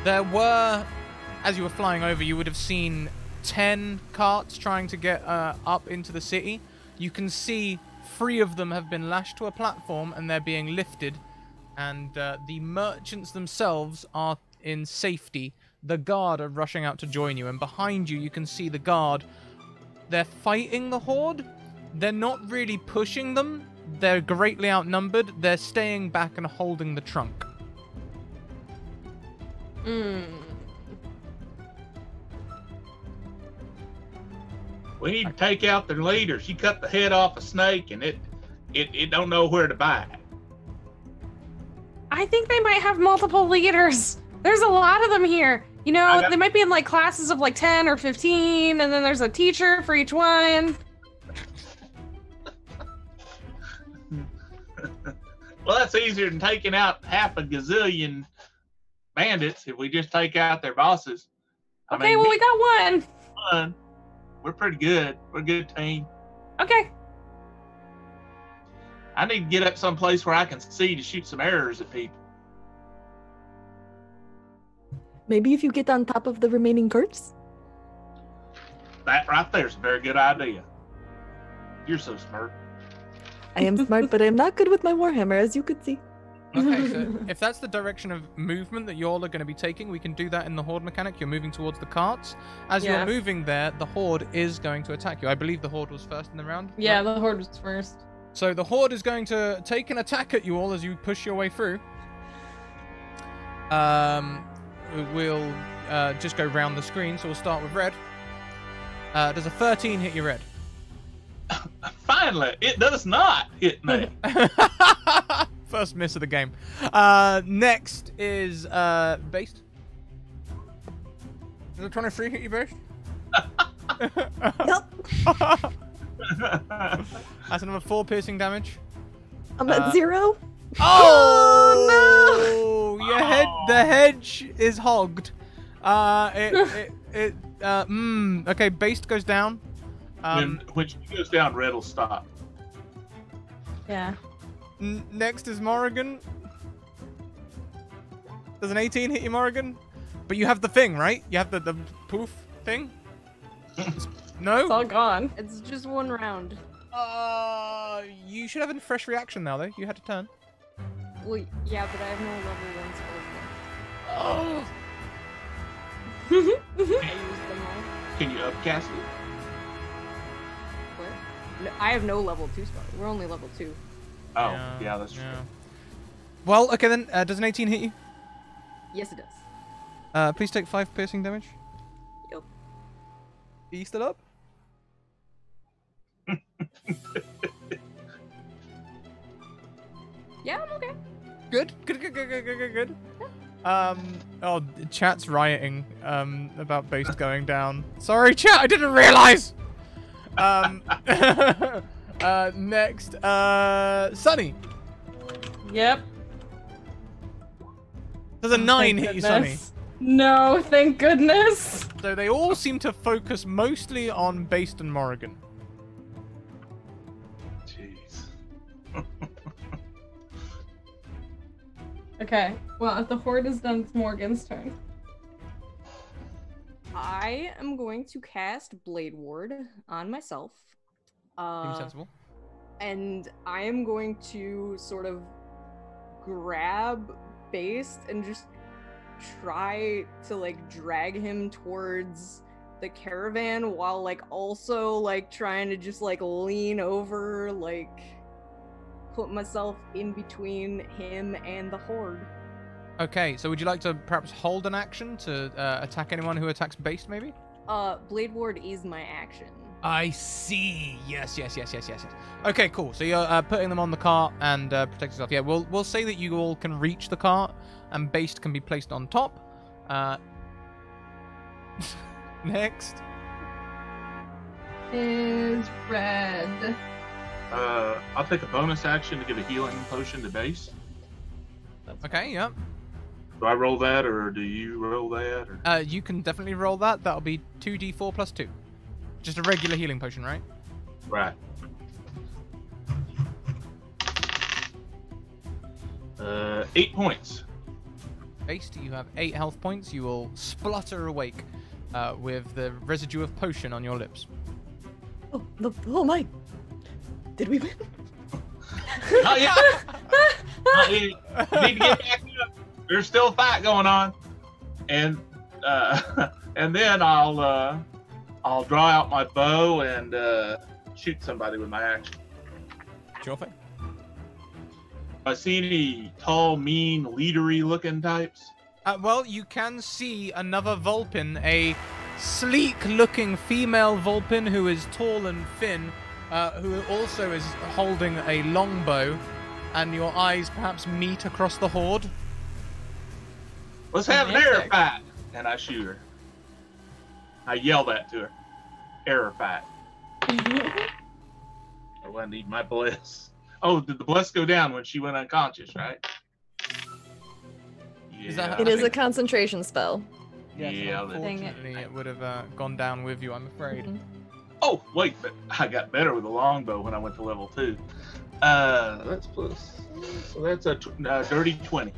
There were as you were flying over, you would have seen 10 carts trying to get up into the city. You can see 3 of them have been lashed to a platform and they're being lifted. And the merchants themselves are in safety. The guard are rushing out to join you. And behind you, you can see the guard. They're fighting the horde. They're not really pushing them. They're greatly outnumbered. They're staying back and holding the trunk. We need to take out their leader. She cut the head off a snake, and it don't know where to bite. I think they might have multiple leaders. There's a lot of them here. You know, they might be in like classes of like 10 or 15, and then there's a teacher for each one. Well, that's easier than taking out half a gazillion bandits if we just take out their bosses. Okay, well, we got one. We're pretty good. We're a good team. Okay. I need to get up someplace where I can see to shoot some arrows at people. Maybe if you get on top of the remaining carts? That right there is a very good idea. You're so smart. I am smart, but I am not good with my Warhammer, as you could see. Okay, so if that's the direction of movement that y'all are going to be taking, we can do that in the horde mechanic. You're moving towards the carts. As you're moving there, the horde is going to attack you. I believe the horde was first in the round. Yeah, right? the horde was first. So the horde is going to take an attack at you all as you push your way through. We'll just go round the screen, so we'll start with red. Does a 13 hit you, red? Finally, it does not hit me. First miss of the game. Next is Based. Does a 23 hit you, Based? Nope. That's another 4 piercing damage. I'm at 0. Oh no! The hedge is hogged. Okay, Based goes down. When she goes down, red will stop. Yeah. Next is Morrigan. Does an 18 hit you, Morrigan? But you have the thing, right? You have the poof thing? No? It's all gone. It's just one round. You should have a fresh reaction now, though. You had to turn. Well, yeah, but I have no level 1 spells left. Oh! I used them all. Can you upcast it? What? No, I have no level 2 spells. We're only level 2. Oh, yeah, that's true. Well, okay then. Does an 18 hit you? Yes, it does. Please take 5 piercing damage. Yep. Are you still up? Yeah, I'm okay. Good. Oh, chat's rioting about Based going down. Sorry, chat, I didn't realize. Next, Sunny. Yep. Does a 9 hit you, Sunny? No, thank goodness. So they all seem to focus mostly on Based and Morrigan. Jeez. Okay, well, if the horde is done, it's Morgan's turn. I am going to cast Blade Ward on myself. Seems sensible. And I am going to sort of grab Based and just try to like drag him towards the caravan while like also like trying to just like lean over, like put myself in between him and the horde. Okay, so would you like to perhaps hold an action to attack anyone who attacks Based, maybe? Blade Ward is my action. I see. Yes. Okay, cool. So you're putting them on the cart and protect yourself. Yeah, we'll say that you all can reach the cart and Based can be placed on top. Next Is red. I'll take a bonus action to give a healing potion to Base. Okay, yep. Do I roll that, or do you roll that? Or? You can definitely roll that. That'll be 2d4 plus 2. Just a regular healing potion, right? Right. 8 points. Based, you have 8 health points. You will splutter awake with the residue of potion on your lips. Oh my! Did we win? Not yet. Not yet. You need to get back up. There's still a fight going on, and then I'll draw out my bow and shoot somebody with my action. Sure thing. I see any tall, mean, leadery looking types? Well, you can see another Vulpin, a sleek-looking female Vulpin who is tall and thin, who also is holding a longbow, and your eyes perhaps meet across the horde. Let's have an air fight! And I shoot her. I yell that to her. Air fight. Oh, I need my bless. Oh, did the bless go down when she went unconscious, right? Yeah. It is a concentration spell. Yeah. Unfortunately, it would have gone down with you, I'm afraid. Oh, wait, but I got better with the longbow when I went to level 2. That's plus. So that's a dirty 20.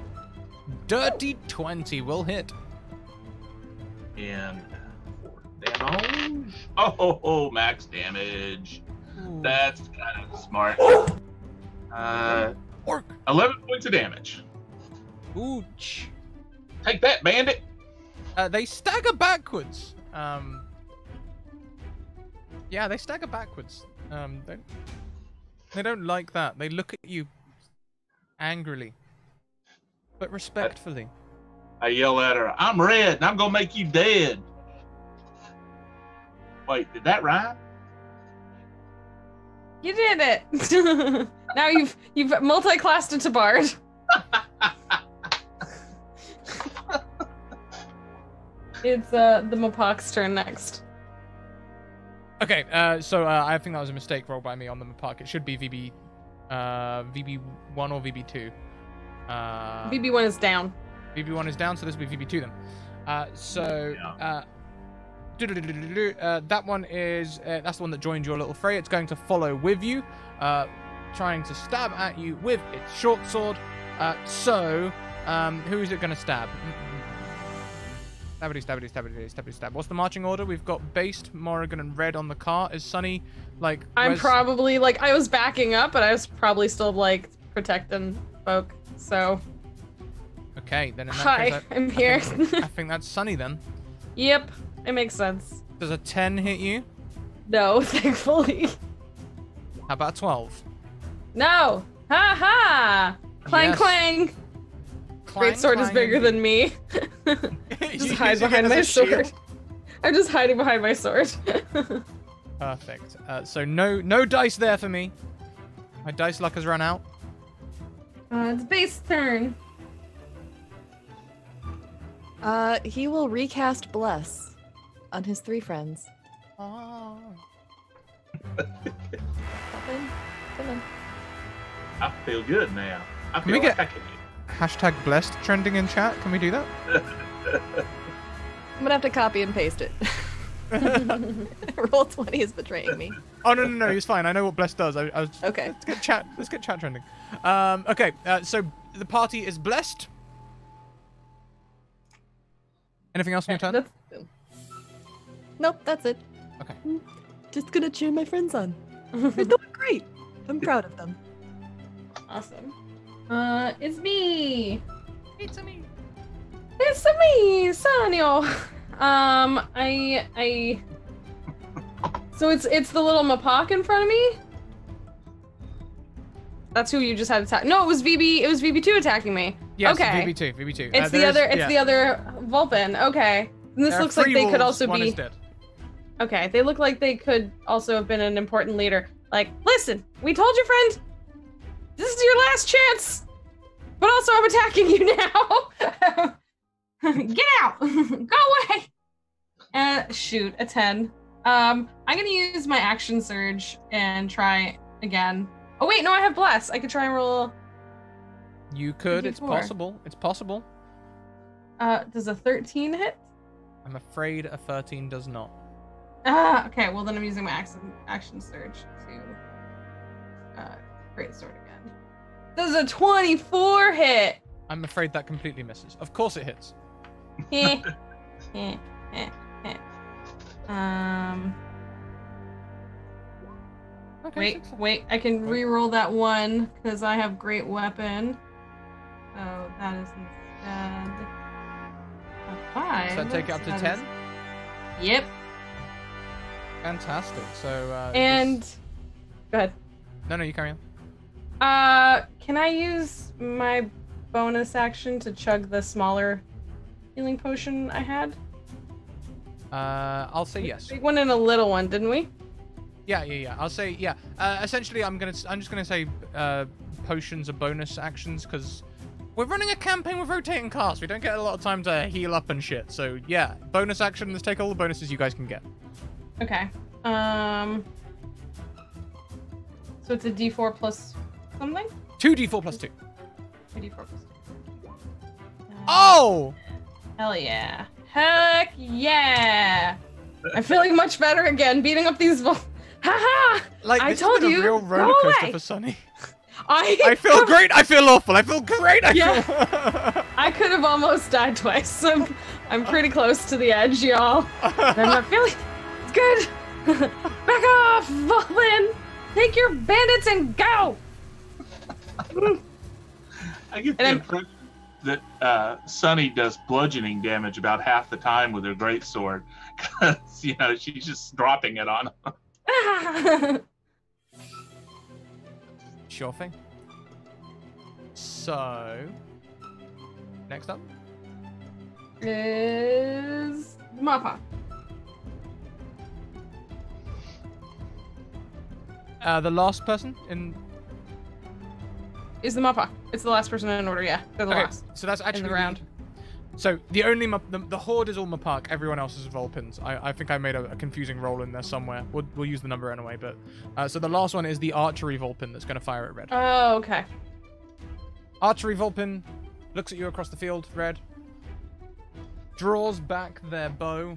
Dirty 20 will hit. And 4 damage. Oh, max damage. Ooh. That's kind of smart. 11 points of damage. Ooch. Take that, bandit. They stagger backwards. Yeah, they stagger backwards. They don't like that. They look at you angrily, but respectfully. I yell at her, I'm red and I'm gonna make you dead. Wait, did that rhyme? You did it. Now you've multi-classed into bard. It's the Mapok's turn next. Okay, so I think that was a mistake rolled by me on the Mapok. It should be VB1 or VB2. VB1 is down. VB1 is down, so this will be VB2 then. That one is that's the one that joined your little fray. It's going to follow with you, trying to stab at you with its short sword. Who is it going to stab? Stabby. What's the marching order? We've got Based, Morrigan, and Red on the cart. Is Sunny like? I'm probably like I was backing up, but I was probably still like protecting folk. So. Okay, then in that Hi, case, I'm here. I think that's Sunny then. Yep, it makes sense. Does a 10 hit you? No, thankfully. How about 12? No! Ha ha! Clang Yes. Clang! Great sword is bigger than me. Just hide behind my sword. I'm just hiding behind my sword. Perfect. So no dice there for me. My dice luck has run out. It's Base's turn. He will recast Bless on his 3 friends. Oh. Come on. I feel good now. I Can we feel like get- I can Hashtag blessed trending in chat. Can we do that? I'm gonna have to copy and paste it. Roll 20 is betraying me. Oh no, it's fine. I know what blessed does. I was Okay. Let's get chat trending. Okay. So the party is blessed. Anything else on your turn? Nope, that's it. Okay. Just gonna cheer my friends on. They're doing great. I'm proud of them. Awesome. It's me. It's me. It's me, Sanyo. So it's the little Mapok in front of me. That's who you just had attack. No, it was VB. It was VB2 attacking me. Yes, okay. VB2. It's the other. It's the other Vulpin. Okay. And this looks like they could also one be. is dead. Okay, they look like they could also have been an important leader. Like, listen, we told you, friend, this is your last chance. But also, I'm attacking you now. Get out. Go away. Shoot, a 10. I'm gonna use my action surge and try again. Oh wait, no, I have bless. I could try and roll. You could. It's 54. possible. It's possible. Does a 13 hit? I'm afraid a 13 does not. Okay, well then I'm using my action surge to great sword again. Does a 24 hit? I'm afraid that completely misses. Of course it hits. Eh, eh, eh, eh. Okay, Wait. I can re-roll that one because I have great weapon. So that is instead a 5. So take it up to 10? Yep. Fantastic. So, And go ahead. No, you carry on. Can I use my bonus action to chug the smaller healing potion I had? I'll say yes. Big one and a little one, didn't we? Yeah. I'll say yeah. Essentially, I'm just gonna say potions are bonus actions because we're running a campaign with rotating casts. We don't get a lot of time to heal up and shit. So yeah, bonus action. Let's take all the bonuses you guys can get. Okay. So it's a D4 plus something? 2d4 plus 2. 2d4 plus 2. Oh! Hell yeah. Heck yeah! I'm feeling much better again, beating up these Haha! Like, I this told has been you, a real go roller coaster away. for Sunny. I feel great. I feel awful. I feel great. Yeah. I could have almost died twice. I'm pretty close to the edge, y'all. I'm not feeling. It's good. Back off, Volvin. Take your bandits and go. I get the impression that Sunny does bludgeoning damage about half the time with her greatsword, because she's just dropping it on him. Sure thing. So, next up is Mappa. The last person in. Is the Mappa. It's the last person in order, yeah. They're the last. So that's actually in the round. So the only the horde is all Mapak. Everyone else is Vulpins. I think I made a confusing roll in there somewhere. We'll use the number anyway. But so the last one is the archery Vulpin that's going to fire at Red. Oh, okay. Archery Vulpin looks at you across the field. Red draws back their bow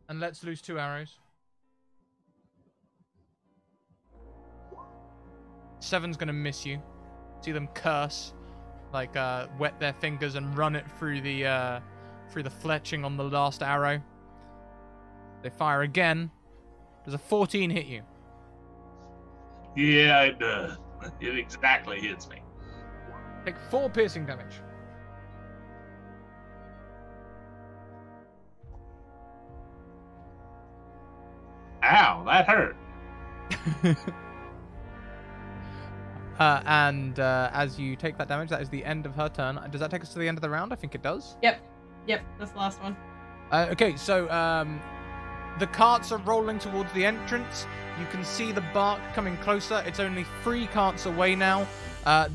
and lets loose 2 arrows. 7's going to miss you. See them curse. Like wet their fingers and run it through the fletching on the last arrow. They fire again. Does a 14 hit you? Yeah, it does. It exactly hits me. Take 4 piercing damage. Ow, that hurt. And as you take that damage, that is the end of her turn. Does that take us to the end of the round? I think it does. Yep, that's the last one. Okay, so the carts are rolling towards the entrance. You can see the bark coming closer. It's only 3 carts away now.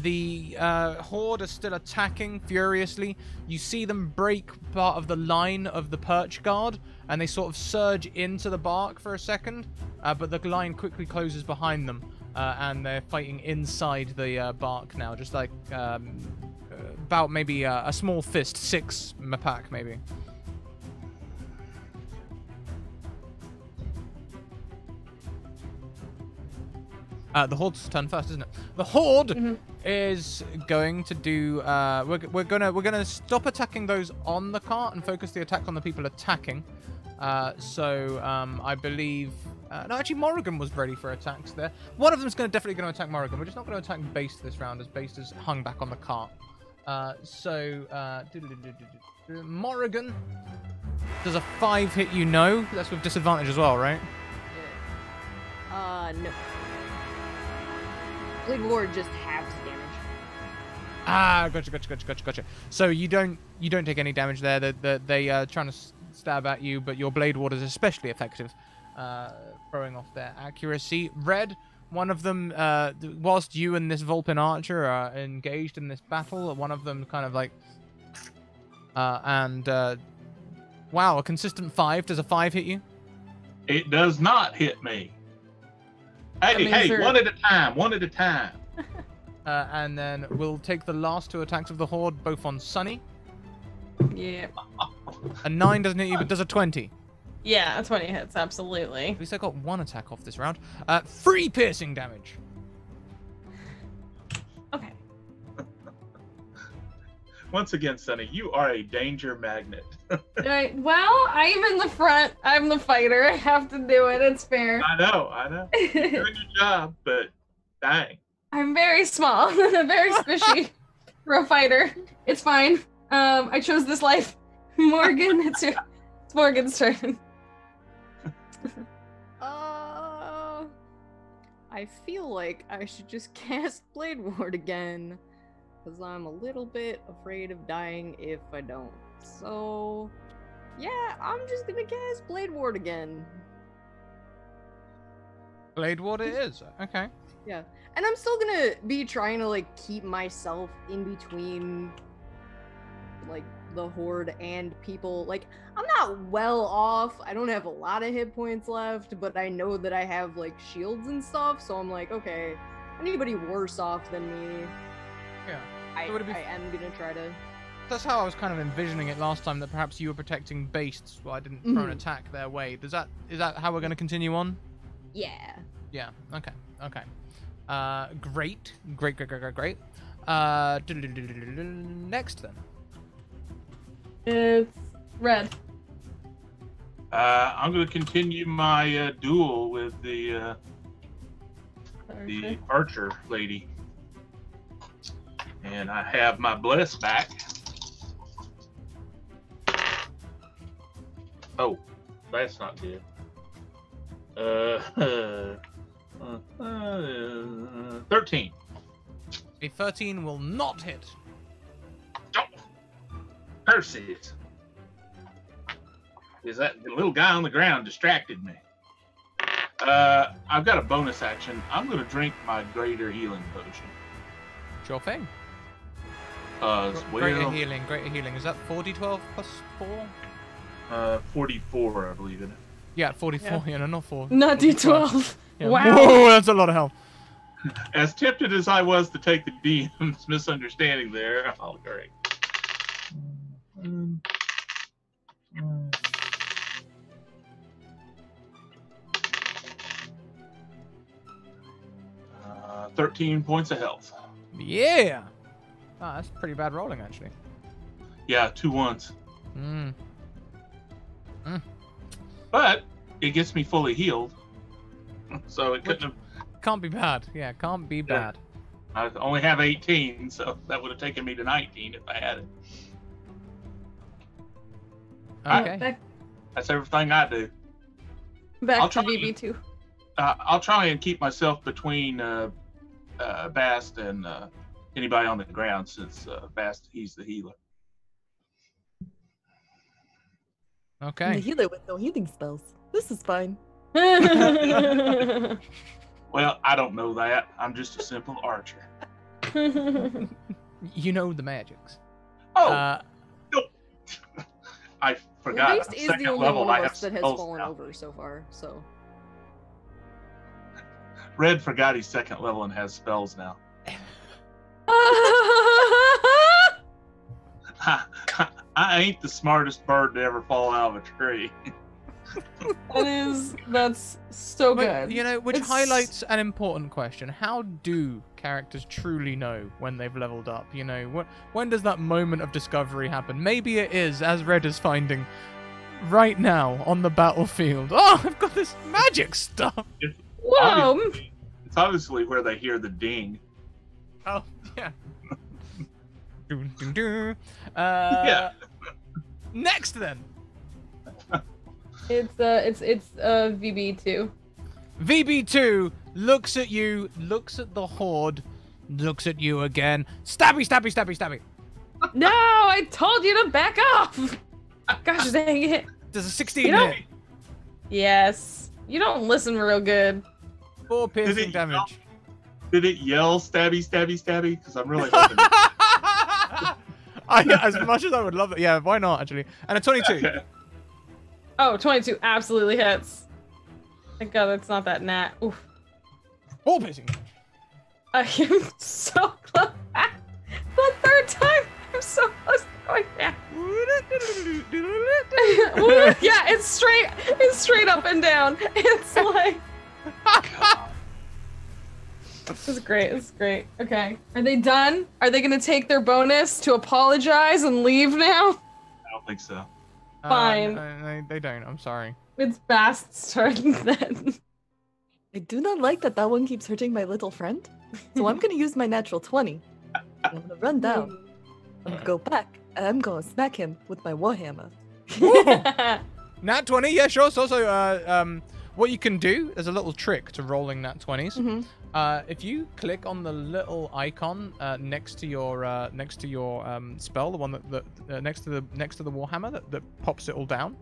The horde are still attacking furiously. You see them break part of the line of the perch guard, and they sort of surge into the bark for a second, but the line quickly closes behind them. And they're fighting inside the bark now, just like about maybe a small fist, 6 Mapak maybe. The Horde's turn first, isn't it? The Horde is going to do. We're gonna stop attacking those on the cart and focus the attack on the people attacking. I believe. No, actually, Morrigan was ready for attacks there. One of them's definitely going to attack Morrigan. We're just not going to attack Baste this round, as Baste is hung back on the cart. Morrigan. Does a 5 hit you? No. That's with disadvantage as well, right? No. Blade Ward just halves damage. Ah, gotcha. So you don't take any damage there. They trying to stab at you, but your Blade Ward is especially effective. Throwing off their accuracy. Red, one of them, whilst you and this Vulpin archer are engaged in this battle, one of them kind of like, wow, a consistent 5. Does a 5 hit you? It does not hit me. Hey, one at a time. And then we'll take the last 2 attacks of the Horde, both on Sunny. Yeah. A 9 doesn't hit you, but does a 20. Yeah, 20 hits, absolutely. At least I got 1 attack off this round. 3 piercing damage. Okay. Once again, Sonny, you are a danger magnet. Alright, well, I am in the front. I'm the fighter. I have to do it. It's fair. I know. You're doing your job, but dang. I'm very small. Very squishy for a fighter. It's fine. I chose this life. Morgan, it's Morgan's turn. I feel like I should just cast Blade Ward again, because I'm a little bit afraid of dying if I don't. So, yeah, I'm just gonna cast Blade Ward again. Blade Ward it is. Okay. Yeah, and I'm still gonna be trying to, like, keep myself in between, like, the horde and people. Like, I'm not well off. I don't have a lot of hit points left, but I know that I have, like, shields and stuff, so I'm like, okay, anybody worse off than me, Yeah. I am gonna try to... That's how I was kind of envisioning it last time, that perhaps you were protecting bastes while I didn't throw an attack their way. Is that how we're going to continue on? Yeah. Yeah, okay. Great. Next then. It's Red. I'm going to continue my duel with the archer lady. And I have my bless back. Oh, that's not good. 13. A 13 will not hit. Oh, curses. Is that the little guy on the ground distracted me? I've got a bonus action. I'm going to drink my greater healing potion. Sure thing. Greater healing. Is that 4d12 plus 4? 44, I believe it. Yeah, 44. Yeah, no, not 4. Not D12. Yeah. Wow. Whoa, that's a lot of health. As tempted as I was to take the DM's misunderstanding there, I'll agree. 13 points of health. Yeah. Ah, that's pretty bad rolling, actually. Yeah, 2 ones. Mm. But it gets me fully healed. So it couldn't have... Can't be bad. Yeah, can't be bad. I only have 18, so that would have taken me to 19 if I had it. Okay. That's everything I do. Back to VB2. I'll try and keep myself between Bast and anybody on the ground, since Bast, he's the healer. Okay. I'm the healer with no healing spells. This is fine. Well, I don't know that. I'm just a simple archer. You know the magics. Oh! No. I forgot. At least is the only one of us that has fallen over so far, so... Red forgot he's 2nd level and has spells now. I ain't the smartest bird to ever fall out of a tree. That's so good. But, you know, which highlights an important question. How do characters truly know when they've leveled up? You know, when does that moment of discovery happen? Maybe it is, as Red is finding right now on the battlefield. Oh, I've got this magic stuff. Whoa! It's obviously where they hear the ding. Oh, yeah. Yeah. Next then. It's VB2. VB2 looks at you, looks at the horde, looks at you again. Stabby, stabby, stabby, stabby. No, I told you to back off. Gosh dang it. There's a 16 hit. Yes. You don't listen real good. 4 piercing damage. Did it yell stabby, stabby, stabby? Because I'm really hoping. As much as I would love it. Yeah, why not, actually? And a 22. Oh, 22 absolutely hits. Thank God it's not that nat. Oof. 4 piercing. I am so close. The 3rd time, I'm so close to going down. Yeah, it's straight up and down. It's like... This is great. This is great. Okay. Are they done? Are they going to take their bonus to apologize and leave now? I don't think so. Fine. They don't. I'm sorry. It's Bast's turn then. I do not like that one keeps hurting my little friend. So I'm gonna use my natural 20. I'm gonna run down. I'm gonna go back. And I'm gonna smack him with my warhammer. Nat 20, yeah, sure. So also, what you can do, there's a little trick to rolling nat 20s. Mm-hmm. If you click on the little icon next to your spell, the one that next to the warhammer that pops it all down,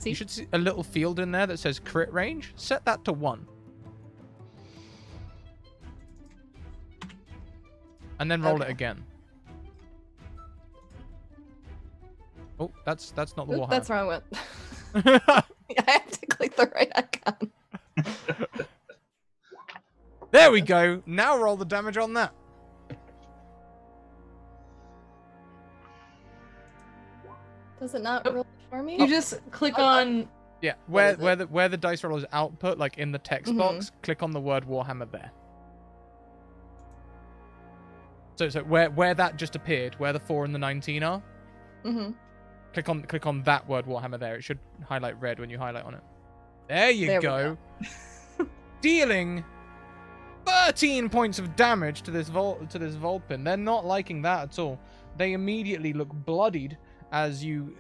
you should see a little field in there that says crit range. Set that to 1. And then roll it again. Oh, that's not the warhammer. That's wrong one. I have to click the right icon. There we go. Now roll the damage on that. Does it not roll for me? You just click on... Yeah, where the dice roll is output, like in the text box, click on the word warhammer there. So where that just appeared, where the 4 and the 19 are, click on that word warhammer there. It should highlight red when you highlight on it. There you go. Dealing 13 points of damage to this Vulpin. They're not liking that at all. They immediately look bloodied as you.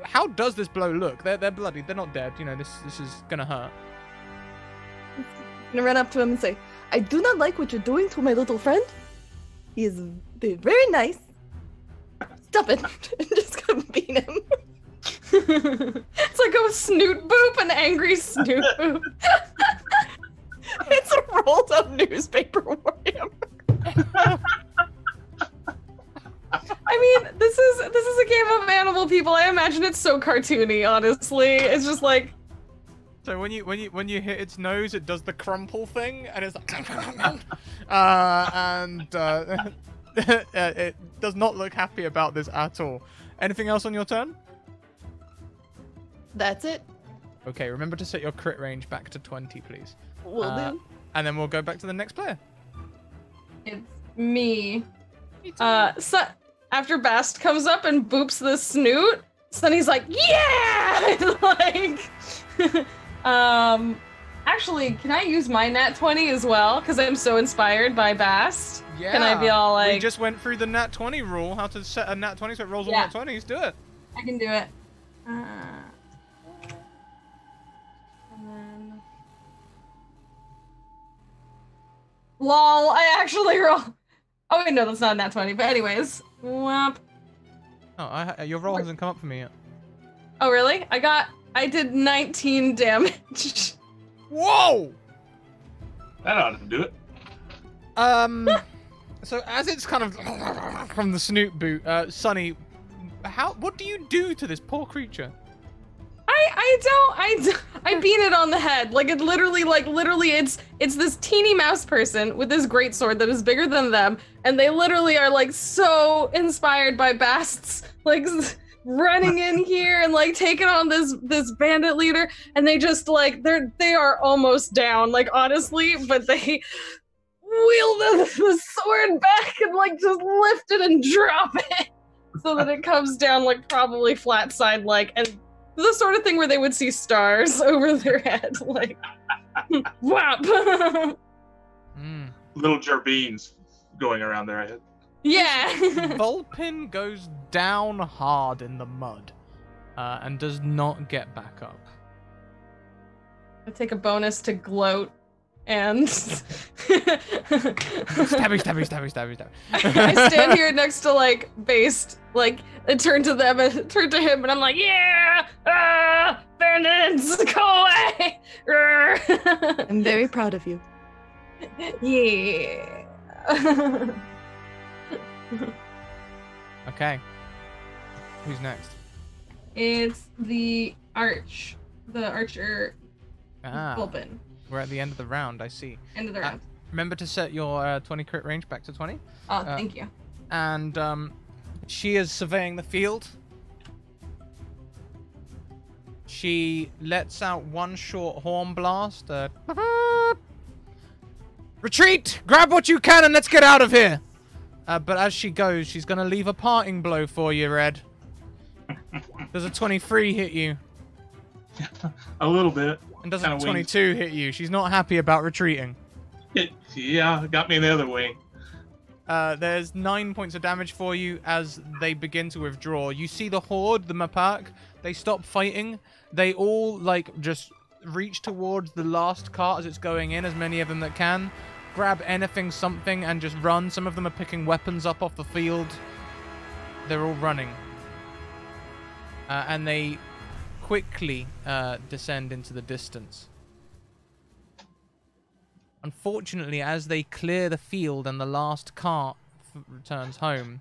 How does this blow look? They're bloodied. They're not dead. You know, this is gonna hurt. I'm gonna run up to him and say, "I do not like what you're doing to my little friend. He is very nice. Stop it!" And just gonna beat him. It's like a snoot boop, an angry snoot boop. It's a rolled up newspaper warhammer. I mean, this is a game of animal people. I imagine it's so cartoony, honestly. It's just like. So when you hit its nose, it does the crumple thing, and it's like, it does not look happy about this at all. Anything else on your turn? That's it. Okay, remember to set your crit range back to 20, please. Will do. And then we'll go back to the next player. It's me. So after Bast comes up and boops the snoot, Sunny's like, yeah! Like, actually, can I use my nat 20 as well? Because I'm so inspired by Bast. Yeah. Can I be all like... We just went through the nat 20 rule, how to set a nat 20 so it rolls all nat 20s. Do it. I can do it. And then... LOL, I actually roll... Oh wait, no, that's not a nat 20, but anyways. Whomp. Oh, your roll hasn't come up for me yet. Oh really? I did 19 damage. Whoa! That ought to do it. So as it's kind of from the snoot boot, Sunny, what do you do to this poor creature? I beat it on the head. Like it literally, it's this teeny mouse person with this great sword that is bigger than them, and they literally are like so inspired by Bast's like running in here and like taking on this bandit leader, and they just like they are almost down, like honestly, but they wheel the sword back and like just lift it and drop it so that it comes down like probably flat side like, and the sort of thing where they would see stars over their head, like whap. Little gerbeens going around their head. Yeah. Vulpin goes down hard in the mud and does not get back up. I take a bonus to gloat and stabby. I stand here next to like Based, like I turn to them and turn to him, and I'm like, yeah, bandits, go away. I'm very proud of you. Yeah. Okay. Who's next? It's the archer, Vulpin. We're at the end of the round, I see. End of the round. Remember to set your 20 crit range back to 20. Oh, thank you. And she is surveying the field. She lets out one short horn blast. Retreat! Grab what you can and let's get out of here! But as she goes, she's going to leave a parting blow for you, Red. Does a 23 hit you? A little bit. And does a 22 hit you? She's not happy about retreating. Yeah, got me in the other wing. There's 9 points of damage for you as they begin to withdraw. You see the horde, the Mapak, they stop fighting. They all, like, just reach towards the last cart as it's going in, as many of them that can. Grab anything, something, and just run. Some of them are picking weapons up off the field. They're all running. And they quickly descend into the distance. Unfortunately, as they clear the field and the last cart returns home,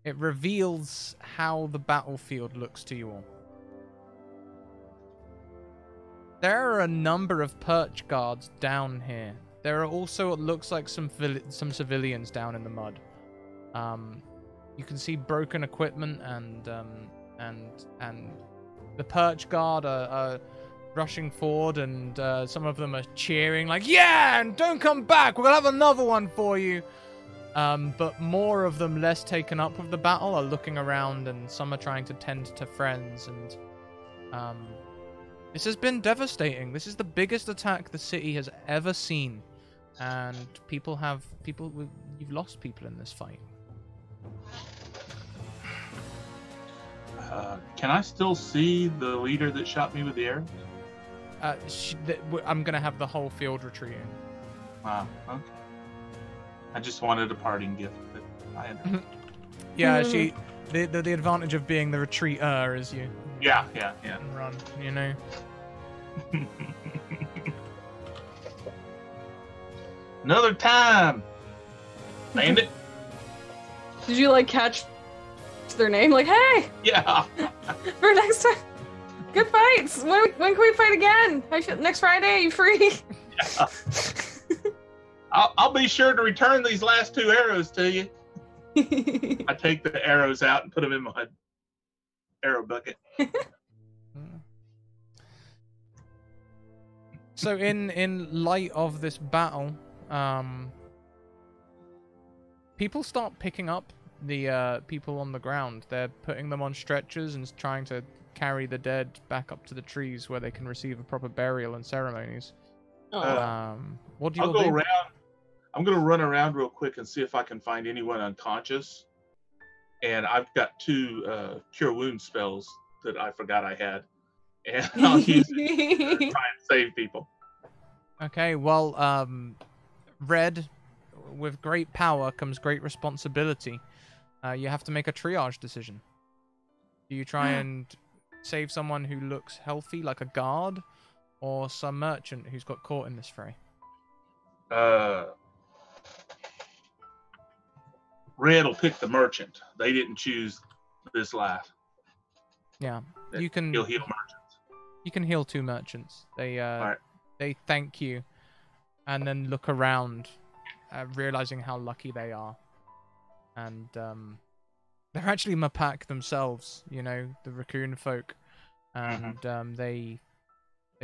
it reveals how the battlefield looks to you all. There are a number of perch guards down here. There are also what looks like some civilians down in the mud. You can see broken equipment and the perch guard are rushing forward, and some of them are cheering like, yeah, and don't come back, we'll have another one for you. But more of them, less taken up with the battle, are looking around, and some are trying to tend to friends. And this has been devastating. This is the biggest attack the city has ever seen, and you've lost people in this fight. Can I still see the leader that shot me with the arrow? I'm gonna have the whole field retreating. Wow, okay. I just wanted a parting gift, but I understand. Yeah, the advantage of being the retreater is you. Yeah. Run, you know. Another time. Bandit. Did you like catch their name? Like, hey, Yeah. for next time. Good fights. When can we fight again? Next Friday? Are you free? Yeah. I'll be sure to return these last 2 arrows to you. I take the arrows out and put them in my arrow bucket. So in light of this battle, people start picking up the people on the ground. They're putting them on stretchers and trying to carry the dead back up to the trees where they can receive a proper burial and ceremonies. What do you I'll go do? around. I'm going to run around real quick and see if I can find anyone unconscious. And I've got 2 cure wound spells that I forgot I had. And I'll use it to try and save people. Okay, well, Red, with great power comes great responsibility. You have to make a triage decision. Do you try and save someone who looks healthy, like a guard, or some merchant who's got caught in this fray? Red will pick the merchant. They didn't choose this life. Yeah, He'll heal merchants. You can heal 2 merchants. They Right. they thank you, and then look around, realizing how lucky they are, and they're actually Mapak themselves. You know, the raccoon folk, and they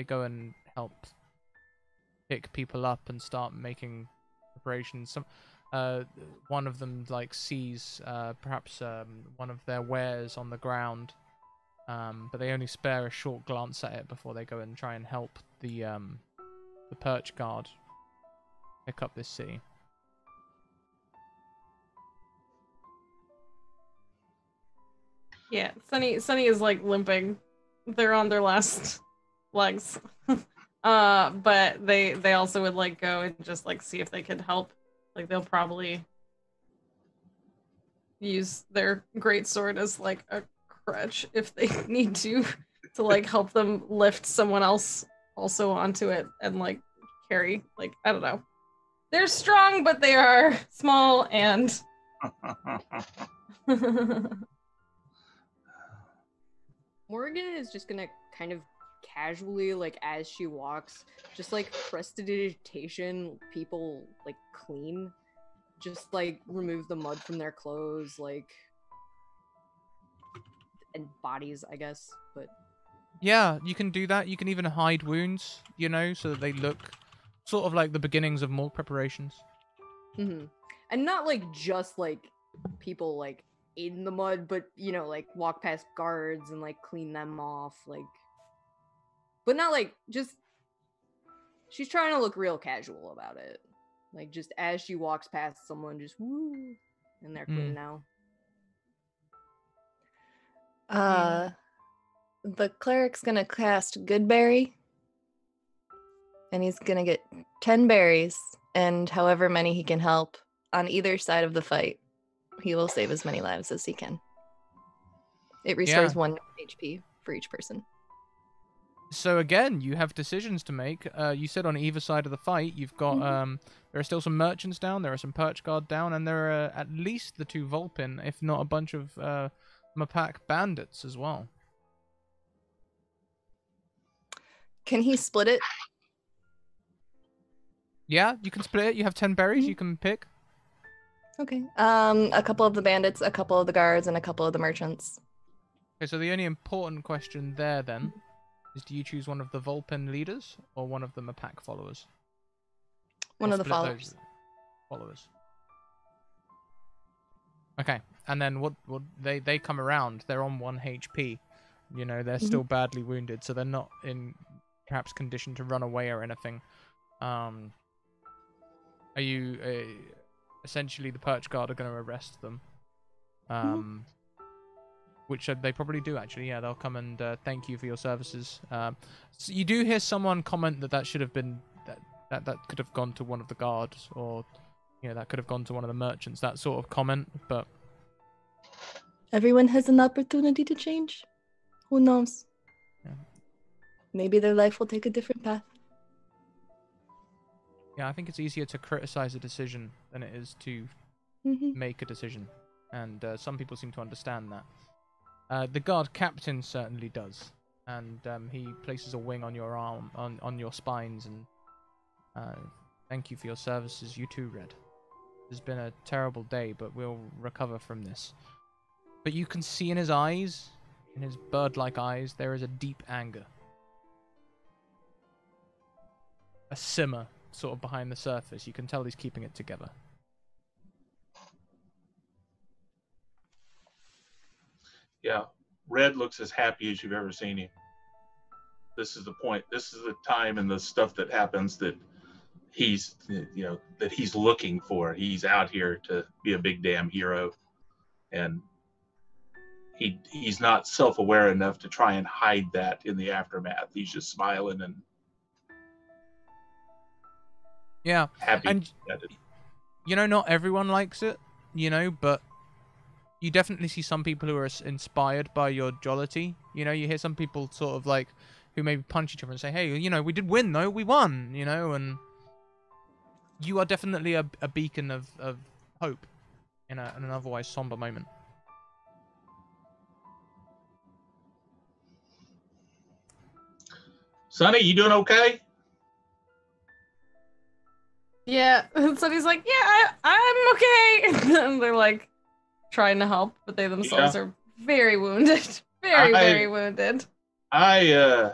go and help pick people up and start making preparations. One of them like sees perhaps one of their wares on the ground, but they only spare a short glance at it before they go and try and help the perch guard pick up this city. Yeah, Sunny is like limping. They're on their last legs. But they also would like go and just like see if they could help. Like they'll probably use their great sword as like a crutch if they need to like help them lift someone else also onto it and like carry, like, I don't know. They're strong, but they are small and Morgan is just gonna kind of casually, like, as she walks, just like prestidigitation people like clean, just like remove the mud from their clothes, like, and bodies, I guess. But yeah, you can do that. You can even hide wounds, you know, so that they look sort of like the beginnings of more preparations. Mm-hmm. And not like just like people like in the mud, but you know, like walk past guards and like clean them off, like, but not like just. She's trying to look real casual about it, like just as she walks past someone, just woo, and they're clean now. The cleric's gonna cast Goodberry, and he's gonna get 10 berries, and however many he can help on either side of the fight. He will save as many lives as he can. It restores 1 HP for each person. So again, you have decisions to make. You said on either side of the fight, you've got there are still some merchants down, there are some perch guard down, and there are at least the 2 Vulpin, if not a bunch of Mapak bandits as well. Can he split it? Yeah, you can split it. You have 10 berries you can pick. Okay. A couple of the bandits, a couple of the guards, and a couple of the merchants. Okay, so the only important question there then is, do you choose one of the Vulpin leaders or one of the Mapak followers? One Or of the split followers. those followers. Okay, and then what they come around, they're on 1 HP. You know, they're still badly wounded, so they're not in perhaps condition to run away or anything. Are you essentially the perch guard are going to arrest them? Which they probably do actually. Yeah, they'll come and thank you for your services. So you do hear someone comment that should have been that could have gone to one of the guards, or that could have gone to one of the merchants. That sort of comment, but everyone has an opportunity to change. Who knows? Yeah. Maybe their life will take a different path. Yeah, I think it's easier to criticize a decision than it is to make a decision, and some people seem to understand that. The guard captain certainly does, and he places a wing on your arm, on your spines, and thank you for your services. You too, Red. It's been a terrible day, but we'll recover from this. But you can see in his eyes, in his bird-like eyes, there is a deep anger. A simmer sort of behind the surface. You can tell he's keeping it together. Yeah, Red looks as happy as you've ever seen him. This is the point. This is the time and the stuff that happens that he's, that he's looking for. He's out here to be a big damn hero, and he's not self-aware enough to try and hide that in the aftermath. He's just smiling and happy. And not everyone likes it, but you definitely see some people who are inspired by your jollity. You hear some people sort of like who maybe punch each other and say, hey, we did win though, we won, and you are definitely a beacon of hope in an otherwise somber moment. Sonny, you doing okay? Yeah, so he's like, yeah, I'm okay. And they're like trying to help, but they themselves are very wounded. Very wounded. I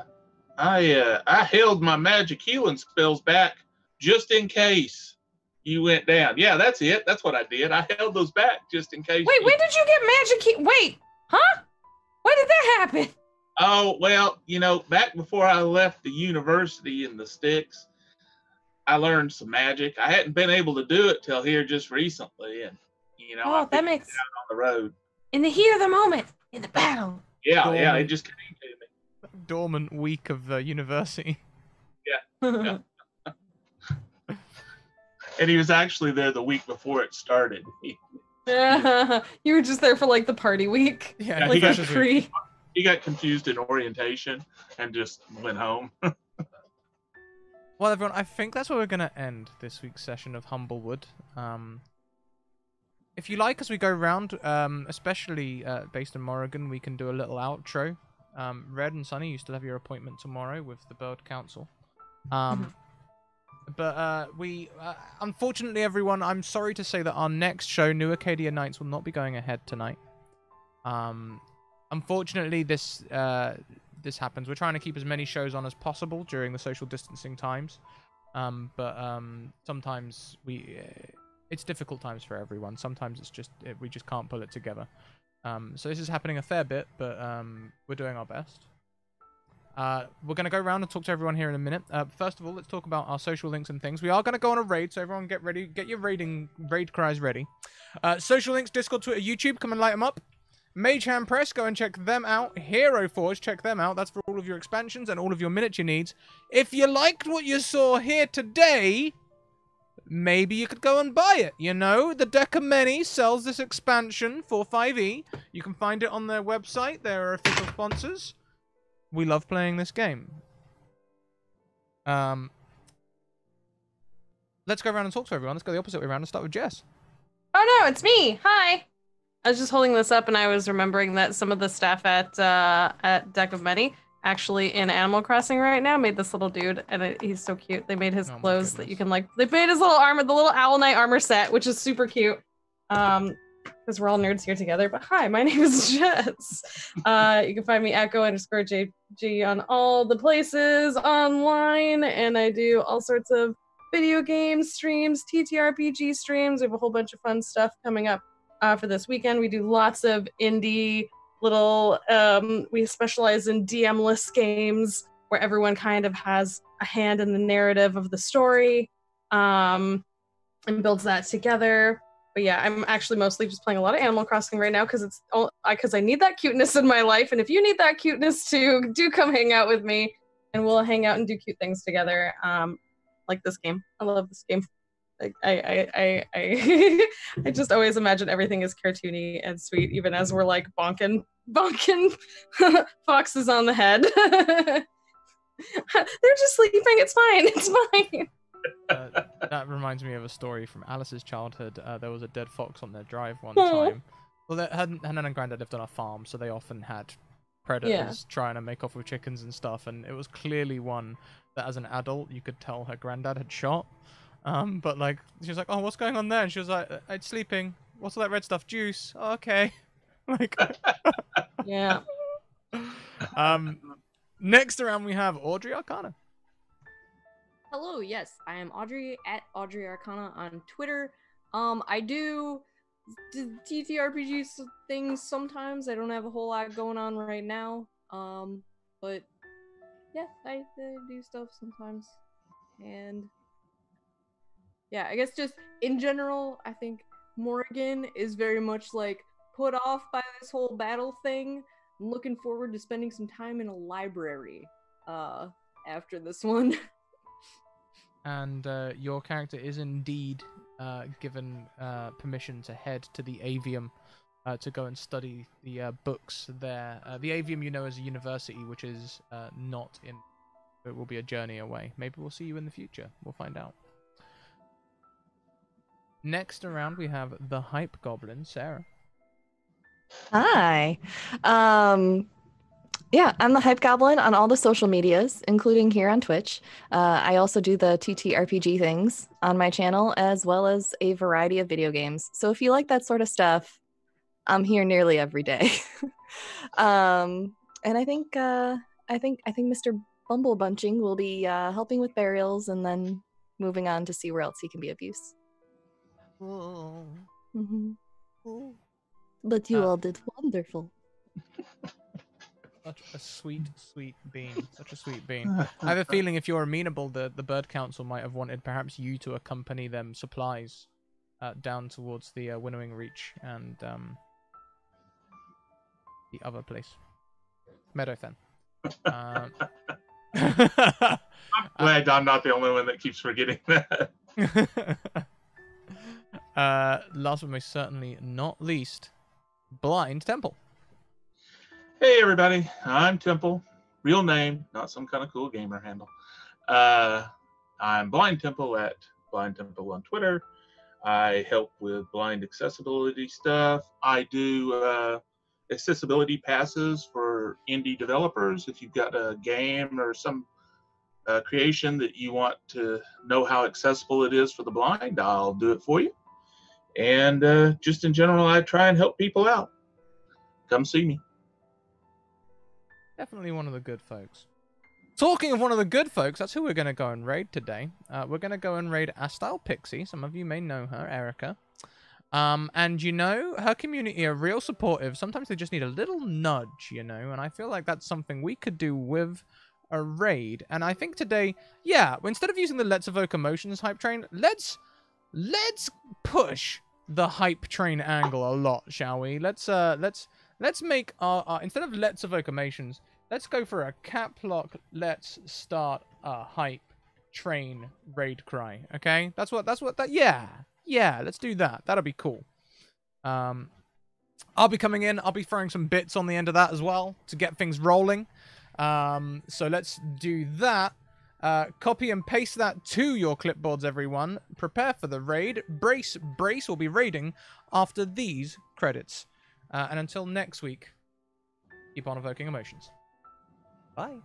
held my magic healing spells back just in case you went down. Yeah, that's it. That's what I did. I held those back just in case. Wait, when did you get magic Wait, huh? When did that happen? Oh, well, back before I left the university in the sticks, I learned some magic. I hadn't been able to do it till here just recently, and that makes it out on the road in the heat of the moment, in the battle. Yeah, it just came to me. Dormant week of the university. Yeah. And he was actually there the week before it started. You were just there for like the party week. Yeah, like he got confused in orientation and just went home. Well, everyone, I think that's where we're going to end this week's session of Humblewoood. If you like, as we go around, especially based in Morrigan, we can do a little outro. Red and Sunny, you still have your appointment tomorrow with the Bird Council. But we, unfortunately, everyone, I'm sorry to say that our next show, New Acadia Nights, will not be going ahead tonight. Unfortunately, this happens. We're trying to keep as many shows on as possible during the social distancing times. But sometimes it's difficult times for everyone. Sometimes it's just we just can't pull it together. So this is happening a fair bit, but we're doing our best. We're going to go around and talk to everyone here in a minute. First of all, let's talk about our social links and things. We are going to go on a raid, so everyone get ready. Get your raid cries ready. Social links, Discord, Twitter, YouTube. Come and light them up. Mage Hand Press, go and check them out. Hero Forge, check them out. That's for all of your expansions and all of your miniature needs. If you liked what you saw here today, maybe you could go and buy it. You know, the Deck of Many sells this expansion for 5e. You can find it on their website. They're official sponsors. We love playing this game. Let's go around and talk to everyone. Let's go the opposite way around and start with Jess. Oh no, it's me. Hi. I was just holding this up and I was remembering that some of the staff at Deck of Many actually in Animal Crossing right now made this little dude, and he's so cute. They made his clothes that you can like. They made his little armor, the little Owl Knight armor set, which is super cute. Because we're all nerds here together. But hi, my name is Jess. You can find me at @go_JG on all the places online, and I do all sorts of video game streams, TTRPG streams. We have a whole bunch of fun stuff coming up for this weekend. We do lots of indie little, we specialize in DM-less games where everyone kind of has a hand in the narrative of the story and builds that together. But yeah, I'm actually mostly just playing a lot of Animal Crossing right now because I need that cuteness in my life. And if you need that cuteness too, do come hang out with me and we'll hang out and do cute things together. Like this game. I love this game. I just always imagine everything is cartoony and sweet, even as we're like bonking foxes on the head. They're just sleeping. It's fine. It's fine. That reminds me of a story from Alice's childhood. There was a dead fox on their drive one time. Well, her nan and granddad lived on a farm, so they often had predators trying to make off with chickens and stuff, and it was clearly one that as an adult you could tell her granddad had shot. But like she was like, "Oh, what's going on there?" And she was like, "It's sleeping. What's all that red stuff? Juice." Oh, okay. Like yeah. Next around we have Audrey Arcana. Hello, yes, I am Audrey at Audrey Arcana on Twitter. I do TTRPG things sometimes. I don't have a whole lot going on right now. But yeah, I do stuff sometimes. And yeah, I guess just in general, I think Morgan is very much like put off by this whole battle thing. I'm looking forward to spending some time in a library after this one. And your character is indeed given permission to head to the Avium to go and study the books there. The Avium, you know, is a university, which is not in... It will be a journey away. Maybe we'll see you in the future. We'll find out. Next around, we have the Hype Goblin, Sarah. Hi. Yeah, I'm the Hype Goblin on all the social medias, including here on Twitch. I also do the TTRPG things on my channel, as well as a variety of video games. So if you like that sort of stuff, I'm here nearly every day. And I think Mr. Bumble Bunching will be helping with burials and then moving on to see where else he can be of use. Oh. Mm-hmm. Oh. But you all did wonderful. Such a sweet, sweet bean. Such a sweet bean. I have a feeling if you're amenable, the Bird Council might have wanted perhaps you to accompany them supplies down towards the Winnowing Reach and the other place. Meadowfen. I'm glad I'm not the only one that keeps forgetting that. Last but most certainly not least, Blind Temple. Hey everybody, I'm Temple. Real name, not some kind of cool gamer handle. I'm Blind Temple at Blind Temple on Twitter. I help with blind accessibility stuff. I do accessibility passes for indie developers. If you've got a game or some creation that you want to know how accessible it is for the blind, I'll do it for you. And just in general, I try and help people out. Come see me. Definitely one of the good folks. Talking of one of the good folks, that's who we're going to go and raid today. We're going to go and raid Astyle Pixie. Some of you may know her, Erica. And, you know, her community are real supportive. Sometimes they just need a little nudge, you know, and I feel like that's something we could do with a raid. And I think today, yeah, instead of using the Let's Evoke Emotions hype train, let's push the hype train angle a lot, shall we? Let's make our instead of Let's Evoke Emotions, let's go for a cap lock. Let's start a hype train raid cry. Okay, yeah. Let's do that. That'll be cool. I'll be coming in. I'll be throwing some bits on the end of that as well to get things rolling. So let's do that. Copy and paste that to your clipboards, everyone. Prepare for the raid. Brace will be raiding after these credits. And until next week, keep on evoking emotions. Bye.